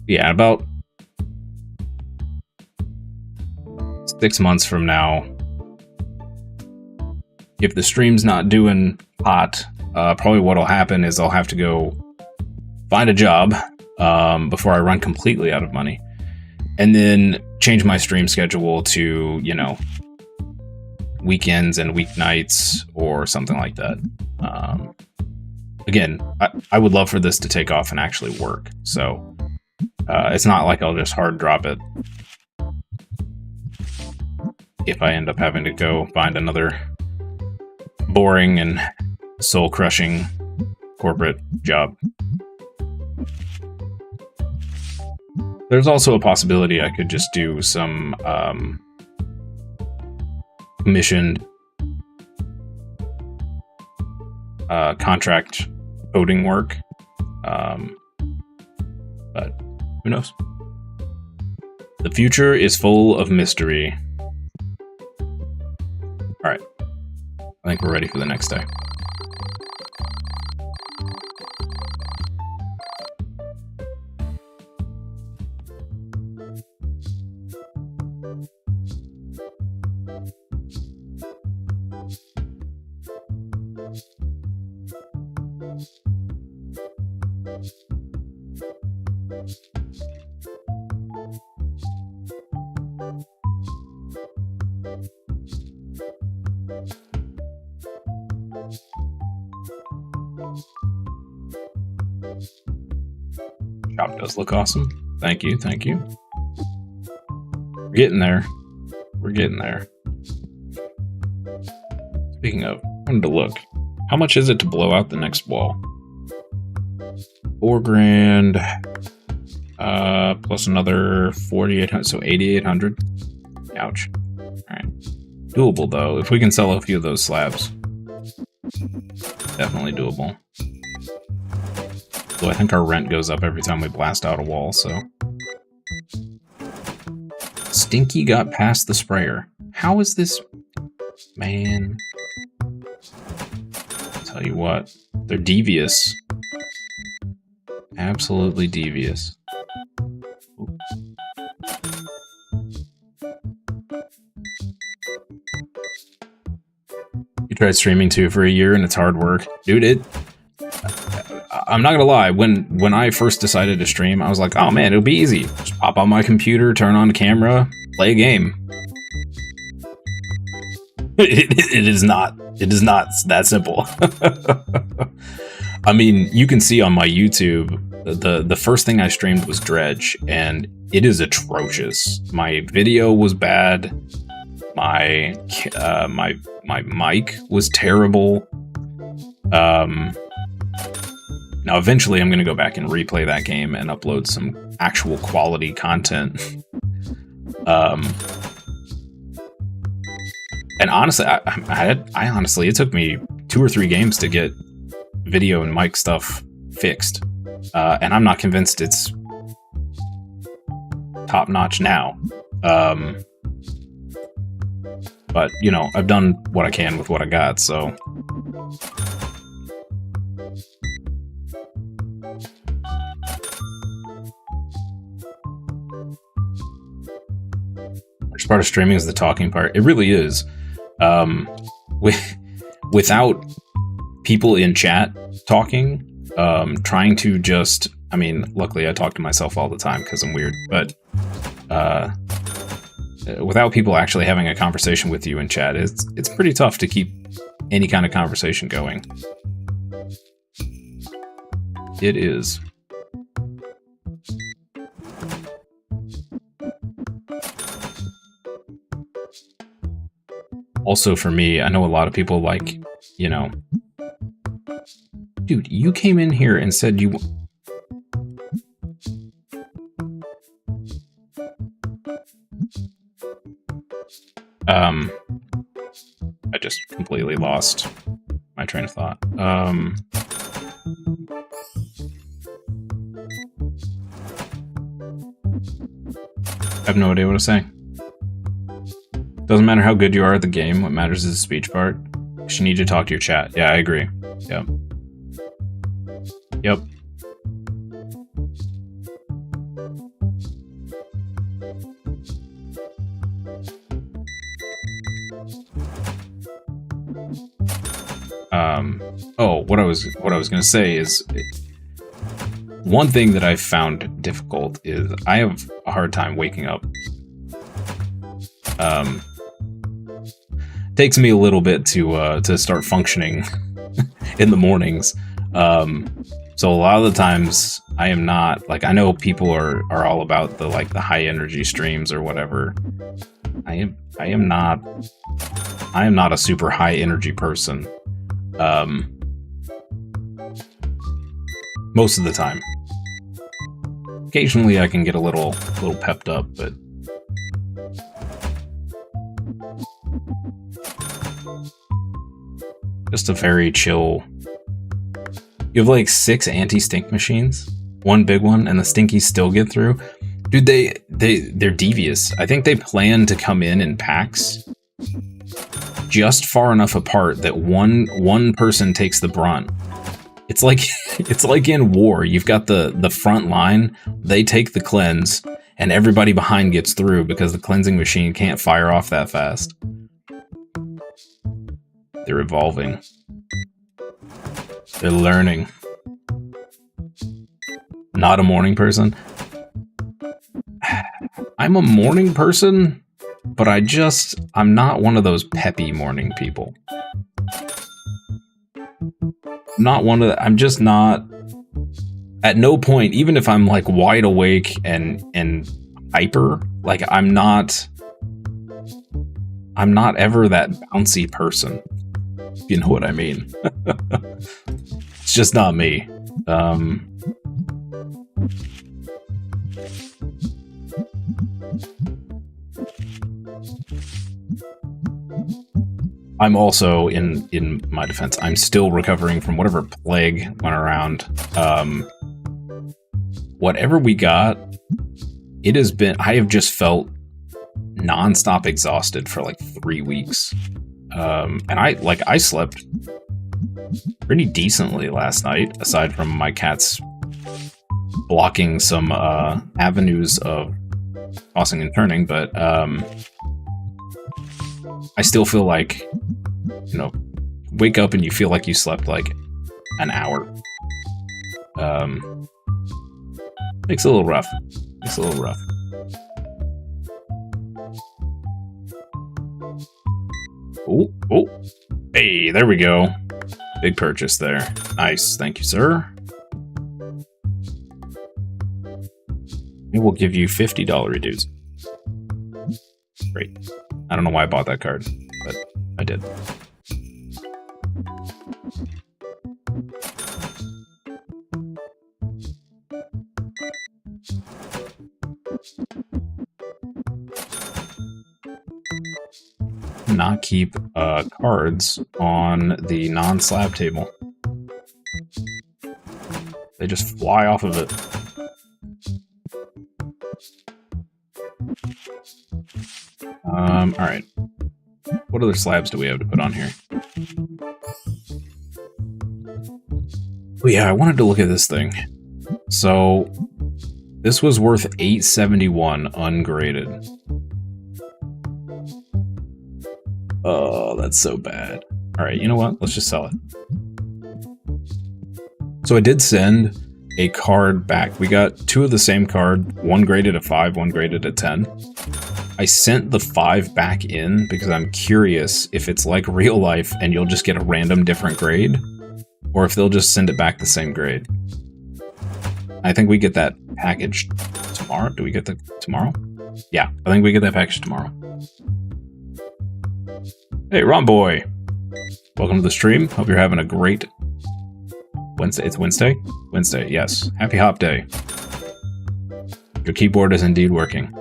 Yeah, about 6 months from now, if the stream's not doing hot, probably what'll happen is I'll have to go find a job before I run completely out of money, and then change my stream schedule to, you know, weekends and weeknights or something like that. Again, I would love for this to take off and actually work, so it's not like I'll just hard drop it if I end up having to go find another boring and soul-crushing corporate job. There's also a possibility I could just do some commissioned contract coding work, but who knows? The future is full of mystery. All right, I think we're ready for the next day. Shop does look awesome. Thank you, thank you. We're getting there. We're getting there. Speaking of, I wanted to look. How much is it to blow out the next wall? $4 grand. plus another 4,800, so 8,800. Ouch. Alright. Doable, though. If we can sell a few of those slabs. Definitely doable. So I think our rent goes up every time we blast out a wall, so... Stinky got past the sprayer. How is this... Man... Tell you what. They're devious. Absolutely devious. You tried streaming too for a year and it's hard work. Dude, I'm not gonna lie, when I first decided to stream, I was like, oh man, it'll be easy. Just pop on my computer, turn on the camera, play a game. It is not that simple. I mean, you can see on my YouTube, the first thing I streamed was Dredge, and it is atrocious. My video was bad. My mic was terrible. Now eventually I'm gonna go back and replay that game and upload some actual quality content. And honestly, I honestly, it took me 2 or 3 games to get video and mic stuff fixed. And I'm not convinced it's top notch now. But, you know, I've done what I can with what I got, so... Which part of streaming is the talking part? It really is. Without people in chat talking, trying to just... I mean, luckily I talk to myself all the time because I'm weird, but... without people actually having a conversation with you in chat, it's pretty tough to keep any kind of conversation going. It is. Also for me, I know a lot of people like, you know... Dude, you came in here and said you... I just completely lost my train of thought. I have no idea what to say. Doesn't matter how good you are at the game, what matters is the speech part. You need to talk to your chat. Yeah, I agree. Yep. Yep. Oh, what I was gonna say is, one thing that I've found difficult is I have a hard time waking up. Takes me a little bit to start functioning in the mornings. So a lot of the times I am not, like, I know people are all about the high energy streams or whatever. I am not a super high energy person. Most of the time. Occasionally I can get a little pepped up, but just a very chill. You have like 6 anti-stink machines, 1 big one, and the stinkies still get through. Dude, they're devious. I think they plan to come in packs just far enough apart that one person takes the brunt. It's like in war. You've got the front line, they take the cleanse, and everybody behind gets through because the cleansing machine can't fire off that fast. They're evolving. They're learning. Not a morning person. I'm a morning person, but I'm not one of those peppy morning people. I'm just not, at no point, even if I'm like wide awake and hyper, like I'm not ever that bouncy person. If you know what I mean. It's just not me. I'm also, in my defense, I'm still recovering from whatever plague went around. Whatever we got, it has been, I have just felt nonstop exhausted for like 3 weeks. And I slept pretty decently last night, aside from my cats blocking some avenues of tossing and turning, but I still feel like, you know, wake up and you feel like you slept like an hour. Makes it a little rough. Makes it a little rough. Oh, hey, there we go. Big purchase there. Nice, thank you, sir. It will give you $50 reduce. Great. I don't know why I bought that card, but I did. Not keep cards on the non-slab table. They just fly off of it. Alright. What other slabs do we have to put on here? Oh yeah, I wanted to look at this thing. So, this was worth $871 ungraded. Oh, that's so bad. Alright, you know what? Let's just sell it. So I did send a card back. We got 2 of the same card, one graded at 5, one graded at 10. I sent the 5 back in because I'm curious if it's like real life and you'll just get a random different grade, or if they'll just send it back the same grade. I think we get that package tomorrow. Do we get the tomorrow? Yeah, I think we get that package tomorrow. Hey, Ron Boy. Welcome to the stream. Hope you're having a great Wednesday. It's Wednesday? Wednesday, yes. Happy Hop Day. Your keyboard is indeed working.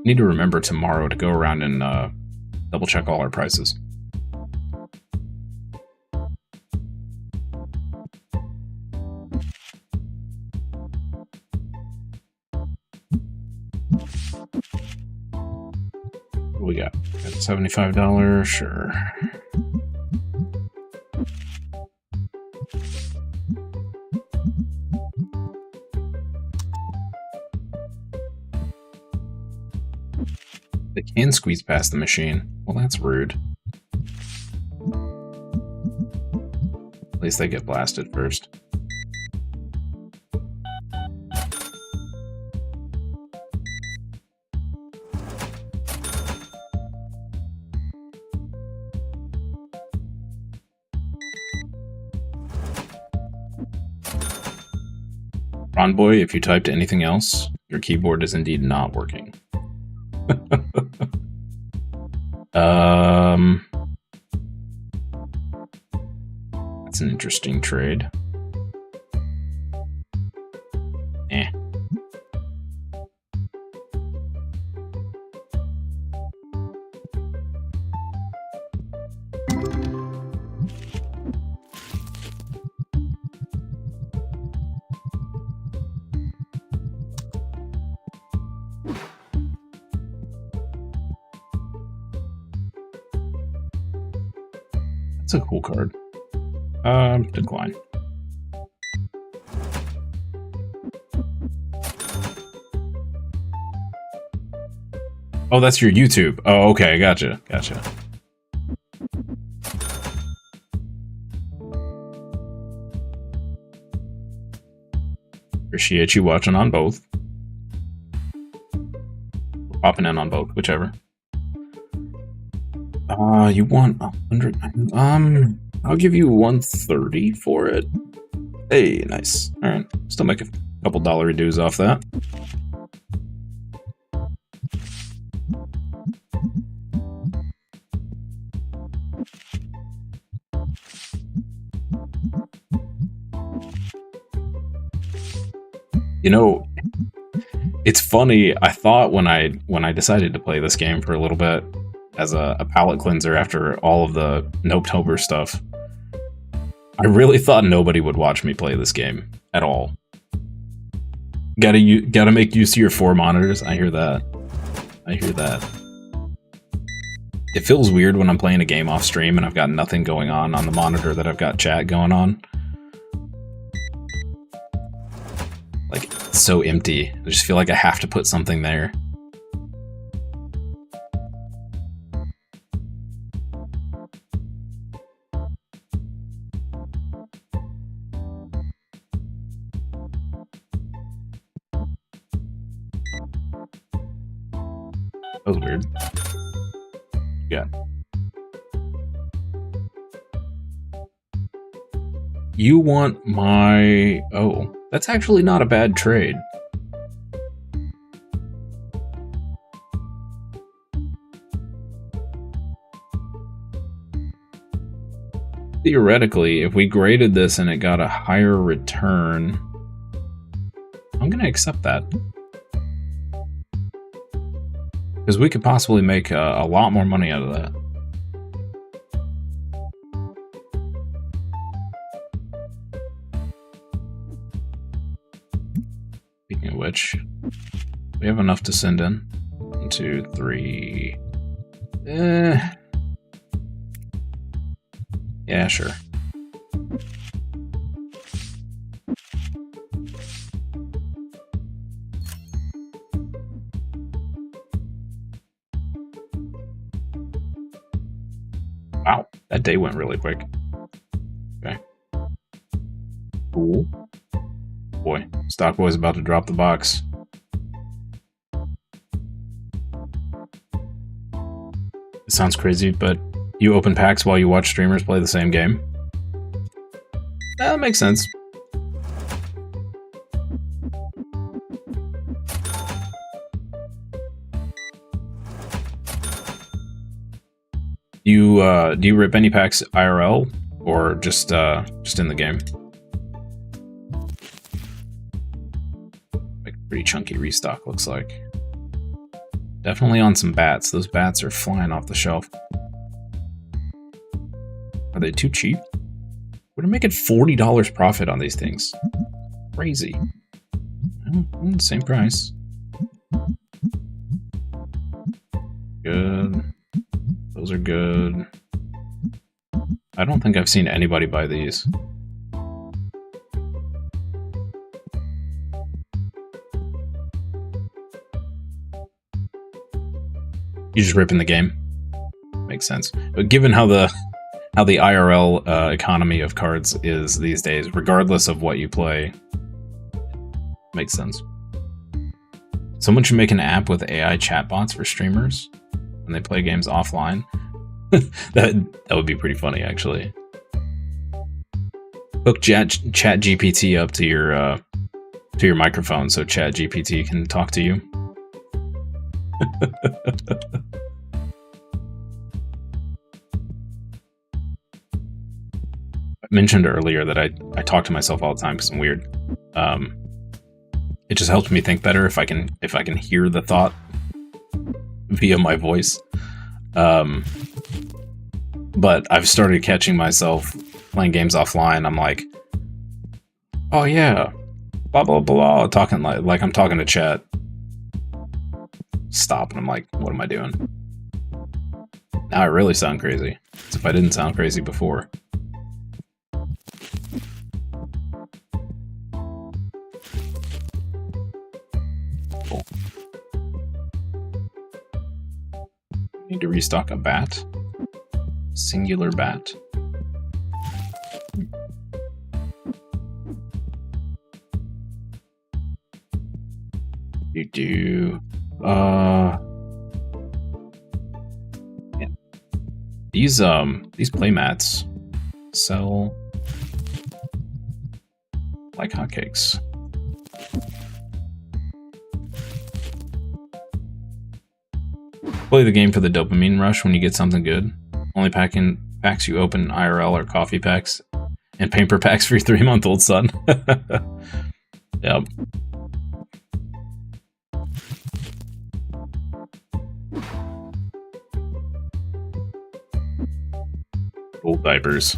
Need to remember tomorrow to go around and double check all our prices. What we got? Got $75, sure. They can squeeze past the machine. Well, that's rude. At least they get blasted first. Ron Boy, if you typed anything else, your keyboard is indeed not working. That's an interesting trade. Eh. That's a cool card. Decline. Oh, that's your YouTube. Oh, okay, gotcha. Appreciate you watching on both. Popping in on both, whichever. You want 100? I'll give you 130 for it. Hey, nice. All right, still make a couple dollar dues off that. You know, it's funny. I thought when I decided to play this game for a little bit as a palate cleanser after all of the Nopetober stuff, I really thought nobody would watch me play this game at all. Gotta make use of your 4 monitors. I hear that. I hear that. It feels weird when I'm playing a game off stream and I've got nothing going on the monitor that I've got chat going on. Like, it's so empty. I just feel like I have to put something there. That was weird. Yeah. You want my... Oh, that's actually not a bad trade. Theoretically, if we graded this and it got a higher return, I'm going to accept that. Because we could possibly make a lot more money out of that. Speaking of which, we have enough to send in. 1, 2, 3. Yeah, sure. Wow, that day went really quick. Okay. Cool. Boy, Stockboy's about to drop the box. It sounds crazy, but you open packs while you watch streamers play the same game? That makes sense. Do you rip any packs IRL or just in the game? Like pretty chunky restock looks like. Definitely on some bats. Those bats are flying off the shelf. Are they too cheap? We're making $40 profit on these things. Crazy. Well, same price. Good. Those are good. I don't think I've seen anybody buy these. You just rip in the game. Makes sense. But given how the IRL economy of cards is these days, regardless of what you play, makes sense. Someone should make an app with AI chatbots for streamers when they play games offline. that would be pretty funny, actually. Hook ChatGPT up to your microphone so ChatGPT can talk to you. I mentioned earlier that I talk to myself all the time because I'm weird. It just helps me think better if I can hear the thought via my voice. But I've started catching myself playing games offline. I'm like, oh yeah, blah blah blah, talking like I'm talking to chat. Stop, and I'm like, what am I doing? Now I really sound crazy. As if I didn't sound crazy before. Cool. Need to restock a bat. Singular bat. You do. Yeah. These playmats sell like hotcakes. Play the game for the dopamine rush when you get something good. Only packs you open IRL or coffee packs, and paper packs for your 3-month-old son. Yep. Old diapers.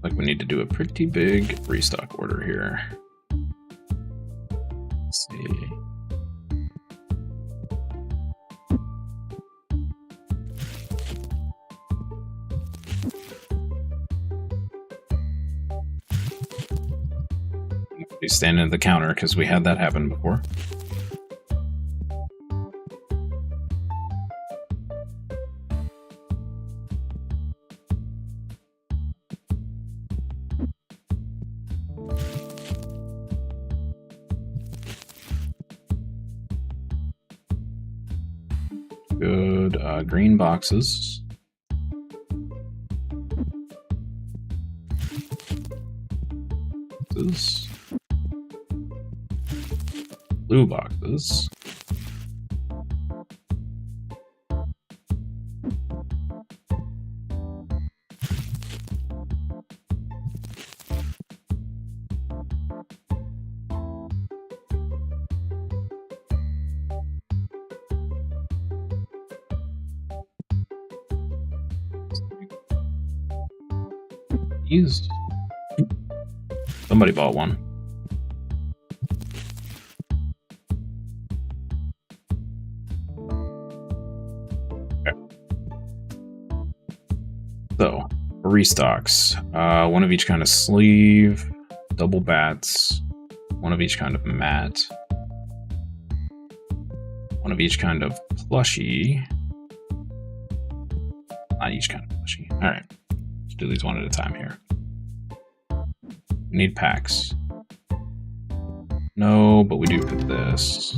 Like we need to do a pretty big restock order here. Let's see. He's standing at the counter because we had that happen before. Good. Green boxes. Blue boxes. Used. Somebody bought one. Okay. So, restocks. One of each kind of sleeve, double bats, one of each kind of mat, one of each kind of plushie. Not each kind of plushie. Alright. Let's do these one at a time here. We need packs. No, but we do for this.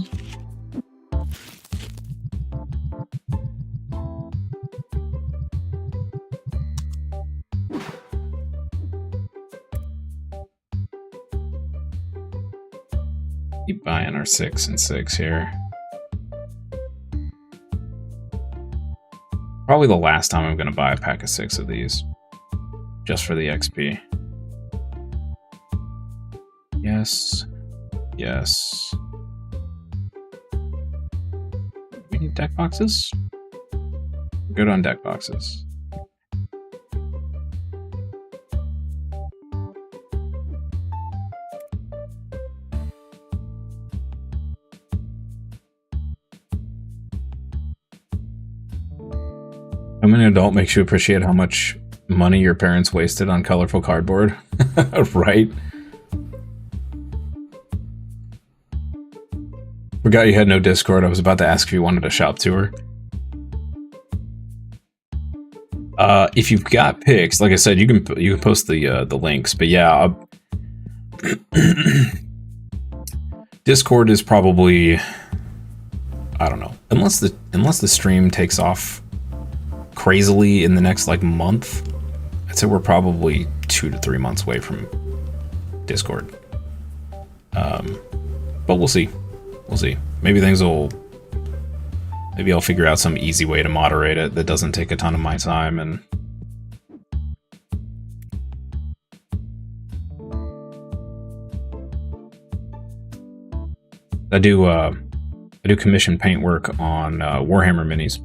Keep buying our 6 and 6 here. Probably the last time I'm going to buy a pack of 6 of these. Just for the XP. Yes. Yes. We need deck boxes? We're good on deck boxes. Becoming an adult makes you appreciate how much money your parents wasted on colorful cardboard. Right? Forgot you had no Discord. I was about to ask if you wanted a shop tour. If you've got pics, like I said, you can post the links. But yeah, Discord is probably, I don't know, unless the stream takes off crazily in the next like month, I'd say we're probably 2 to 3 months away from Discord. But we'll see. We'll see. Maybe I'll figure out some easy way to moderate it that doesn't take a ton of my time. And I do commission paint work on Warhammer minis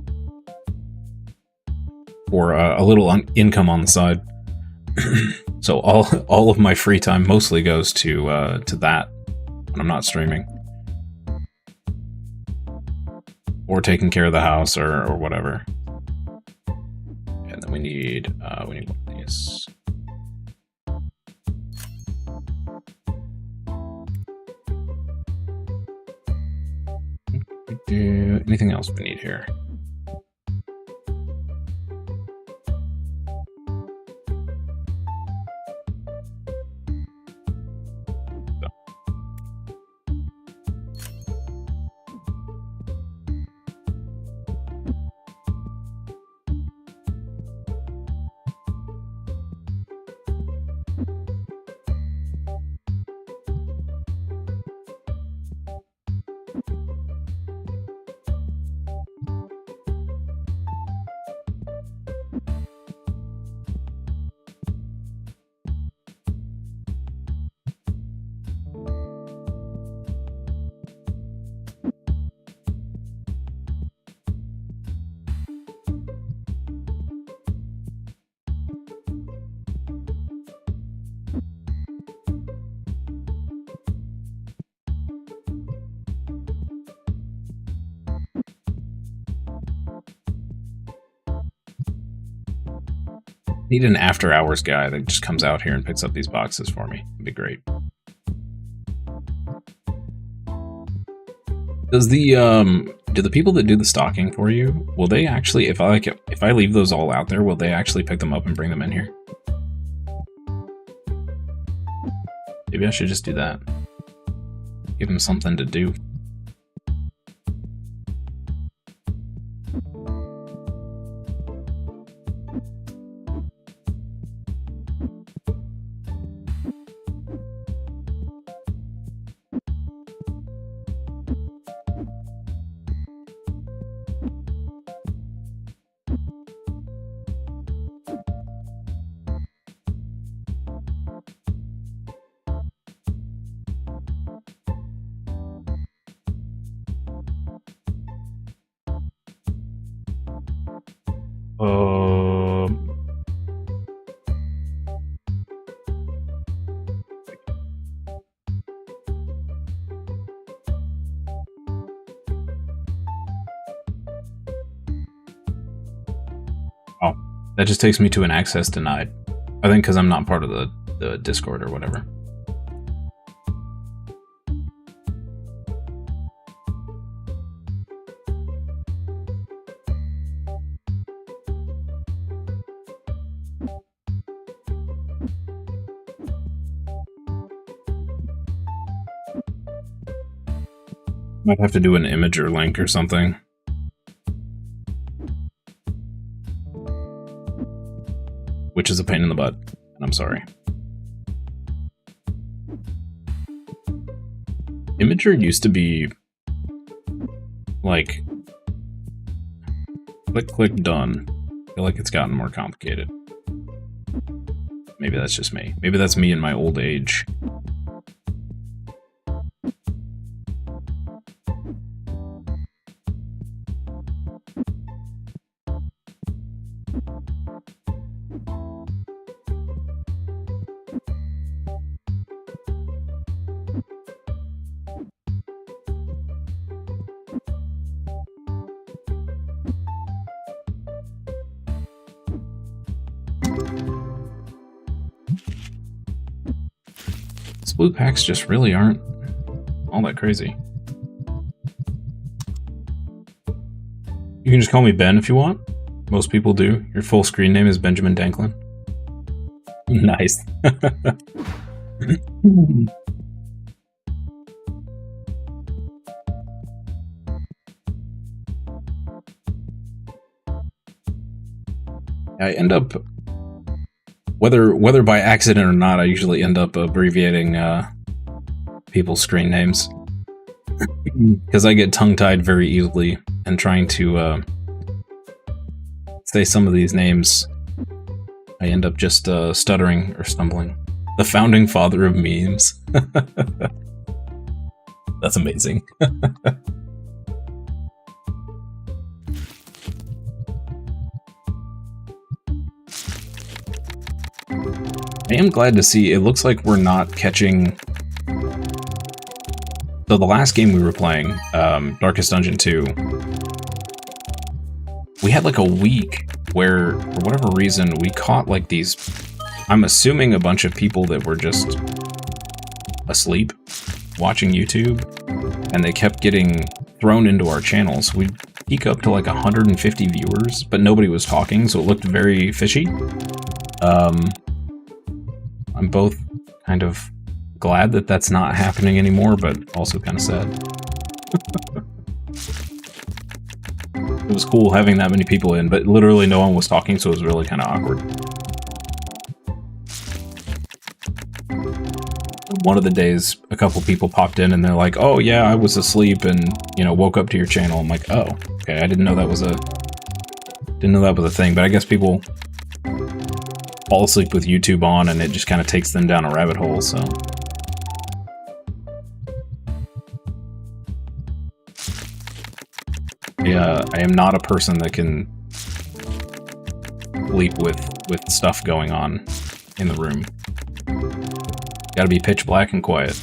for a little income on the side. So all of my free time mostly goes to that when I'm not streaming. Or taking care of the house or whatever. And then we need one of these. Anything else we need here? Need an after hours guy that just comes out here and picks up these boxes for me. It'd be great. Does the do the people that do the stocking for you, will they actually, if I leave those all out there, will they actually pick them up and bring them in here? Maybe I should just do that. Give them something to do. Oh, that just takes me to an access denied. I think because I'm not part of the Discord or whatever. Might have to do an imager link or something. Which is a pain in the butt, and I'm sorry. Imager used to be like click, click, done. I feel like it's gotten more complicated. Maybe that's just me. Maybe that's me in my old age. Blue packs just really aren't all that crazy. You can just call me Ben if you want. Most people do. Your full screen name is Benjamin Danklin. Nice. I end up, whether by accident or not, I usually end up abbreviating people's screen names. Because I get tongue-tied very easily, and trying to say some of these names, I end up just stuttering or stumbling. The founding father of memes. That's amazing. I am glad to see, it looks like we're not catching... So the last game we were playing, Darkest Dungeon 2, we had like a week where, for whatever reason, we caught like these... I'm assuming a bunch of people that were just asleep watching YouTube, and they kept getting thrown into our channels. We'd peak up to like 150 viewers, but nobody was talking, so it looked very fishy. I'm both kind of glad that that's not happening anymore, but also kind of sad. It was cool having that many people in, but literally no one was talking, so it was really kind of awkward. One of the days, a couple people popped in and they're like, "Oh yeah, I was asleep and, you know, woke up to your channel." I'm like, "Oh, okay, I didn't know that was a thing." But I guess people fall asleep with YouTube on, and it just kind of takes them down a rabbit hole, so. Yeah, I am not a person that can sleep with stuff going on in the room. Gotta be pitch black and quiet.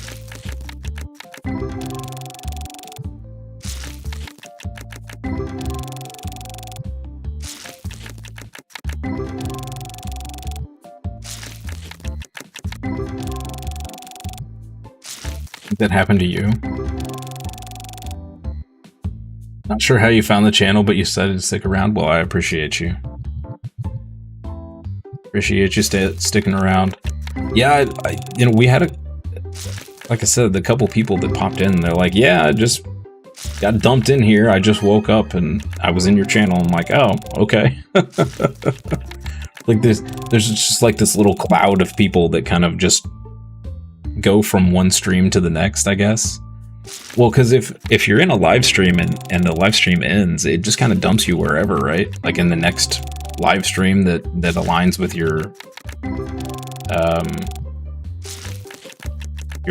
that happened to you? Not sure how you found the channel, but you decided to stick around. Well, I appreciate you. Appreciate you sticking around. Yeah, you know, we had like I said, the couple people that popped in, they're like, yeah, I just got dumped in here. I just woke up and I was in your channel. I'm like, oh, okay. Like there's just like this little cloud of people that kind of just go from one stream to the next, I guess. Well, because if you're in a live stream and the live stream ends, it just kind of dumps you wherever, right? Like in the next live stream that aligns with your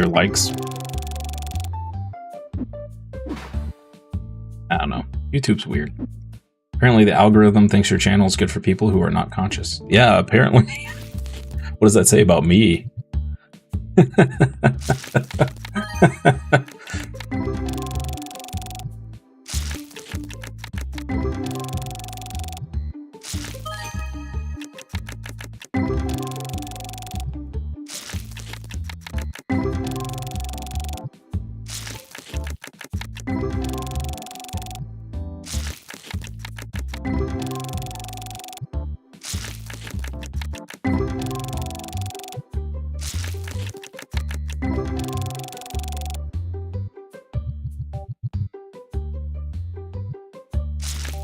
likes. I don't know. YouTube's weird. Apparently the algorithm thinks your channel is good for people who are not conscious. Yeah, apparently. What does that say about me?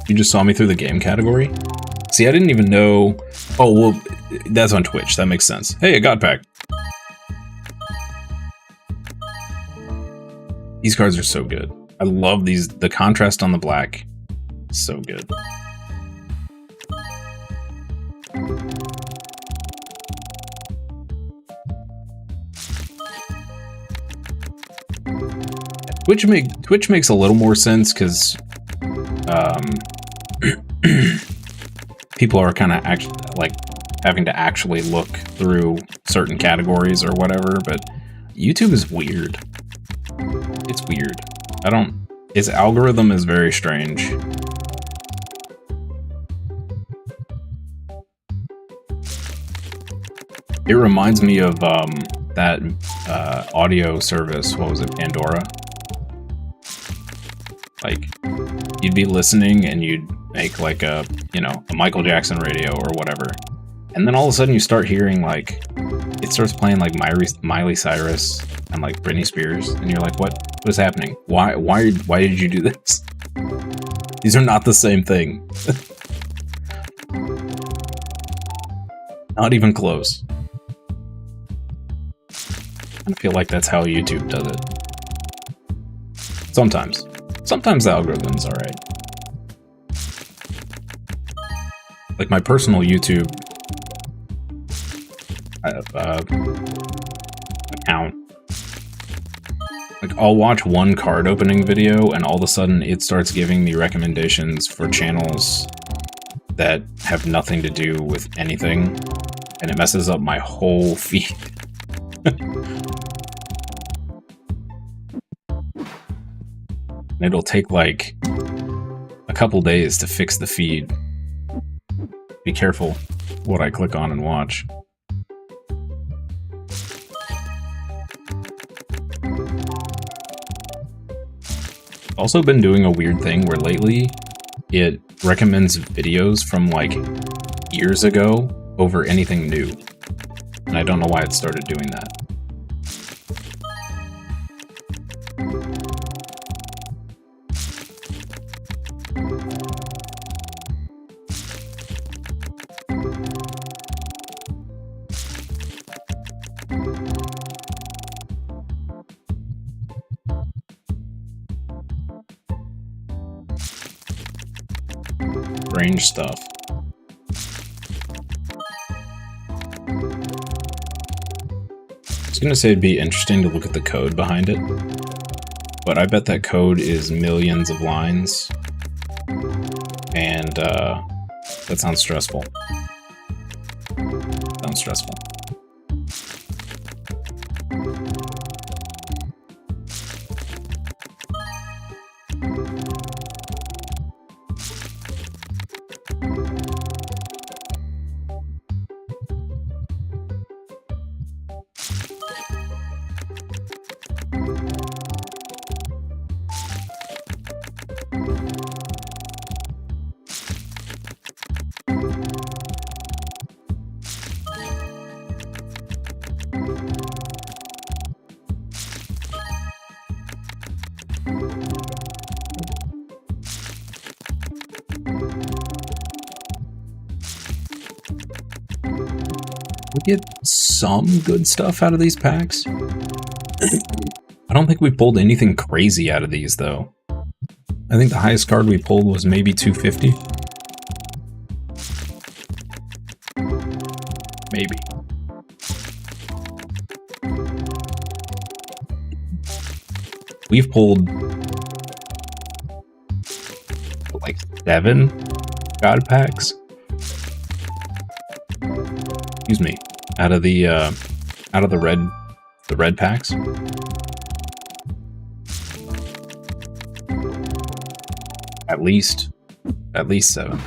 You just saw me through the game category? See, I didn't even know... Oh, well, that's on Twitch. That makes sense. Hey, I got back. These cards are so good. I love these. The contrast on the black is so good. Twitch makes a little more sense because people are kind of like having to actually look through certain categories or whatever, but YouTube is weird. It's weird. Its algorithm is very strange. It reminds me of that audio service. What was it? Pandora? Like, you'd be listening and you'd make like a Michael Jackson radio or whatever. And then all of a sudden you start hearing like, it starts playing like Miley Cyrus and like Britney Spears. And you're like, what is happening? Why did you do this? These are not the same thing. Not even close. I feel like that's how YouTube does it. Sometimes. Sometimes the algorithm's alright. Like my personal YouTube account. Like I'll watch one card opening video and all of a sudden it starts giving me recommendations for channels that have nothing to do with anything. And it messes up my whole feed. And it'll take like a couple days to fix the feed. Be careful what I click on and watch. Also been doing a weird thing where lately it recommends videos from like years ago over anything new. And I don't know why it started doing that. Strange stuff. I was gonna say it'd be interesting to look at the code behind it, but I bet that code is millions of lines, and that sounds stressful. Sounds stressful. We get some good stuff out of these packs. I don't think we pulled anything crazy out of these, though. I think the highest card we pulled was maybe 250. Maybe. We've pulled like 7 God packs. Excuse me. Out of the red packs. At least 7.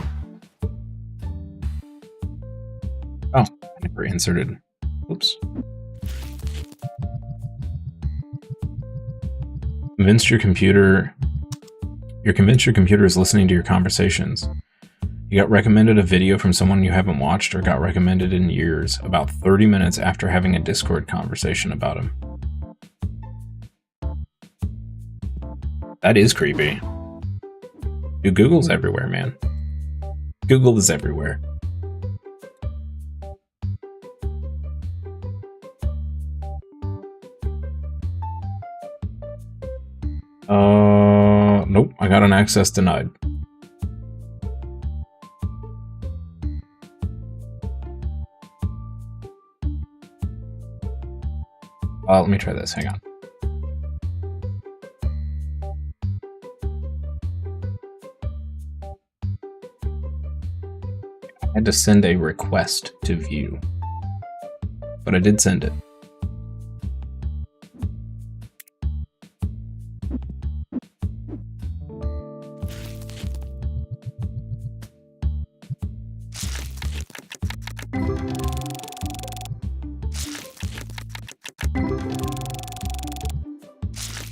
Oh, I never inserted. Whoops. You're convinced your computer is listening to your conversations. You got recommended a video from someone you haven't watched or got recommended in years about 30 minutes after having a Discord conversation about him. That is creepy. Dude, Google's everywhere, man. Google is everywhere. Nope, I got an access denied. Let me try this, hang on. I had to send a request to view, but I did send it.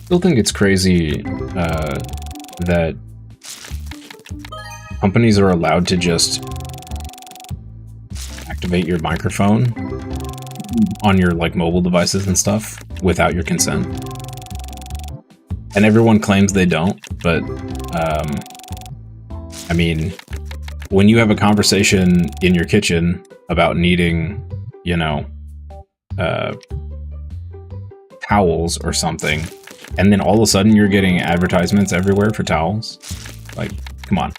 Still think it's crazy that companies are allowed to just activate your microphone on your like mobile devices and stuff without your consent. And everyone claims they don't, but I mean, when you have a conversation in your kitchen about needing, you know, towels or something, and then all of a sudden you're getting advertisements everywhere for towels. Like, come on.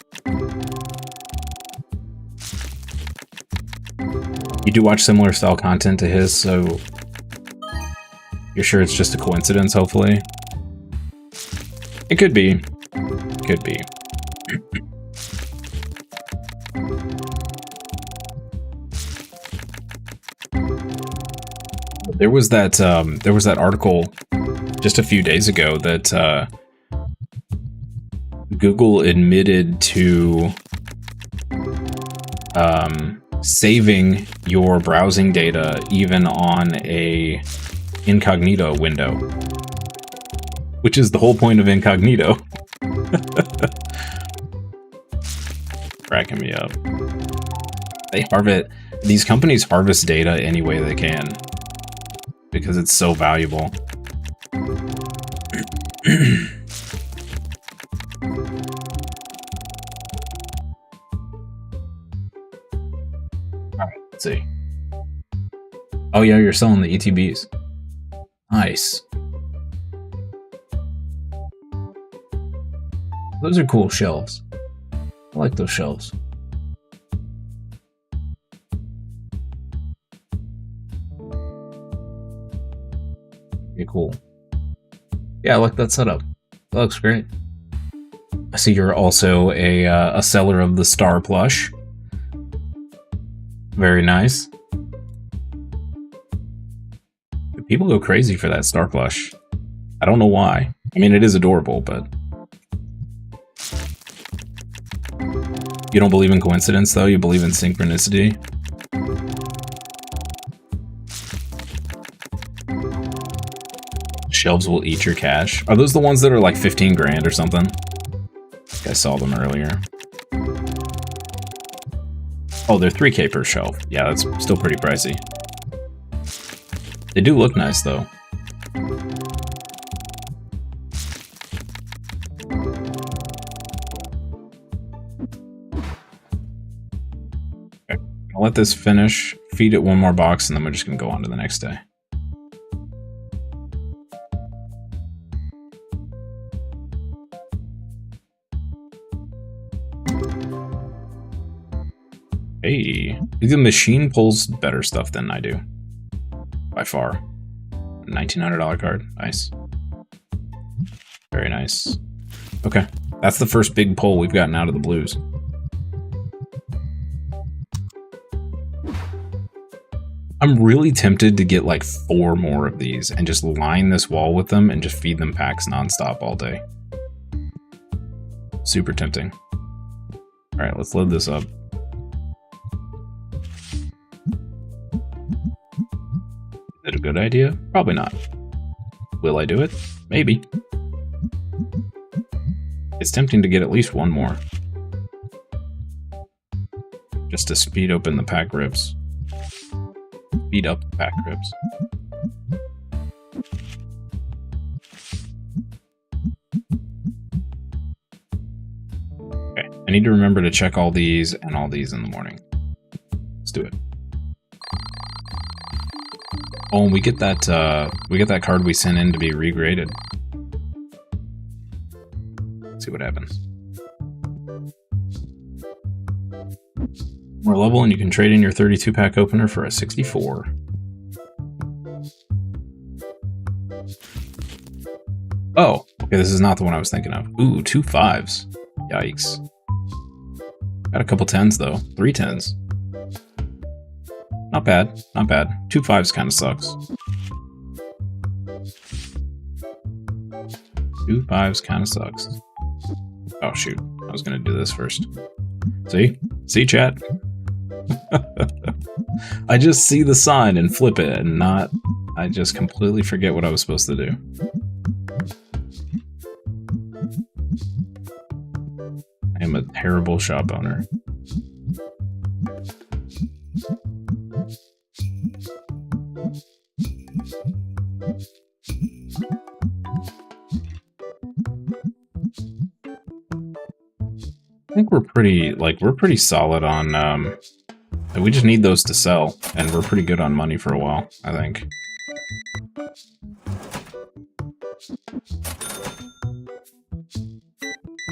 You do watch similar style content to his, so you're sure it's just a coincidence, hopefully? It could be. Could be. There was that article just a few days ago that Google admitted to saving your browsing data even on a incognito window, which is the whole point of incognito. Cracking me up. These companies harvest data any way they can because it's so valuable. Alright, let's see. Oh yeah, you're selling the ETBs. Nice. Those are cool shelves. I like those shelves. Okay, cool. Yeah, I like that setup. That looks great. I see you're also a seller of the Star plush. Very nice. People go crazy for that Star plush. I don't know why. I mean, it is adorable, but... You don't believe in coincidence, though? You believe in synchronicity? Shelves will eat your cash. Are those the ones that are like 15 grand or something? I saw them earlier. Oh, they're 3K per shelf. Yeah, that's still pretty pricey. They do look nice, though. Okay, I'll let this finish feed it one more box, and then we're just going to go on to the next day. Hey, the machine pulls better stuff than I do. By far. $1,900 card. Nice. Very nice. Okay. That's the first big pull we've gotten out of the blues. I'm really tempted to get like 4 more of these and just line this wall with them and just feed them packs nonstop all day. Super tempting. All right, let's load this up. Is it a good idea? Probably not. Will I do it? Maybe. It's tempting to get at least 1 more. Just to speed open the pack ribs. Speed up the pack ribs. Okay, I need to remember to check all these and all these in the morning. Let's do it. Oh, and we get that card we sent in to be regraded. Let's see what happens. More level, and you can trade in your 32-pack opener for a 64. Oh, okay, this is not the one I was thinking of. Ooh, 2 5s. Yikes. Got a couple 10s, though. 3 10s. Not bad, not bad. 2 5s kind of sucks. 2 5s kind of sucks. Oh, shoot. I was going to do this first. See? See, chat? I just see the sign and flip it and not... I just completely forget what I was supposed to do. I am a terrible shop owner. I think we're pretty solid on, we just need those to sell, and we're pretty good on money for a while, I think.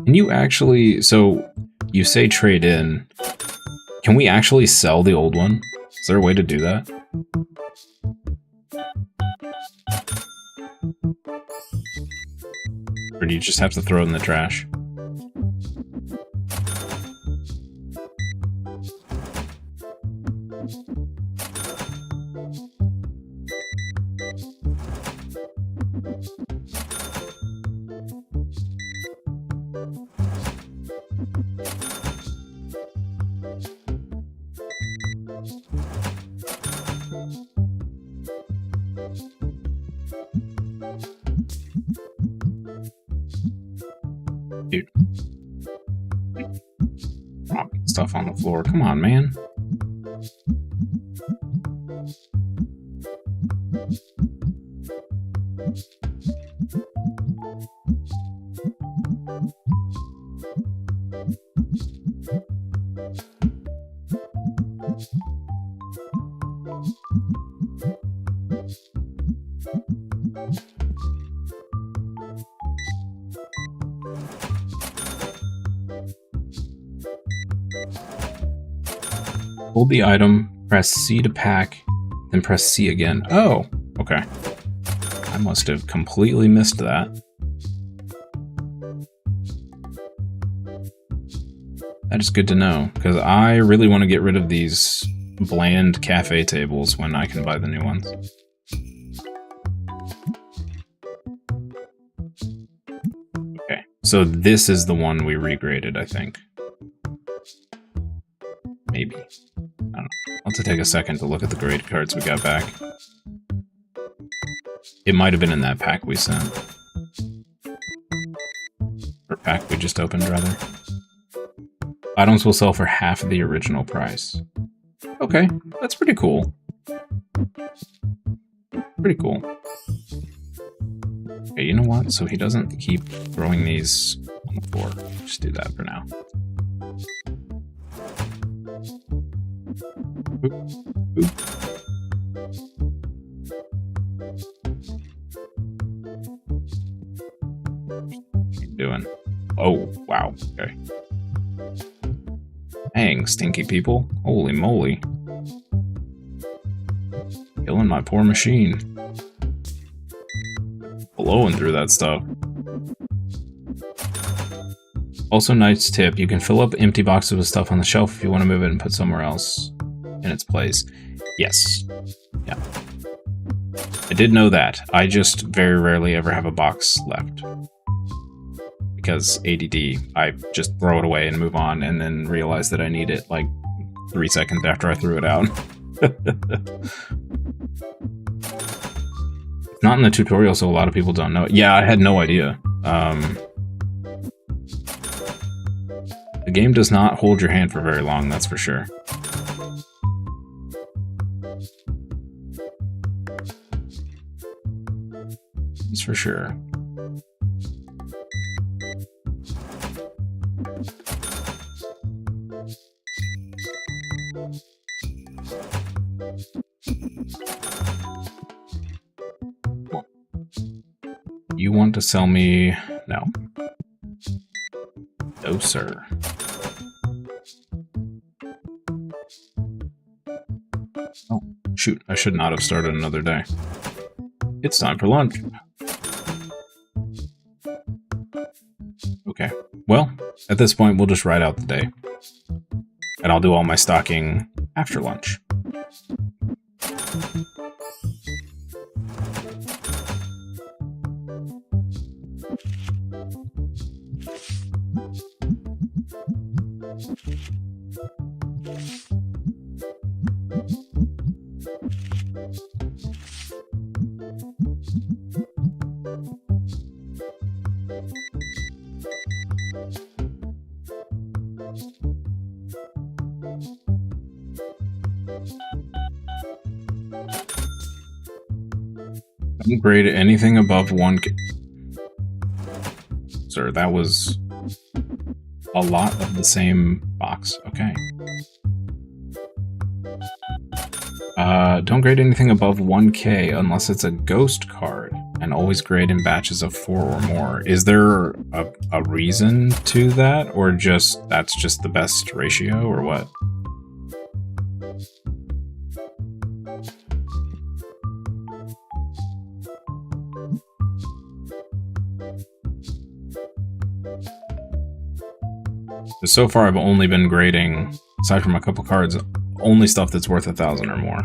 Can you actually, so you say trade in, can we actually sell the old one? Is there a way to do that? Or do you just have to throw it in the trash? Dude. Dropping stuff on the floor. Come on, man. Hold the item, press C to pack, then press C again. Oh, okay. I must have completely missed that. That is good to know, because I really want to get rid of these bland cafe tables when I can buy the new ones. Okay, so this is the one we regraded, I think. Maybe. I don't know. I'll have to take a second to look at the grade cards we got back. It might have been in that pack we sent. Or pack we just opened, rather. Items will sell for half of the original price. Okay, that's pretty cool. Pretty cool. Okay, you know what? So he doesn't keep throwing these on the floor. Just do that for now. Oop. Oop. What are you doing? Oh, wow. Okay. Dang, stinky people. Holy moly. Killing my poor machine. Blowing through that stuff. Also, nice tip. You can fill up empty boxes with stuff on the shelf if you want to move it and put somewhere else in its place. Yes. Yeah. I did know that. I just very rarely ever have a box left. Because ADD, I just throw it away and move on and then realize that I need it like 3 seconds after I threw it out. It's not in the tutorial, so a lot of people don't know it. Yeah, I had no idea. The game does not hold your hand for very long, that's for sure. That's for sure. You want to sell me? No. No, sir. Oh, shoot. I should not have started another day. It's time for lunch. Okay. Well, at this point, we'll just ride out the day. And I'll do all my stocking after lunch. Don't grade anything above 1K. Sir, that was a lot of the same box. Okay. Don't grade anything above 1K unless it's a ghost card, and always grade in batches of 4 or more. Is there a reason to that, or just that's just the best ratio, or what? So far, I've only been grading, aside from a couple cards, only stuff that's worth 1,000 or more.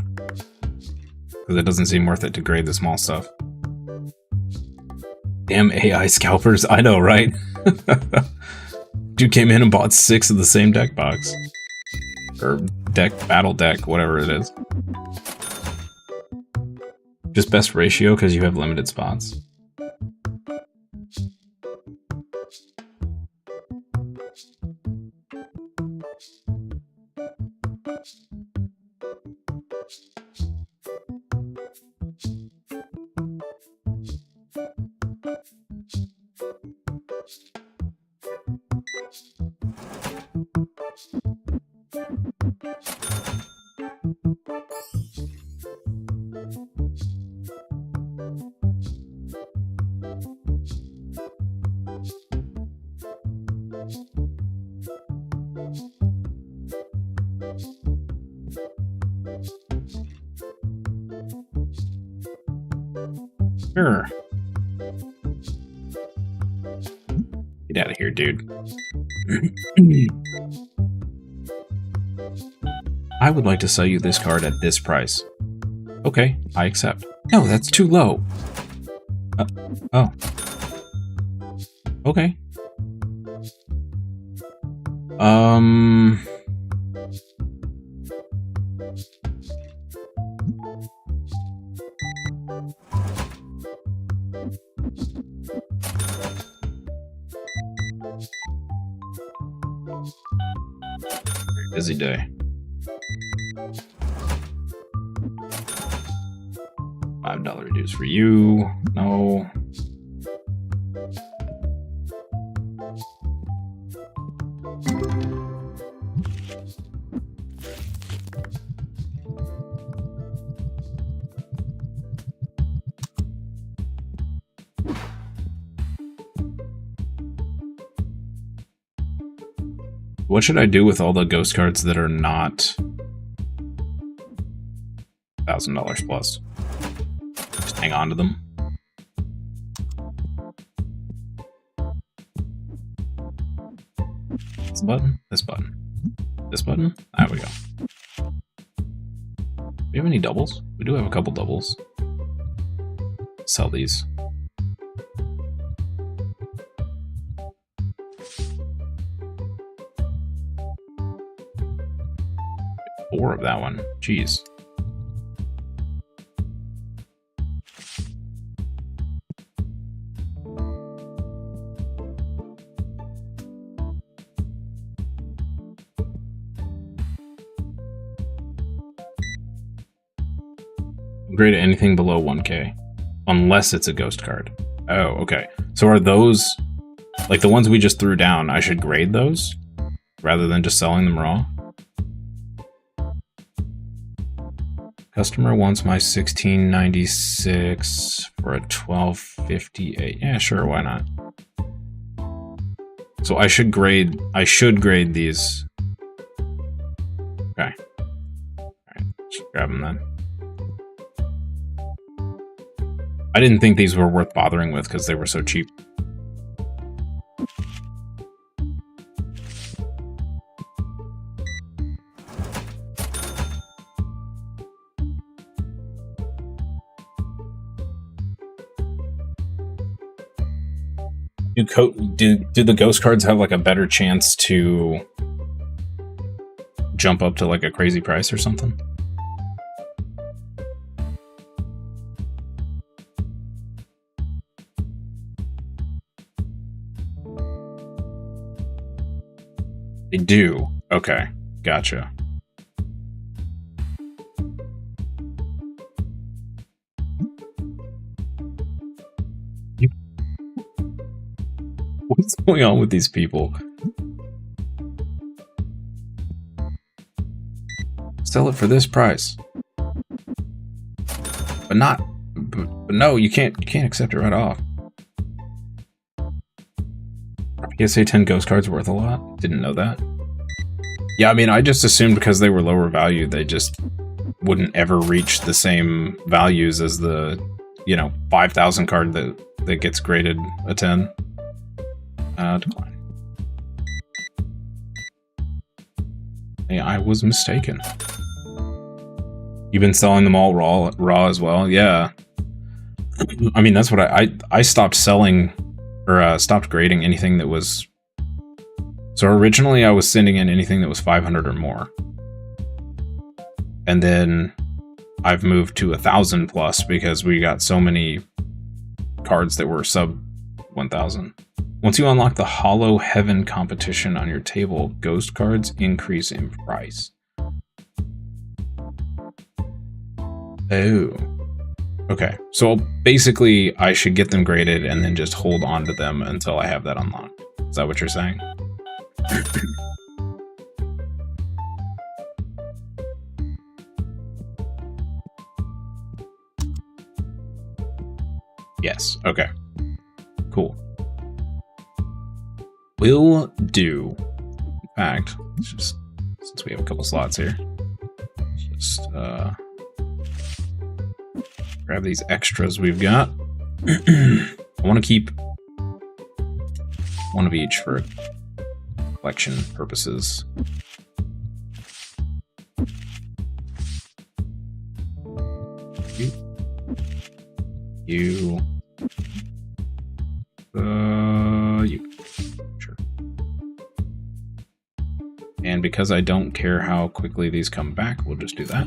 Because it doesn't seem worth it to grade the small stuff. Damn AI scalpers, I know, right? Dude came in and bought 6 of the same deck box. Or deck, battle deck, whatever it is. Just best ratio because you have limited spots. Sure. Get out of here, dude. I would like to sell you this card at this price. Okay, I accept. No, that's too low. Oh. Okay. Busy day. $5 reduce for you. No. What should I do with all the ghost cards that are not $1,000 plus? Just hang on to them. This button? This button. This button? There we go. Do we have any doubles? We do have a couple doubles. Sell these. Four of that one. Jeez. Upgrade anything below 1K. Unless it's a ghost card. Oh, okay. So are those, like the ones we just threw down, I should grade those? Rather than just selling them raw? Customer wants my 1696 for a 1258. Yeah, sure, why not? So I should grade these. Okay. Alright, just grab them then. I didn't think these were worth bothering with because they were so cheap. Do the ghost cards have like a better chance to jump up to like a crazy price or something? They do. Okay, gotcha. What's going on with these people? Sell it for this price. But not... But no, you can't accept it right off. PSA 10 ghost cards worth a lot? Didn't know that. Yeah, I mean, I just assumed because they were lower value, they just wouldn't ever reach the same values as the, you know, 5,000 card that gets graded a 10. Decline. Hey, I was mistaken. You've been selling them all raw as well? Yeah. I mean, that's what I stopped selling, or stopped grading anything that was... So originally I was sending in anything that was 500 or more. And then I've moved to 1,000 plus because we got so many cards that were sub 1,000. Once you unlock the Hollow Heaven competition on your table, ghost cards increase in price. Oh. Okay, so basically I should get them graded and then just hold on to them until I have that unlocked. Is that what you're saying? Yes, okay. Cool. Will do. In fact, let's just, since we have a couple slots here, just grab these extras we've got. I want to keep one of each for collection purposes. You. Sure. And because I don't care how quickly these come back, we'll just do that.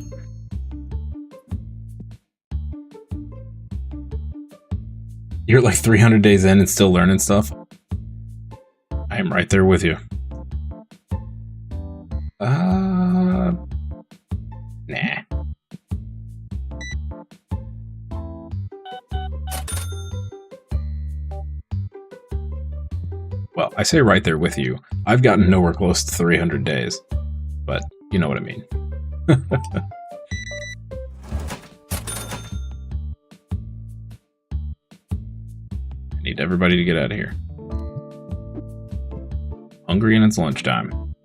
You're like 300 days in and still learning stuff. I am right there with you. Nah. Well, I say right there with you. I've gotten nowhere close to 300 days, but you know what I mean. I need everybody to get out of here. Hungry and it's lunchtime.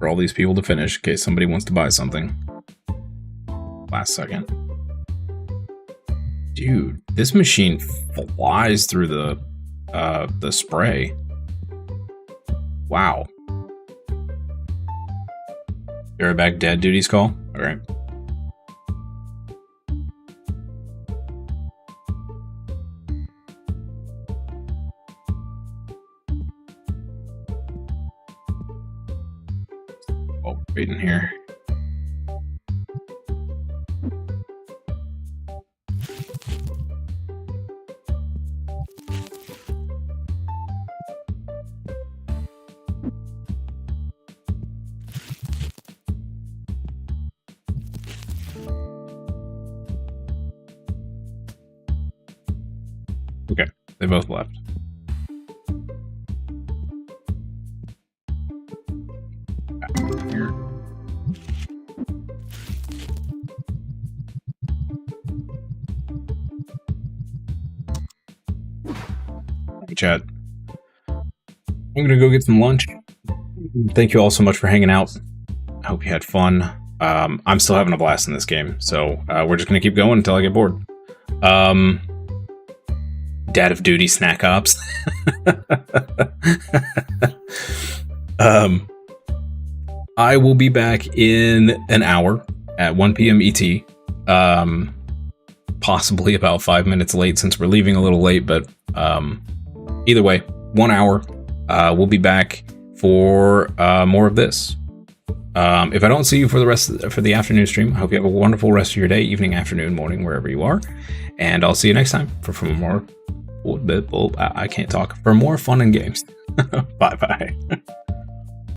for all these people to finish in case somebody wants to buy something. Last second. Dude, this machine flies through the spray. Wow. Be right back, Dad Duty's call? Alright. Oh, waiting here. Okay, they both left. Here. Hey, chat. I'm gonna go get some lunch. Thank you all so much for hanging out. I hope you had fun. I'm still having a blast in this game, so we're just gonna keep going until I get bored. Dad of Duty Snack Ops. I will be back in an hour at 1 p.m. ET. Possibly about 5 minutes late since we're leaving a little late, but either way, 1 hour. We'll be back for more of this. If I don't see you for the afternoon stream, I hope you have a wonderful rest of your day, evening, afternoon, morning, wherever you are. And I'll see you next time for more. I can't talk. For more fun and games. Bye-bye.